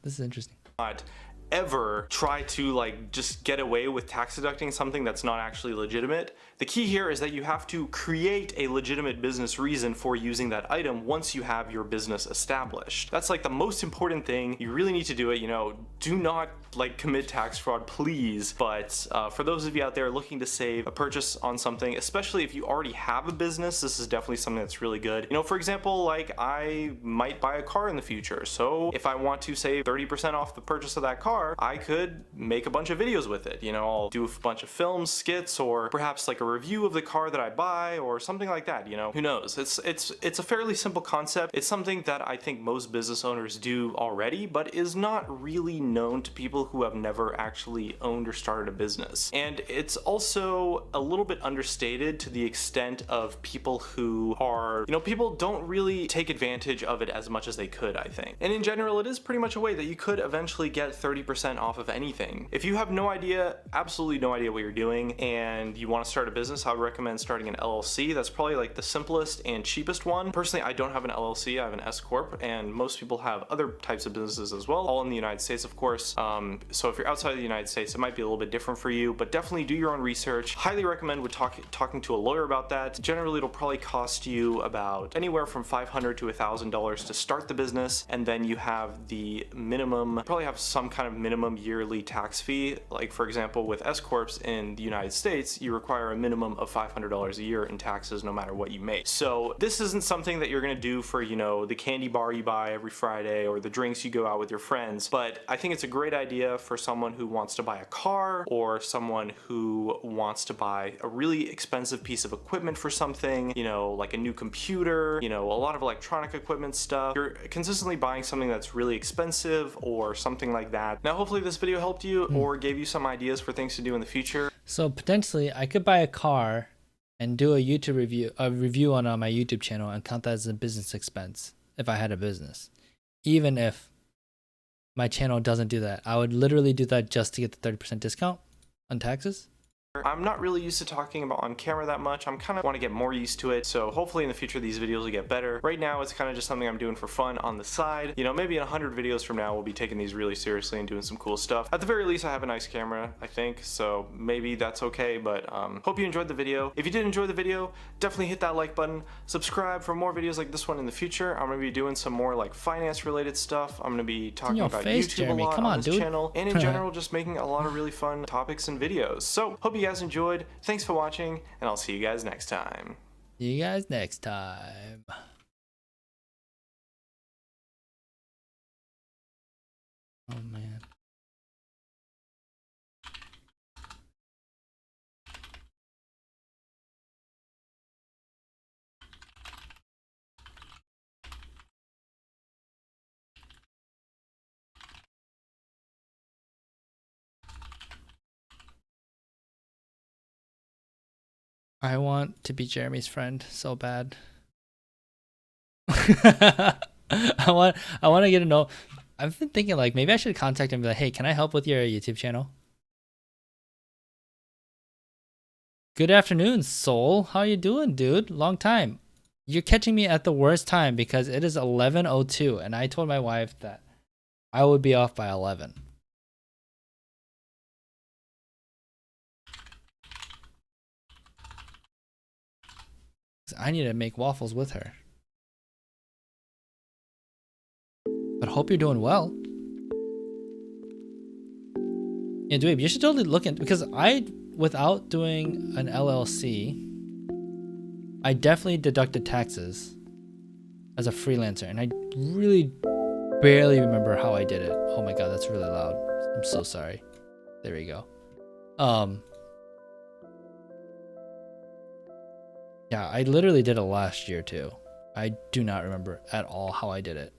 This is interesting. Not ever try to like just get away with tax deducting something that's not actually legitimate. The key here is that you have to create a legitimate business reason for using that item once you have your business established. That's like the most important thing. You really need to do it. You know, do not like commit tax fraud, please. But for those of you out there looking to save a purchase on something, especially if you already have a business, this is definitely something that's really good. You know, for example, like I might buy a car in the future. So if I want to save 30% off the purchase of that car, I could make a bunch of videos with it. You know, I'll do a bunch of films, skits, or perhaps like a review of the car that I buy or something like that. You know, who knows? It's a fairly simple concept. It's something that I think most business owners do already, but is not really known to people who have never actually owned or started a business. And it's also a little bit understated to the extent of people who are, you know, people don't really take advantage of it as much as they could, I think. And in general, it is pretty much a way that you could eventually get 30% off of anything. If you have no idea, absolutely no idea what you're doing, and you want to start a business, I would recommend starting an LLC. That's probably like the simplest and cheapest one. Personally, I don't have an LLC, I have an S Corp, and most people have other types of businesses as well, all in the United States, of course. So if you're outside of the United States, it might be a little bit different for you, but definitely do your own research. Highly recommend talking to a lawyer about that. Generally, it'll probably cost you about anywhere from $500 to $1,000 to start the business, and then you have the minimum, probably have some kind of minimum yearly tax fee. Like for example, with S Corps in the United States, you require a minimum of $500 a year in taxes no matter what you make. So this isn't something that you're gonna do for, you know, the candy bar you buy every Friday or the drinks you go out with your friends, but I think it's a great idea for someone who wants to buy a car or someone who wants to buy a really expensive piece of equipment for something, you know, like a new computer, you know, a lot of electronic equipment stuff. You're consistently buying something that's really expensive or something like that. Now, hopefully this video helped you or gave you some ideas for things to do in the future. So potentially I could buy a car and do a review on my YouTube channel and count that as a business expense if I had a business. Even if my channel doesn't do that, I would literally do that just to get the 30% discount on taxes. I'm not really used to talking about on camera that much. I'm kind of want to get more used to it. So hopefully in the future these videos will get better. Right now it's kind of just something I'm doing for fun on the side. You know, maybe in 100 videos from now we'll be taking these really seriously and doing some cool stuff. At the very least I have a nice camera, I think, so maybe that's okay, but hope you enjoyed the video. If you did enjoy the video, definitely hit that like button. Subscribe for more videos like this one in the future. I'm going to be doing some more like finance related stuff. I'm going to be talking about YouTube Jeremy. a lot Come on on, this dude. channel, and in general just making a lot of really fun topics and videos. So hope you guys enjoyed. Thanks for watching, and I'll see you guys next time. See you guys next time. Oh man. I want to be Jeremy's friend so bad. I want to get to know. I've been thinking like maybe I should contact him and be like, hey, can I help with your YouTube channel? Good afternoon, Soul. How you doing, dude? Long time. You're catching me at the worst time because it is 11:02 and I told my wife that I would be off by 11. I need to make waffles with her. But hope you're doing well. Yeah, Dweeb, you should totally look into, because without doing an LLC, I definitely deducted taxes as a freelancer, and I really barely remember how I did it. Oh my god, that's really loud. I'm so sorry. There we go. Yeah, I literally did it last year too. I do not remember at all how I did it.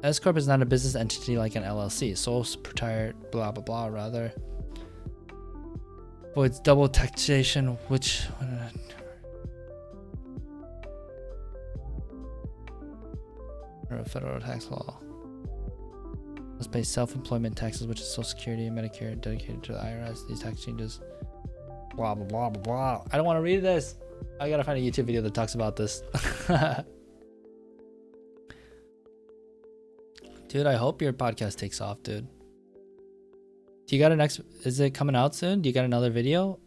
S corp is not a business entity like an LLC. Sole proprietor, blah blah blah. Rather, avoids double taxation, which or a federal tax law. Must pay self-employment taxes, which is Social Security and Medicare, dedicated to the IRS. These tax changes. Blah blah blah blah blah. I don't want to read this. I gotta find a YouTube video that talks about this. Dude, I hope your podcast takes off, dude. Do you got a next? Is it coming out soon? Do you got another video?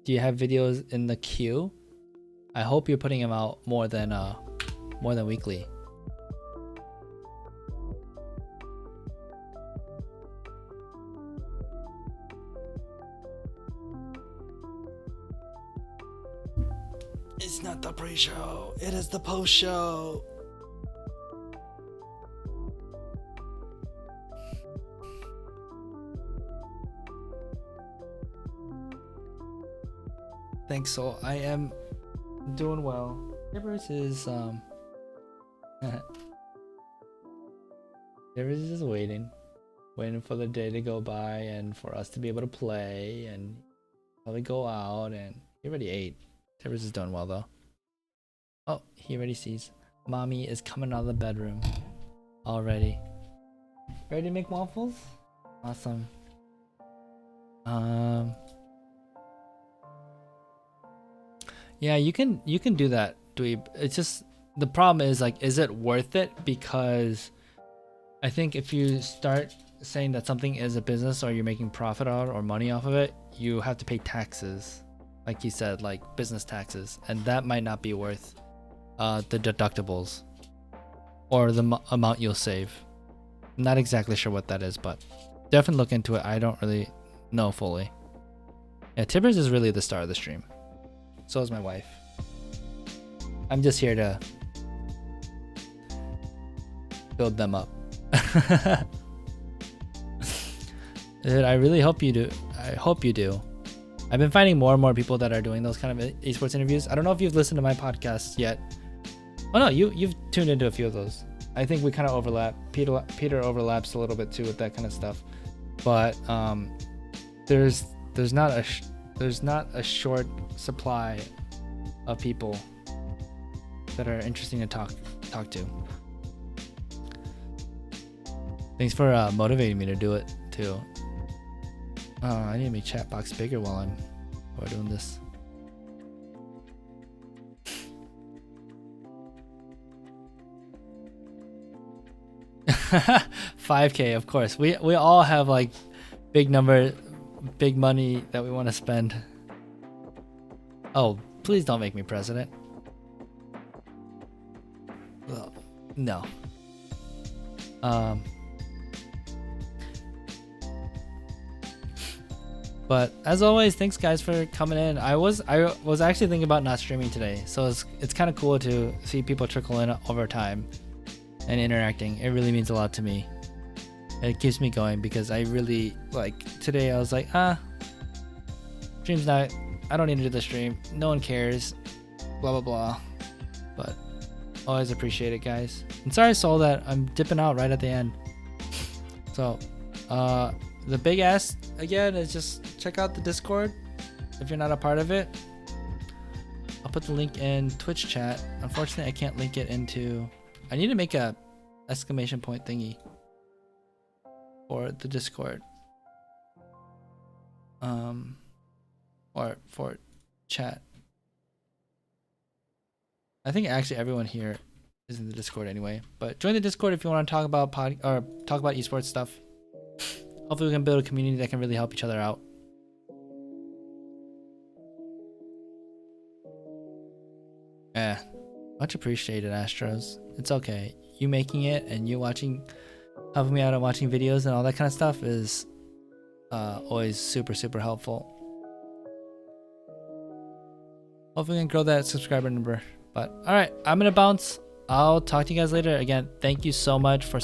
Do you have videos in the queue? I hope you're putting them out more than weekly. It's not the pre-show. It is the post-show. Thanks, Soul. I am doing well. Rivers is Rivers is just waiting for the day to go by and for us to be able to play and probably go out. And he already ate. Rivers is doing well though. Oh, he already sees. Mommy is coming out of the bedroom already. Ready to make waffles? Awesome. Yeah, you can do that, dweeb. It's just the problem is like, is it worth it? Because I think if you start saying that something is a business or you're making profit out or money off of it, you have to pay taxes, like you said, like business taxes, and that might not be worth the deductibles or the amount you'll save. I'm not exactly sure what that is, but definitely look into it. I don't really know fully. Yeah, Tibbers is really the star of the stream. So is my wife. I'm just here to build them up. Dude, I really hope you do. I hope you do. I've been finding more and more people that are doing those kind of esports interviews. I don't know if you've listened to my podcast yet. Oh no, you've tuned into a few of those. I think we kind of overlap. Peter overlaps a little bit too with that kind of stuff. But there's not a short supply of people that are interesting to talk to. Thanks for motivating me to do it too. I need to make chat box bigger while we're doing this. $5K, of course. We all have like big money that we want to spend. Oh, please don't make me president. Well, no. But as always, thanks guys for coming in. I was actually thinking about not streaming today, so it's kind of cool to see people trickle in over time and interacting. It really means a lot to me. It keeps me going because I really like today. I was like, stream's not. I don't need to do the stream. No one cares. Blah blah blah. But always appreciate it, guys. And sorry, Soul, that I'm dipping out right at the end. So, the big ask again is just check out the Discord if you're not a part of it. I'll put the link in Twitch chat. Unfortunately, I can't link it into. I need to make a exclamation point thingy for the Discord. Or for chat. I think actually everyone here is in the Discord anyway. But join the Discord if you want to talk about esports stuff. Hopefully we can build a community that can really help each other out. Yeah, much appreciated, Astros. It's okay. You making it and you helping me out and watching videos and all that kind of stuff is always super helpful. Hopefully we can grow that subscriber number. But all right, I'm gonna bounce. I'll talk to you guys later. Again, thank you so much for